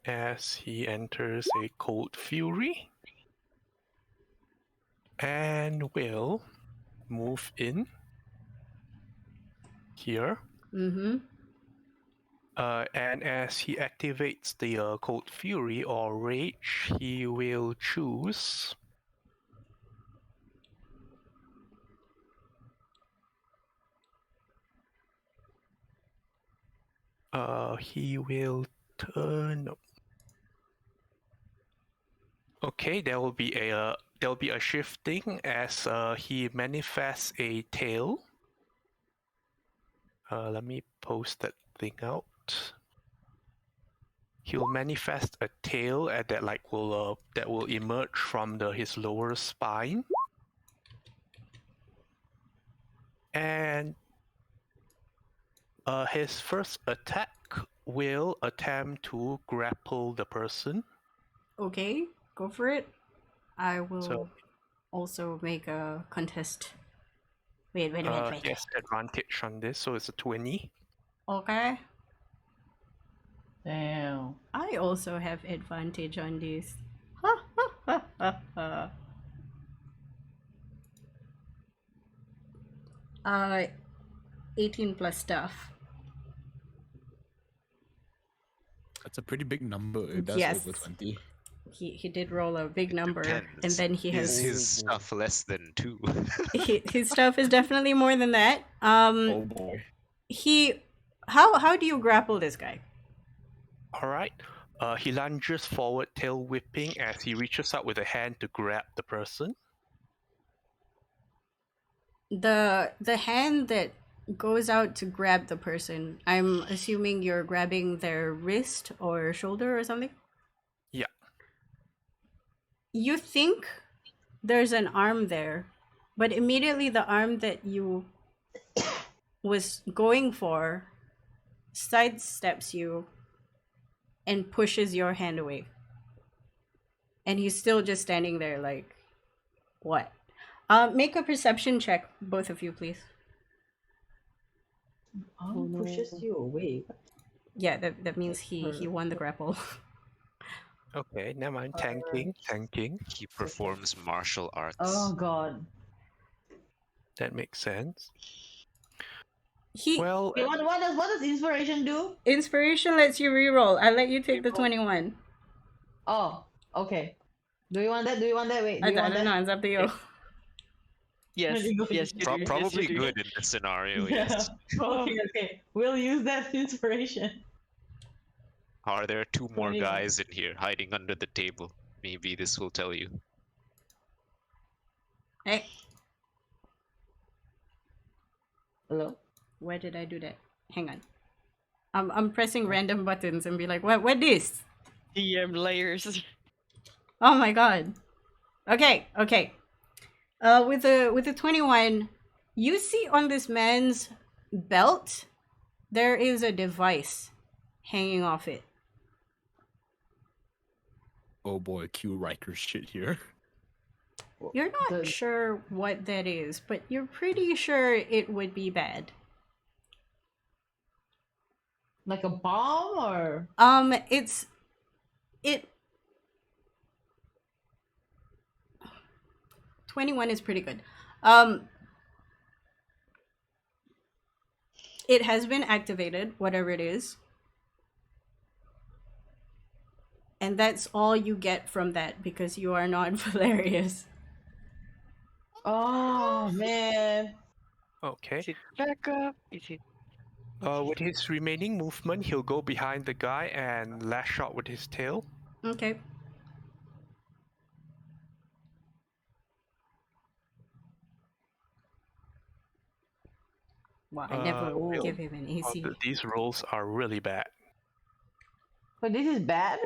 as he enters a cold fury and will move in here. Mm-hmm. And as he activates the cold fury or rage, he will choose he will turn. Okay, there will be a shifting as he manifests a tail. Let me post that thing out. He'll manifest a tail that will emerge from his lower spine, and his first attack will attempt to grapple the person. Okay, go for it. I will So- also make a contest. Wait. He has advantage on this, so it's a 20. Okay. Damn. I also have advantage on these. Ha ha ha ha ha. 18 plus stuff. That's a pretty big number if that's Yes. over 20. He did roll a big It number, and depends. then he Is has his stuff less than 2? his stuff is definitely more than that. Oh boy. How do you grapple this guy? All right. He lunges forward, tail whipping, as he reaches out with a hand to grab the person. The hand that goes out to grab the person, I'm assuming you're grabbing their wrist or shoulder or something? Yeah. You think there's an arm there, but immediately the arm that you was going for sidesteps you and pushes your hand away. And he's still just standing there like, what? Make a perception check, both of you, please. Arm pushes you away. Yeah, that means he won the grapple. Okay, never mind. Tanking. He performs martial arts. Oh god. That makes sense. He Well, Okay, what does inspiration do? inspiration lets you reroll. I'll let you take the 21. Oh, okay. Do you want that? Wait, do I you want don't that? know, it's up to you. Yes, Wendigo. yes, you do. Yes, Probably you do. good in this scenario, Yeah. yes. Okay. We'll use that inspiration. Are there 2 more 21. guys in here hiding under the table? Maybe this will tell you. Hey, Hello? where did I do that? Hang on. I'm pressing random buttons and be like, what this? DM layers. Oh my god. Okay. With the 21, you see on this man's belt there is a device hanging off it. Oh boy, Q Riker shit here. You're not sure what that is, but you're pretty sure it would be bad. Like a bomb or? It 21 is pretty good. It has been activated, whatever it is. And that's all you get from that because you are not Valerius. Oh man. okay. Is it back up? Is it? With his remaining movement, he'll go behind the guy and lash out with his tail. Okay. Wow, I never Will- give him an AC. These rolls are really bad. But this is bad?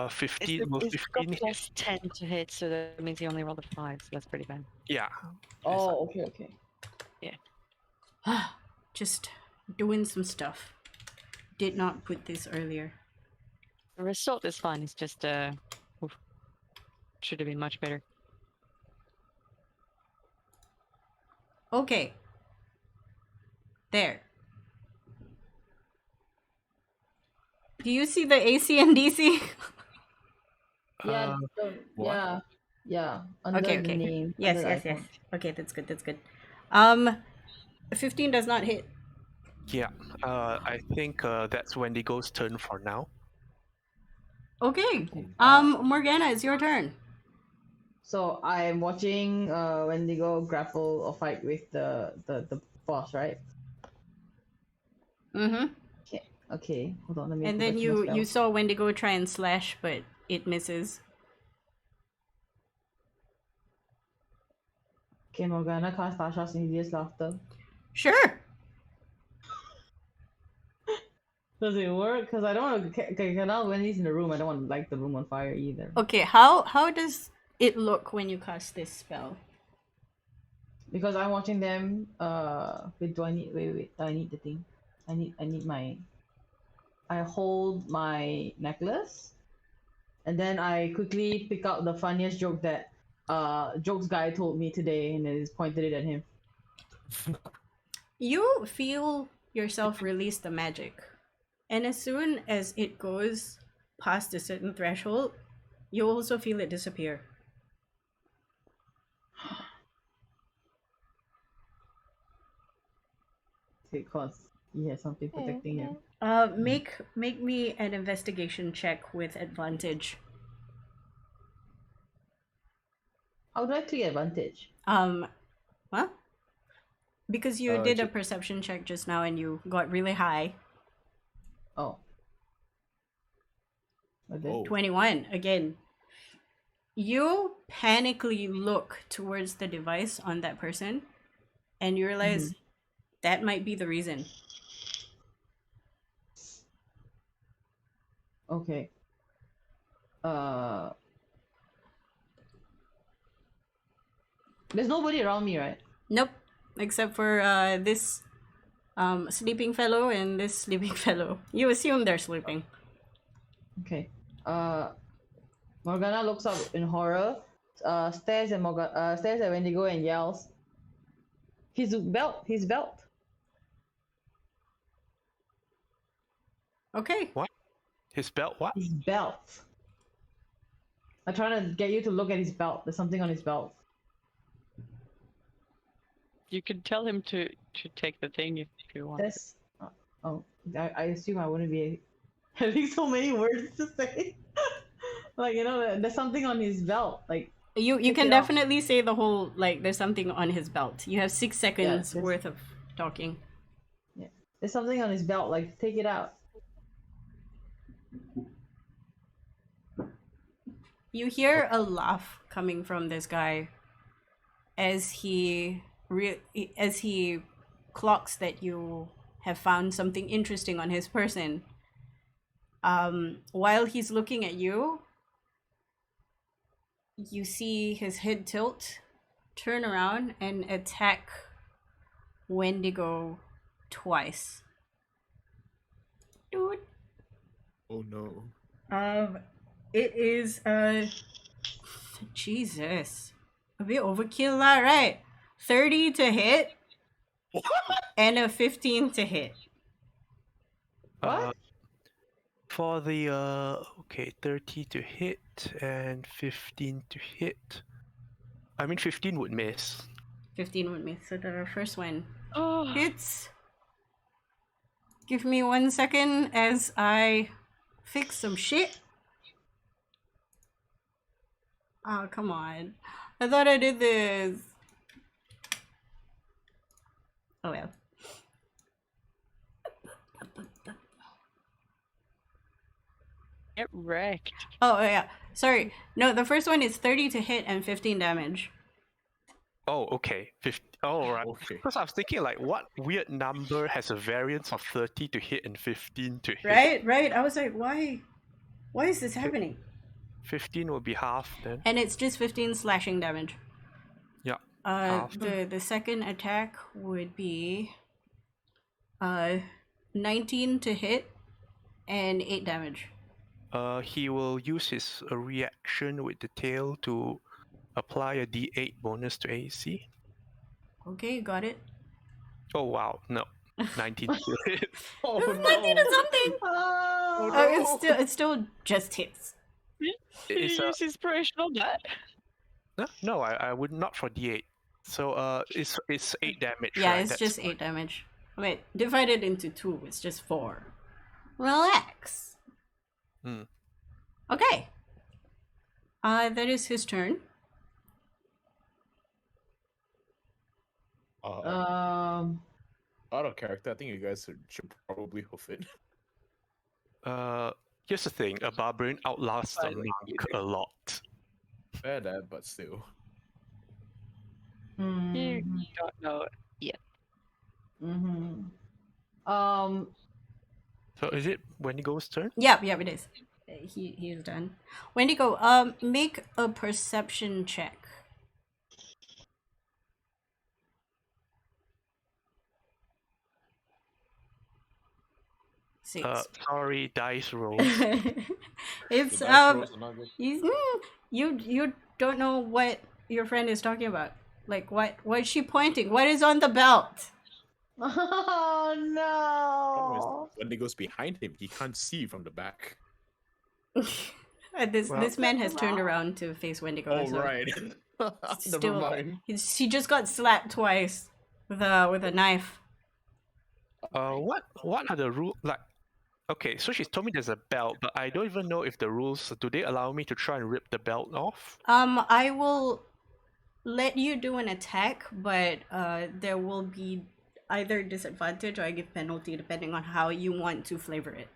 15 will It's got 15 hit. plus 10 to hit, so that means he only rolled a 5, so that's pretty bad. Yeah. Oh, okay. Just doing some stuff. Did not put this earlier. The result is fine, it's just, oof. Should have been much better. Okay. There. Do you see the AC and DC? Yeah, what? yeah. Under Okay, the okay. name. Yes, under the yes, yes. icon. Okay, that's good. 15 does not hit. Yeah. I think that's Wendigo's turn for now. Okay. Morgana, it's your turn. So I'm watching Wendigo grapple or fight with the boss, right? Mm-hmm. Okay, hold on, let me And go then back to my you spell. saw Wendigo try and slash, but it misses. Okay, Morgana cast Tasha's Insidious Laughter. Sure. Does it work? Because I don't want to. Okay, now when he's in the room, I don't want to light the room on fire either. Okay, how does it look when you cast this spell? Because I'm watching them. Wait, do I need? Wait. I need the thing. I need my. I hold my necklace, and then I quickly pick out the funniest joke that jokes guy told me today, and then just pointed it at him. You feel yourself release the magic. And as soon as it goes past a certain threshold, you also feel it disappear. Because he has something protecting him. Make me an investigation check with advantage. How do I take advantage? What? Because you did a ju- perception check just now and you got really high. Oh. Okay. Oh. 21 again. You panically look towards the device on that person and you realize that might be the reason. Okay. There's nobody around me, right? Nope, except for this sleeping fellow and this sleeping fellow. You assume they're sleeping. Okay. Morgana looks up in horror, stares at Wendigo and yells, His belt! Okay. What? His belt? What? His belt! I'm trying to get you to look at his belt. There's something on his belt. You could tell him to take the thing if you want. That's... I assume I wouldn't be having so many words to say. Like, there's something on his belt. Like, You Pick can it up. definitely say the whole, like, there's something on his belt. You have 6 seconds there's- worth of talking. there's something on his belt. Like, take it out. You hear a laugh coming from this guy as he clocks that you have found something interesting on his person. While he's looking at you, you see his head tilt, turn around, and attack Wendigo twice. Dude. Oh no. It is Jesus, a bit overkill, lah, right? 30 to hit, and a 15 to hit. What? For the 30 to hit and 15 to hit. I mean 15 would miss. 15 would miss. So the first one Oh, hits. Give me 1 second as I fix some shit. Oh, come on. I thought I did this. Oh well. get wrecked. Oh yeah. Sorry. No, the first one is 30 to hit and 15 damage. Oh, okay. 50. Oh, right. Okay. Because I was thinking, like, what weird number has a variance of 30 to hit and 15 to hit? Right. I was like, why is this happening? 15 would be half then. And it's just 15 slashing damage. Yeah. Uh, the second attack would be 19 to hit and 8 damage. He will use his reaction with the tail to apply a d8 bonus to AC. Okay, got it. Oh wow, no. 19 to hit. Oh This is 19 or something. Oh, It's still just hits. Did It's you use inspiration on that? no, I would not for d8. So it's 8 damage. Yeah, right? it's That's just fine. 8 damage. Wait, divided into 2, it's just 4. Relax. Hmm. Okay. That is his turn. Out of character, I think you guys should probably hoof it. Here's the thing: a barbarian outlasts a monk a lot. Fair that, but still. You don't know yet. So is it Wendigo's turn? Yeah, it is. He is done. Wendigo, make a perception check. Six. Sorry, dice rolls. It's The dice rolls are not good. you don't know what your friend is talking about. Like what is she pointing? What is on the belt? Oh Problem is, no! Wendigo's behind him. He can't see from the back. This Well- this man has turned around to face Wendigo. Oh so right. Never still, mind. she just got slapped twice with a knife. What are the rules? Like, okay, so she's told me there's a belt, but I don't even know if the rules do they allow me to try and rip the belt off? I will let you do an attack, but there will be either disadvantage or I give penalty depending on how you want to flavor it.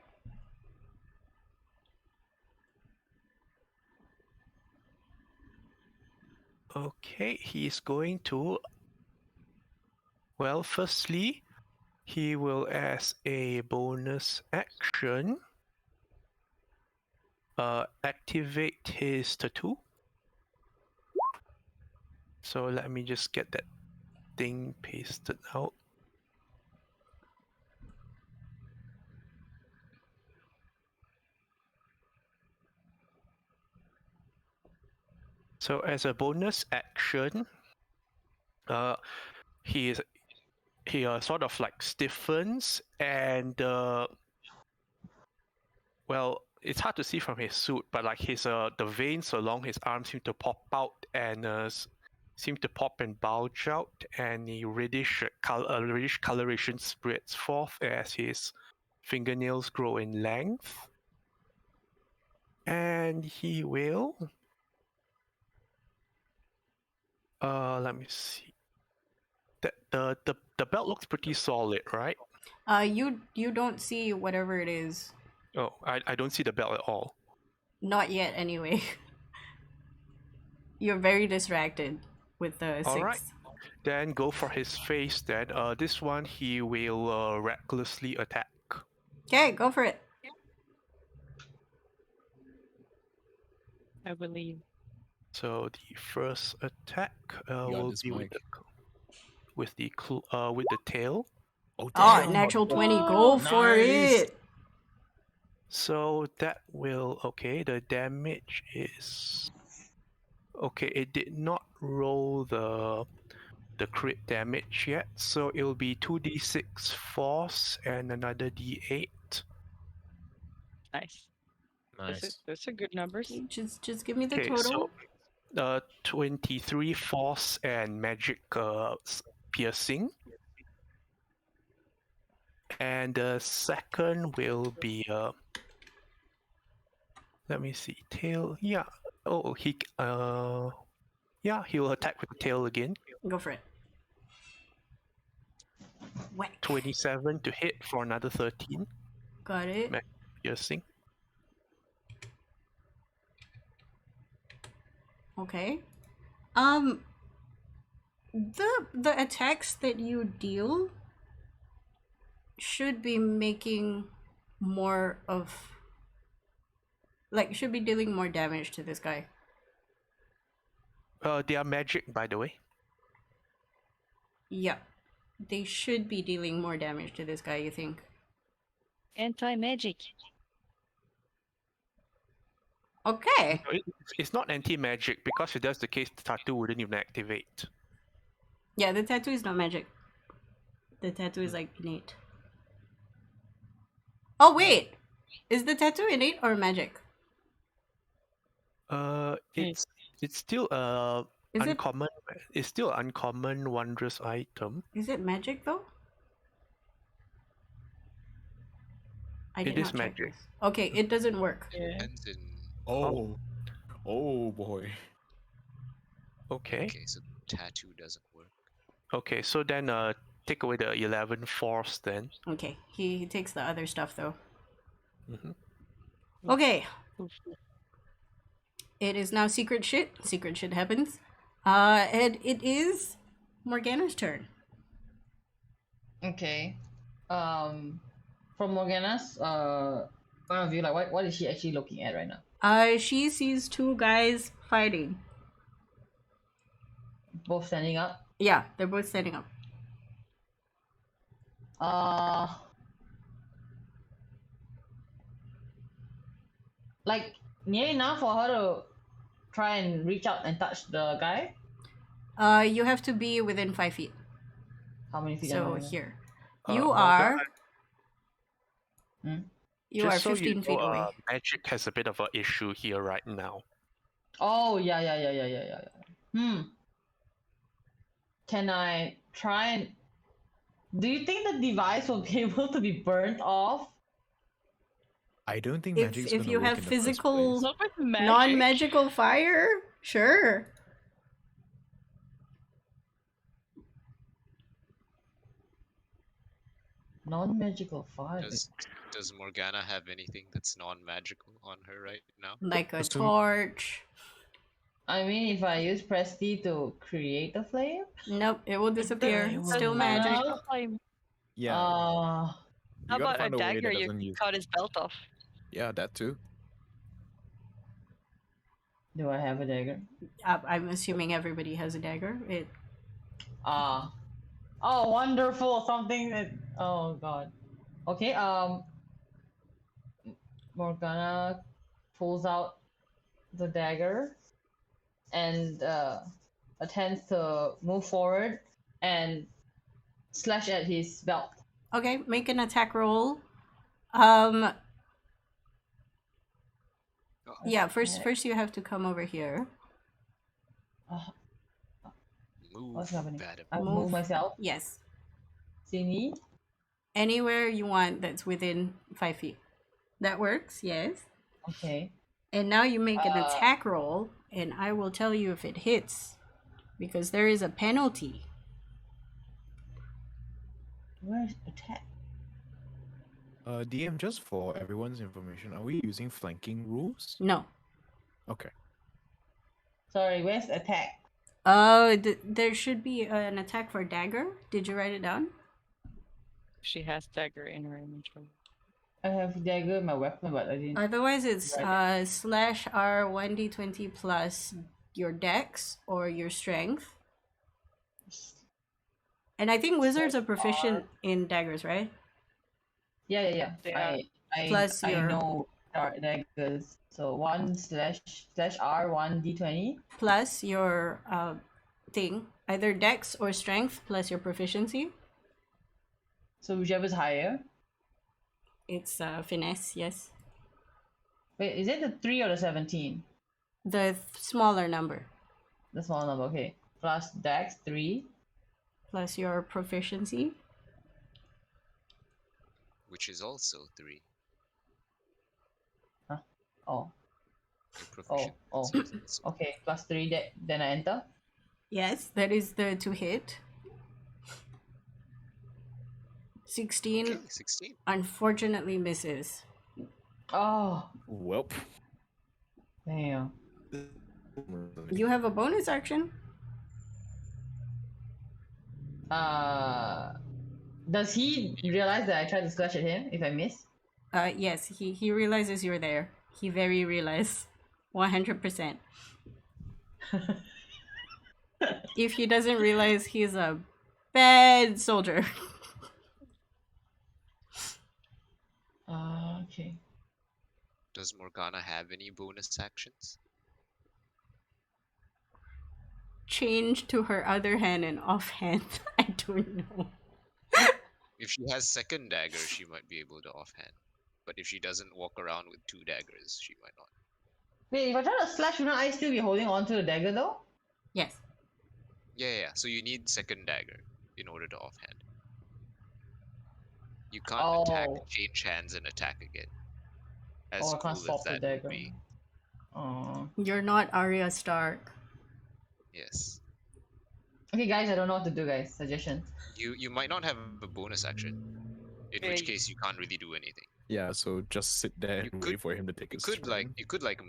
Okay, he's going to. Well, firstly, he will, as a bonus action, activate his tattoo. So let me just get that thing pasted out. So as a bonus action, he sort of like stiffens and well, it's hard to see from his suit, but like his the veins along his arm seem to pop out and seem to pop and bulge out, and the reddish coloration spreads forth as his fingernails grow in length. And he will let me see. The belt looks pretty solid, right? You don't see whatever it is. Oh, I don't see the belt at all. Not yet, anyway. You're very distracted with the All 6. right. Then go for his face. Then this one he will recklessly attack. Okay, go for it. I believe. So the first attack will this be mic. with the tail. Oh, Oh, damn. natural 20. Go for nice. it. So that will okay. The damage is okay. It did not roll the crit damage yet, so it'll be 2d6 force and another d8. Nice. Nice. Those are good numbers. Okay, just give me the Okay, total. so 23 force and magic piercing. And the second will be let me see, tail. Yeah. Oh, yeah, he'll attack with the tail again. Go for it. Whack. 27 to hit for another 13 Got it. piercing. Okay. The attacks that you deal should be making more of, like, should be dealing more damage to this guy. They are magic, by the way. Yeah. They should be dealing more damage to this guy, you think? Anti-magic. Okay. It's not anti-magic, because if that's the case, the tattoo wouldn't even activate. Yeah, the tattoo is not magic. The tattoo is like innate. Oh wait! Is the tattoo innate or magic? It's still Is it uncommon. It's still an uncommon, wondrous item. is it magic though? I did It is not check magic. this. Okay, it doesn't work. Yeah. Depends in. Oh. Oh boy. Okay. Okay, so tattoo doesn't work. Okay, so then take away the 11 force then. Okay, he takes the other stuff though. Mhm. Okay, Oof. it is now secret shit. Secret shit happens. And it is Morgana's turn. Okay. From Morgana's point of view, like what is she actually looking at right now? She sees 2 guys fighting. Both standing up. Yeah, they're both standing up. Like near enough for her to try and reach out and touch the guy. You have to be within 5 feet. How many feet? So am I? here. You Morgana, are. Hmm? You just are so 15 you feet know, away. magic has a bit of an issue here right now. Oh, yeah. Can I try and... Do you think the device will be able to be burnt off? I don't think If magic's if gonna you work have in the first physical place. Not with magic. non-magical fire, sure. Non-magical fire. Does Morgana have anything that's non-magical on her right now? Like a Assume- torch. I mean, if I use Presti to create a flame? Nope, it will disappear. it will Still work. magic. No. Yeah, Uh, you How gotta about a find a way dagger? that You doesn't use. cut his belt off. Yeah, that too. do I have a dagger? I'm assuming everybody has a dagger. It Oh, wonderful! Something that... Oh god. Okay, Morgana pulls out the dagger and attempts to move forward and slash at his belt. okay. Make an attack roll. Um. Yeah. First you have to come over here. Move, What's happening? Madam. I Move. move myself. Yes. See me? Anywhere you want that's within 5 feet. That works. Yes. Okay. And now you make an Uh, attack roll, and I will tell you if it hits, because there is a penalty. Where's attack? DM, just for everyone's information, are we using flanking rules? No. Okay. Sorry, where's attack? There should be an attack for dagger. Did you write it down? She has dagger in her inventory. I have dagger in my weapon, but I didn't. Otherwise, it's Right. slash R 1d20 plus your dex or your strength. And I think wizards are proficient in daggers, right? Yeah. Yeah. Plus I your- know daggers. So 1/R 1d20. Plus your thing, either dex or strength plus your proficiency. So whichever's higher. It's finesse, yes. Wait, is it the 3 or the 17? The smaller number The small number, okay. Plus dex 3. plus your proficiency. Which is also 3. Oh, Your proficiency oh. is also okay. Plus 3, then I enter. Yes, that is the to hit. 16 okay, 16. unfortunately misses. Oh, Welp. damn. You have a bonus action. Does he realize that I tried to slash at him if I miss? Yes, he realizes you're there. He very realized. 100%. If he doesn't realize, he's a bad soldier. Okay. Does Morgana have any bonus actions? Change to her other hand and offhand. I don't know. If she has second dagger, she might be able to offhand. But if she doesn't walk around with 2 daggers, she might not. Wait, if I try to slash, wouldn't I still be holding onto the dagger though? Yes. Yeah. So you need second dagger in order to offhand. You can't attack, Oh. change hands, and attack again. As Oh, I can't cool as swap the that dagger. would be. Oh. You're not Arya Stark. Yes. Okay, guys, I don't know what to do, guys. Suggestions. You might not have a bonus action. In which case you can't really do anything. Yeah, so just sit there You and could- wait for him to take You his could turn.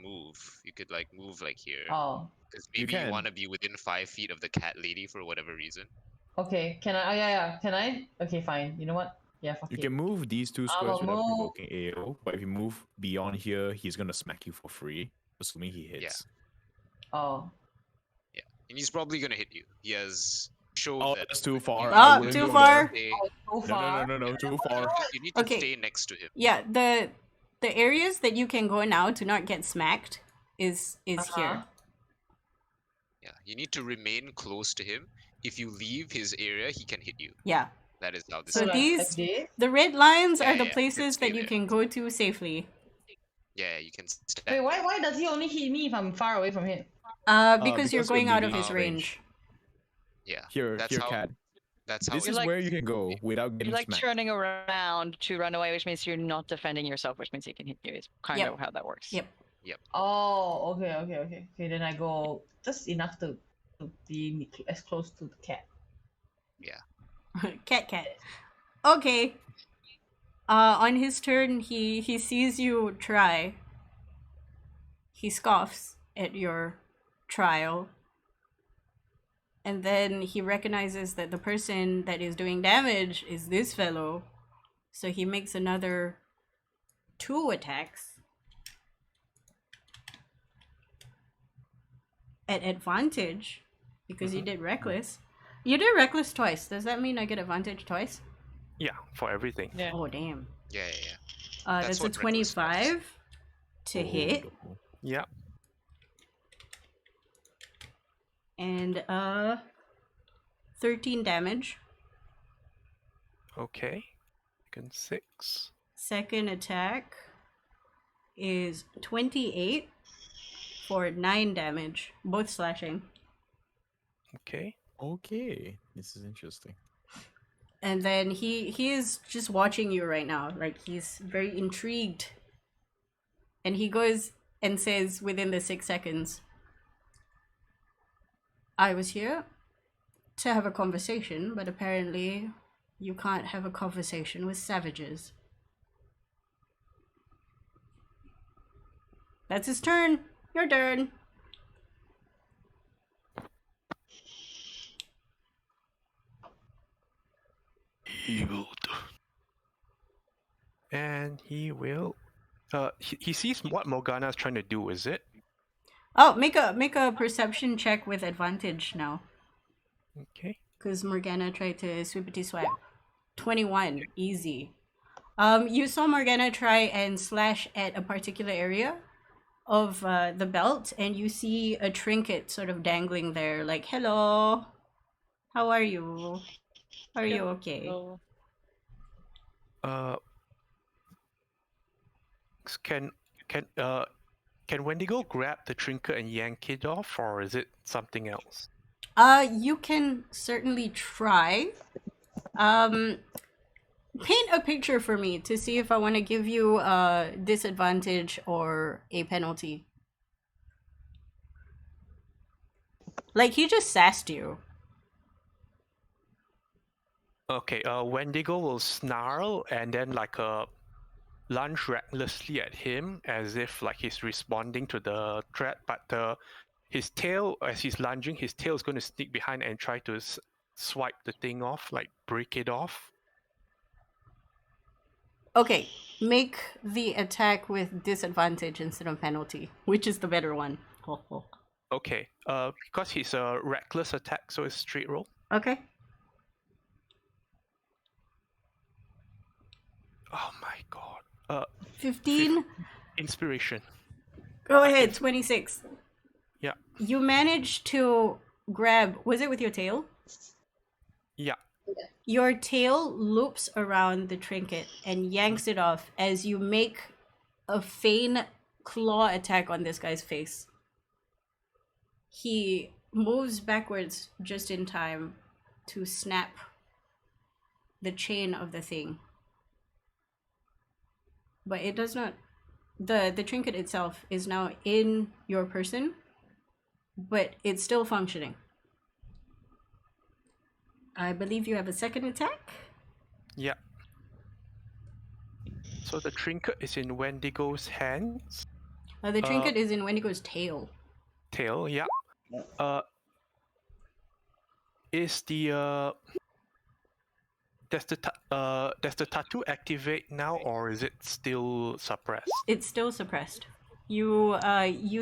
move. You could move here. Oh, Because You maybe you can. want to be within 5 feet of the cat lady for whatever reason. okay. Can I? Oh, yeah. Can I? Okay, fine. You know what? Yeah, fuck You it. can move these 2 I squares will without move- provoking AO, but if you move beyond here, he's gonna smack you for free, assuming he hits. Oh. And he's probably gonna hit you. He has shown Oh, that. that's too far. you I Oh, wouldn't too go far. there. stay- Oh, too far. No, too far. You need to Okay. stay next to him. Yeah, the areas that you can go now to not get smacked is here. Yeah, you need to remain close to him. If you leave his area, he can hit you. Yeah. That is how this So like these- FD? The red lines Yeah, are the yeah, places stay that you there. can go to safely. Yeah, you can stand Wait, there. why does he only hit me if I'm far away from him? Because you're because you're going out of leaving his his range. Yeah, Here, that's here, how. cat. That's how. This it is like- where you can go without You're getting like smacked. turning around to run away, which means you're not defending yourself, which means he can hit you. Is kind Yep. of how that works. Yep. Oh, okay. Then I go just enough to be as close to the cat. Cat. Okay. On his turn, he sees you try. He scoffs at your trial. And then he recognizes that the person that is doing damage is this fellow. So he makes another 2 attacks. At advantage. Because you did reckless. You did reckless twice. Does that mean I get advantage twice? Yeah, for everything. Yeah. Oh, damn. Yeah. That's That's a what reckless does. 25 to hit. no. Yeah. And 13 damage. Okay. Second 6. Second attack is 28 for 9 damage. Both slashing. Okay. Okay, this is interesting. And then he is just watching you right now. Like, he's very intrigued. And he goes and says within the 6 seconds, I was here to have a conversation, but apparently you can't have a conversation with savages. That's his turn. Your turn. And he will. He sees what Morgana's trying to do. Is it? Oh, make a perception check with advantage now. Okay. Because Morgana tried to swippity swap. 21, easy. You saw Morgana try and slash at a particular area of the belt, and you see a trinket sort of dangling there, like, hello, how are you? Are you okay? So, Can Wendigo grab the trinket and yank it off, or is it something else? You can certainly try. Paint a picture for me to see if I want to give you a disadvantage or a penalty. Like, he just sassed you. Okay. Wendigo will snarl and then lunge recklessly at him as if like he's responding to the threat, but his tail, as he's lunging, his tail is going to sneak behind and try to swipe the thing off, like break it off. Okay, make the attack with disadvantage instead of penalty. Which is the better one? Ho, ho. Okay. Because he's a reckless attack, so it's straight roll. Okay. Oh my god. 15. Inspiration. Go ahead, 26. Yeah. You managed to grab, was it with your tail? Yeah. Your tail loops around the trinket and yanks it off as you make a feign claw attack on this guy's face. He moves backwards just in time to snap the chain of the thing. But it does not... The trinket itself is now in your person, but it's still functioning. I believe you have a second attack? Yeah. So the trinket is in Wendigo's hands. The trinket is in Wendigo's tail. Tail, yeah. Is the does the tattoo activate now, or is it still suppressed? It's still suppressed. You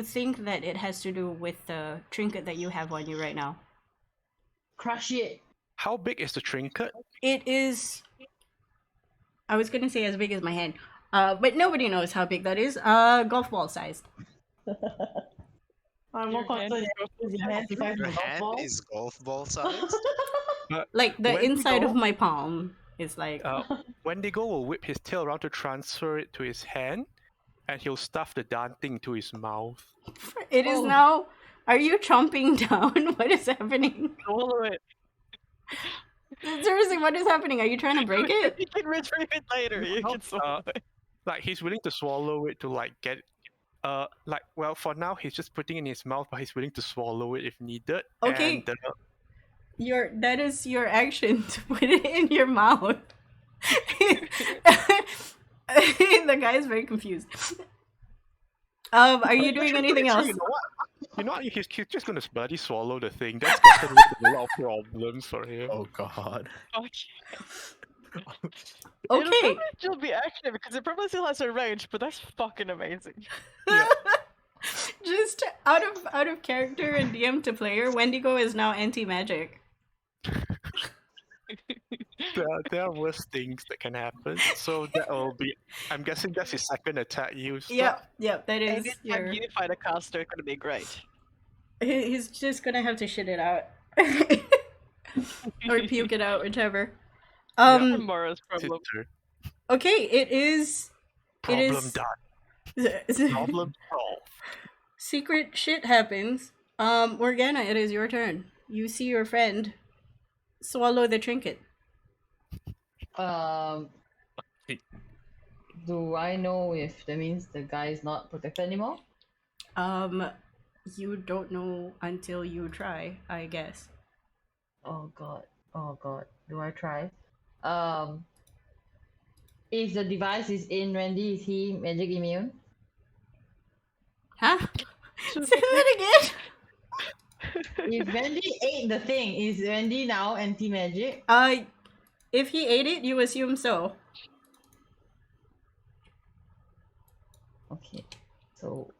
think that it has to do with the trinket that you have on you right now. Crush it. How big is the trinket? It is... I was gonna say as big as my hand. But nobody knows how big that is. Golf ball sized. I'm more Your hand concerned is with your hand if I have Your a golf hand ball. is golf ball size. Like the Wendigo, inside of my palm is like. Wendigo will whip his tail around to transfer it to his hand, and he'll stuff the darn thing to his mouth. It is Oh. now. Are you chomping down? What is happening? Swallow it. Seriously, what is happening? Are you trying to break it? You can retrieve it later. You No, can swallow it. Like he's willing to swallow it to like get. Like well, for now he's just putting it in his mouth, but he's willing to swallow it if needed. Okay. And, That is your action to put it in your mouth. The guy is very confused. Are you doing anything else? You know what? He's just gonna bloody swallow the thing. That's gotten rid of a lot of problems for him. Oh god. It'll Okay. probably still be active because it probably still has a range, but that's fucking amazing. Just out of character and DM to player, Wendigo is now anti-magic. There are worse things that can happen. So that'll be. I'm guessing that's his second attack use. Yep, that is Anytime your. you fight a caster, it's gonna be great. He's just gonna have to shit it out. Or puke it out, whichever. Tomorrow's problem. Okay, it is. Problem done. Problem solved. Secret shit happens. Morgana, it is your turn. You see your friend swallow the trinket. Do I know if that means the guy is not protected anymore? You don't know until you try, I guess. Oh god. Do I try? If the device is in Randy, is he magic immune? Huh? Say that again. If Randy ate the thing, is Randy now anti-magic? If he ate it, you assume so. Okay. So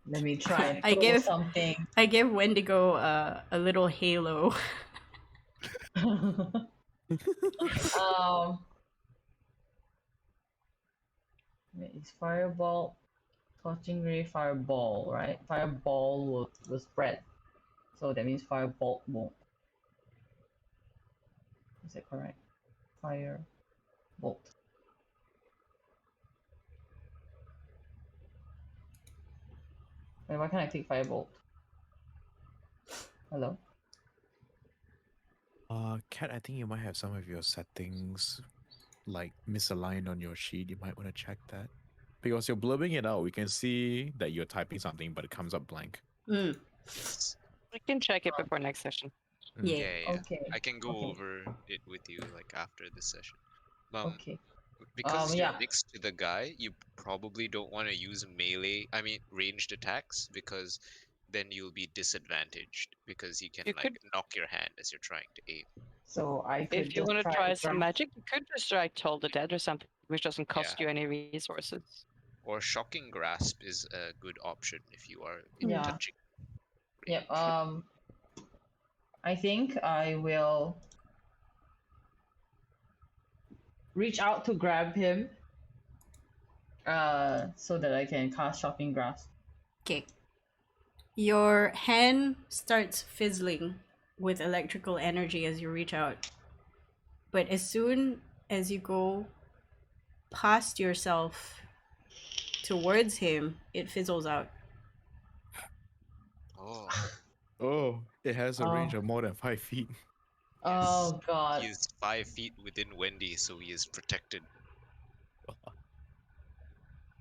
let me try and I throw give- something. I give Wendigo a little halo. It's fireball, scorching ray, fireball, right? Fireball will spread, so that means firebolt won't. Is that correct? Firebolt. Wait, why can't I click firebolt? Hello? Kat, I think you might have some of your settings like misaligned on your sheet. You might want to check that. Because you're blurbing it out, we can see that you're typing something, but it comes up blank. Mm. We can check it before next session. Yeah. Okay. I can go okay. over it with you like after this session. Okay. Because yeah. you're next to the guy, you probably don't want to use ranged attacks, because then you'll be disadvantaged because he can You could- knock your hand as you're trying to aim. So I could If you just want to try some grab- magic, you could just try Toll the Dead or something, which doesn't cost Yeah. you any resources. Or shocking grasp is a good option if you are Yeah. touching. Yep. range. I think I will reach out to grab him. So that I can cast shocking grasp. Okay. Your hand starts fizzling with electrical energy as you reach out. But as soon as you go past yourself towards him, it fizzles out. Oh, Oh, it has a range Oh. of more than 5 feet. Oh god. he is 5 feet within Wendy, so he is protected.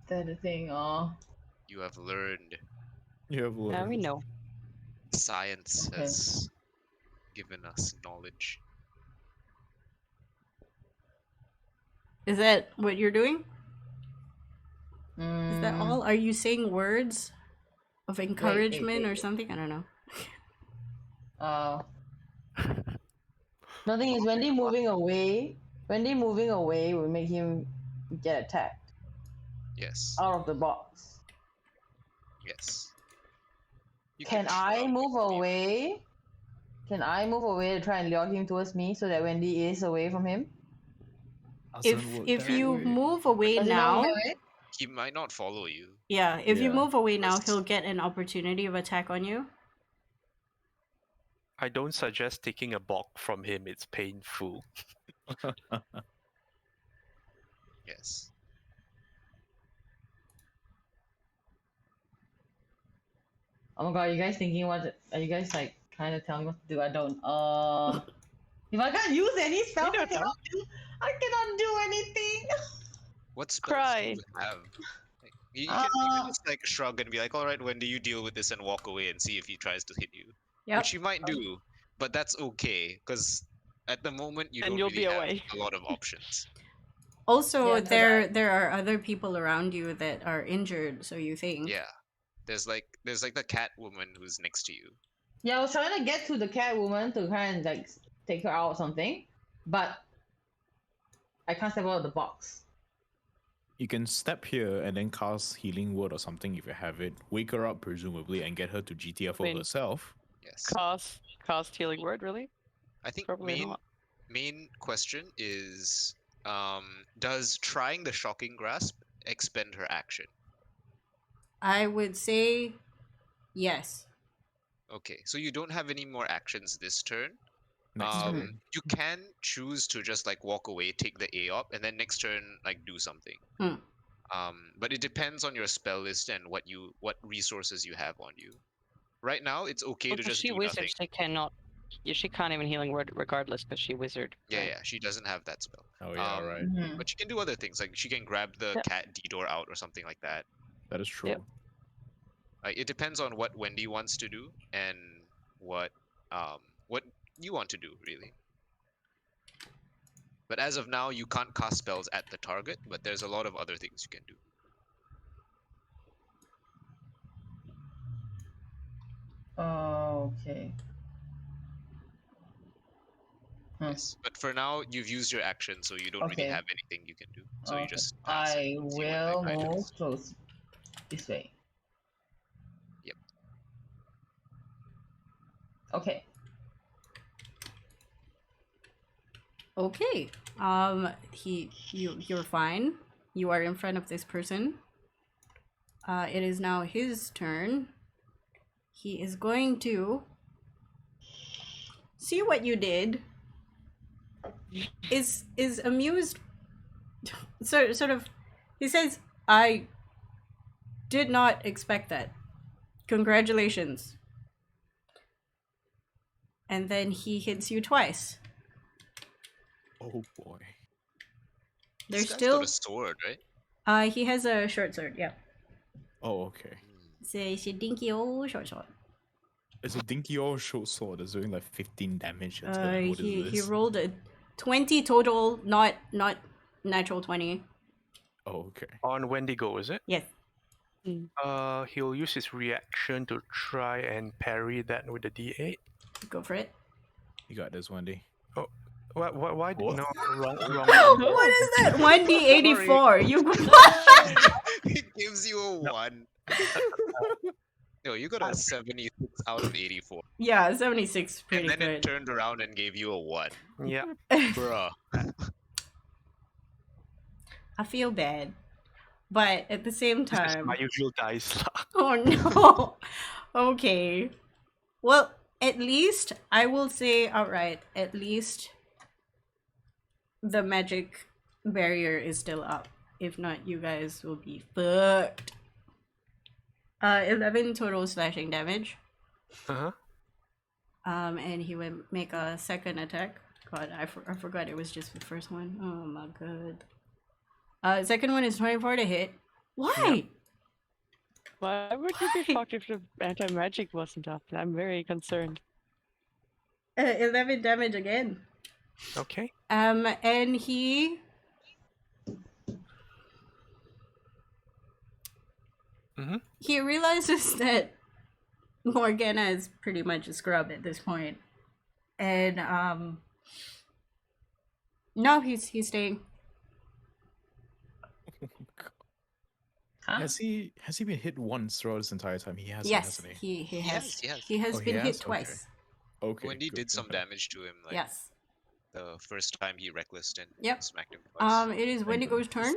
That's the thing. You have learned. You have Now we learned. know. Science Okay. has given us knowledge. Is that what you're doing? Is that Mm, all? Are you saying words of encouragement or wait. something? I don't know. The thing is, Wendy moving away will make him get attacked Yes. out of the box. Yes. You Can try I move maybe. away? Can I move away to try and lure him towards me so that Wendy is away from him? Doesn't work If that you way. move away Does he not now, move away? He might not follow you. yeah, if you Yeah. move away now, Because- he'll get an opportunity of attack on you. I don't suggest taking a bulk from him. It's painful. Yes. Oh my god, are you guys thinking what? Are you guys like kind of telling me what to do? I don't. If I can't use any spells, don't know. I cannot do anything. What spells do Cry. you have? Like, you can just like shrug and be like, all right, when do you deal with this and walk away and see if he tries to hit you? Yep. Which you might do, but that's okay because at the moment you And don't you'll really be have away. a lot of options. Also, Yeah, 'cause there are other people around you that are injured, so you think. Yeah. There's like the cat woman who's next to you. Yeah, I was trying to get to the cat woman to try and like take her out or something, but I can't step out of the box. You can step here and then cast Healing Word or something if you have it. Wake her up, presumably, and get her to GTFO Wait. herself. Yes. Cast healing word, really? I think Probably not. main question is does trying the shocking grasp expend her action? I would say yes. Okay, so you don't have any more actions this turn. Next Mhm. turn. You can choose to just like walk away, take the A up, and then next turn like do something. Hmm. But it depends on your spell list and what resources you have on you. Right now, it's okay to Because just she do wizard, nothing. she cannot. Yeah, she can't even healing word regardless because she wizard. Yeah, right? yeah, she doesn't have that spell. Oh yeah, right. Mhm. But she can do other things, like she can grab the Yep. cat D-door out or something like that. That is true. Yep. Like it depends on what Wendy wants to do and what you want to do, really. But as of now, you can't cast spells at the target, but there's a lot of other things you can do. Okay. Hmm. Yes, but for now, you've used your action, so you don't really Okay. have anything you can do. So you Okay. just pass I and see what the will guy move does. close this way. Yep. Okay. Okay. You're fine. You are in front of this person. It is now his turn. He is going to see what you did. Is amused. Sort of. He says, "I did not expect that. Congratulations." And then he hits you twice. Oh boy. There's This guy's still. got a sword, right? He has a short sword. Yeah. Oh, okay. It's a dinky old short sword. It's a dinky old short sword that's doing like 15 damage a turn. What is He this? rolled a 20 total, not natural 20. Oh, okay. On Wendigo, is it? Yes. He'll use his reaction to try and parry that with a D8. Go for it. You got this, Wendy. Why? What? No, wrong. What is that? 1d84. You. It gives you a 1. No, you got a 76 out of 84. Yeah, 76 is pretty And then it good. turned around and gave you a 1. Yeah. Bruh. I feel bad. But at the same This is time. my usual dice. Oh no. Okay. Well, at least I will say outright, at least the magic barrier is still up. If not, you guys will be fucked. 11 total slashing damage. Uh-huh. And he would make a second attack. God, I forgot it was just the first one. Oh my god. Second one is 24 to hit. Why? Why would you be shocked if the anti-magic wasn't up? I'm very concerned. 11 damage again. Okay. And he he realizes that Morgana is pretty much a scrub at this point. And no, he's staying. Huh? Has he been hit once throughout this entire time? He hasn't, Yes, hasn't he? he has. He has. He has Oh, he been has? hit Okay. twice. Okay. Wendy good, did some okay. damage to him, like Yes. the first time he recklessed and Yep. smacked him twice. It is Wendigo's turn.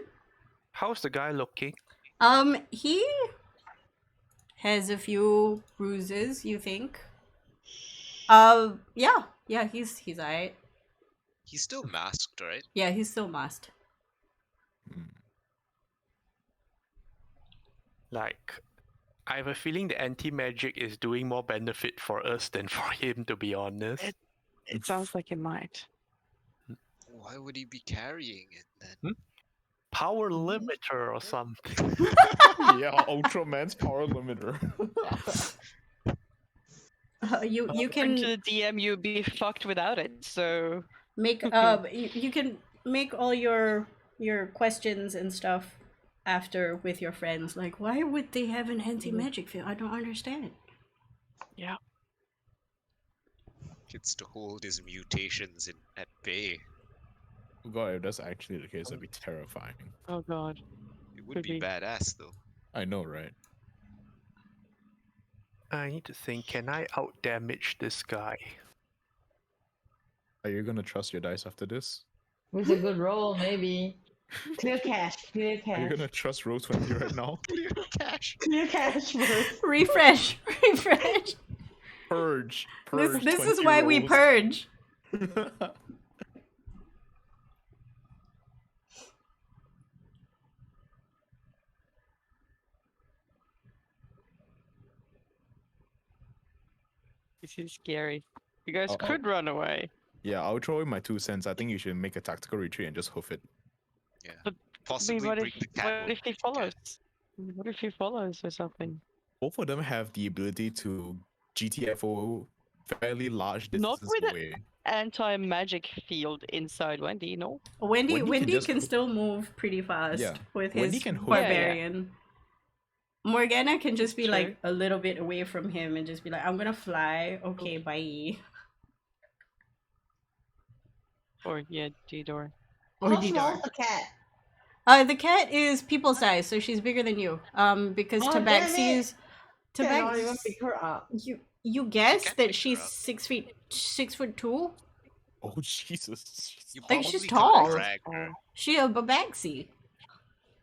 How's the guy looking? He has a few bruises, you think. Yeah, he's alright. He's still masked, right? Yeah, he's still masked. Like, I have a feeling the anti-magic is doing more benefit for us than for him, to be honest. It sounds like it might. Why would he be carrying it then? Power limiter or something. Yeah, Ultraman's power limiter. You According can to the DM, you'd be fucked without it. So make you can make all your questions and stuff after with your friends. Like, why would they have an anti-magic field? I don't understand. yeah. It's to hold his mutations at bay. God, if that's actually the case, that'd be terrifying. Oh god. It would Could be be. badass though. I know, right? I need to think, can I out-damage this guy? Are you gonna trust your dice after this? With a good roll, maybe. Clear cash. Clear Are cash. you gonna trust Roll20 right now? Clear cash. Clear cash first. Refresh. Purge. This is 20 why we rolls. purge. This is scary. You guys Uh-oh. could run away. Yeah, I'll throw in my 2 cents. I think you should make a tactical retreat and just hoof it. Yeah. But Possibly what bring if, the cat. what if he follows? What if he follows or something? Both of them have the ability to GTFO fairly large Not distances with it. away. Anti-magic field inside Wendy, no? Wendy Wendy can just can ho- still move pretty fast Yeah. with Wendy his can hook- barbarian. Morgana can just be True. like a little bit away from him and just be like, I'm gonna fly. Okay, bye. Or yeah, G-door. Or How Didar. small is the cat? The cat is people size, so she's bigger than you. Because Oh, damn Tabaxi's Cannot even Tabax, pick her up. you guess can't that pick her she's up. 6'2". Oh Jesus! You Like, probably she's could tall. drag her. She a Babaxi.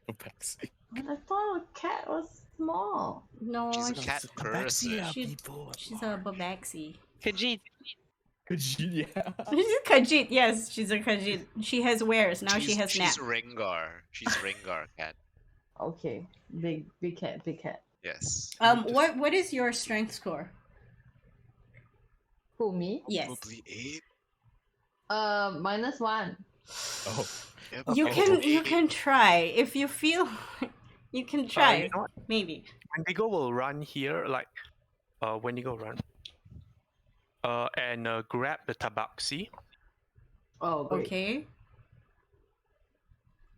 Babaxi. But I thought a cat was small. No, She's a she's, cat person. she's a Babaxi. Khajiit. Yeah. She's a Khajiit, yes, she's a Khajiit. She has wares, now she has nap. She's Rengar. She's Rengar cat. Okay, big cat, big cat. Yes. What is your strength score? Who, me? Yes. Probably 8. -1. Oh. Yep. You probably can you 8. can try if you feel you can try. You know what? Maybe. Wendigo will run here, like, Wendigo run. And grab the tabaxi. Oh, great. Okay.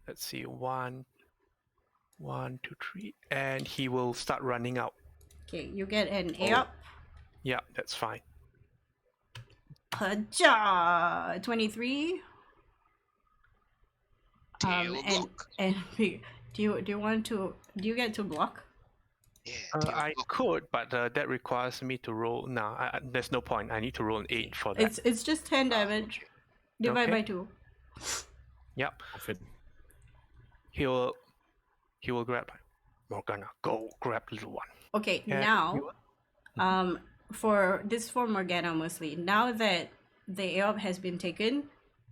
Let's see, 1, 2, 3, and he will start running out. Okay, you get an A Oh. up. Yeah, that's fine. Paja 23. Tail And block. do you get to block? Yeah. Tail I block. could, but that requires me to roll. No, there's no point. I need to roll an 8 for that. It's just 10 Ah, damage. okay. Divide Okay. by 2. Yep. Hoof it. He will grab Morgana. Go grab little one. Okay, And now you- for Morgana mostly. Now that the AOP has been taken,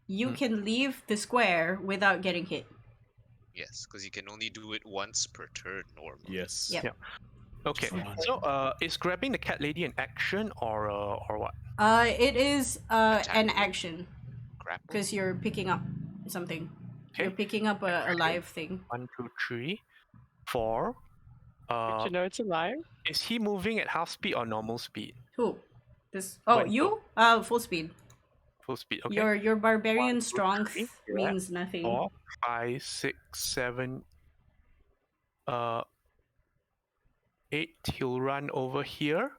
you can leave the square without getting hit. Yes, because you can only do it once per turn normally. Yes. Yep. Yeah. Okay. Fine. So is grabbing the cat lady an action or what? It is an Attack. action Grapple. because you're picking up something. Okay. You're picking up a live thing. 1, 2, 3, 4. Did you know it's alive? Is he moving at half speed or normal speed? Who? This? Oh, Wendigo. you? Full speed. Full speed. Okay. Your barbarian 1, 2, strength 3, yeah. means nothing. 4, 5, 6, 7, 8. He'll run over here.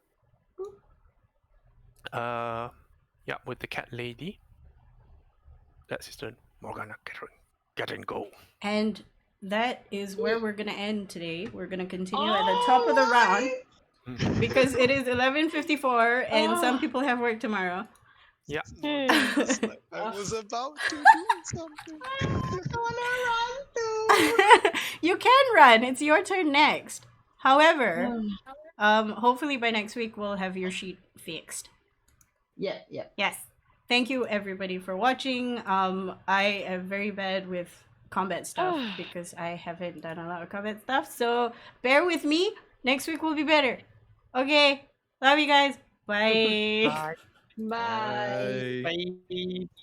Yeah, with the cat lady. That's his turn. Morgana, get and go. And that is where we're gonna end today. We're gonna continue at the top of the round because it is 11:54 and some people have work tomorrow. Yeah. It's like I was about to do something. You can run. It's your turn next. However, hopefully by next week we'll have your sheet fixed. Yeah, yeah. Yes. Thank you everybody for watching. I am very bad with combat stuff because I haven't done a lot of combat stuff. So bear with me. Next week will be better. Okay. Love you guys. Bye. Bye. Bye. Bye. Bye.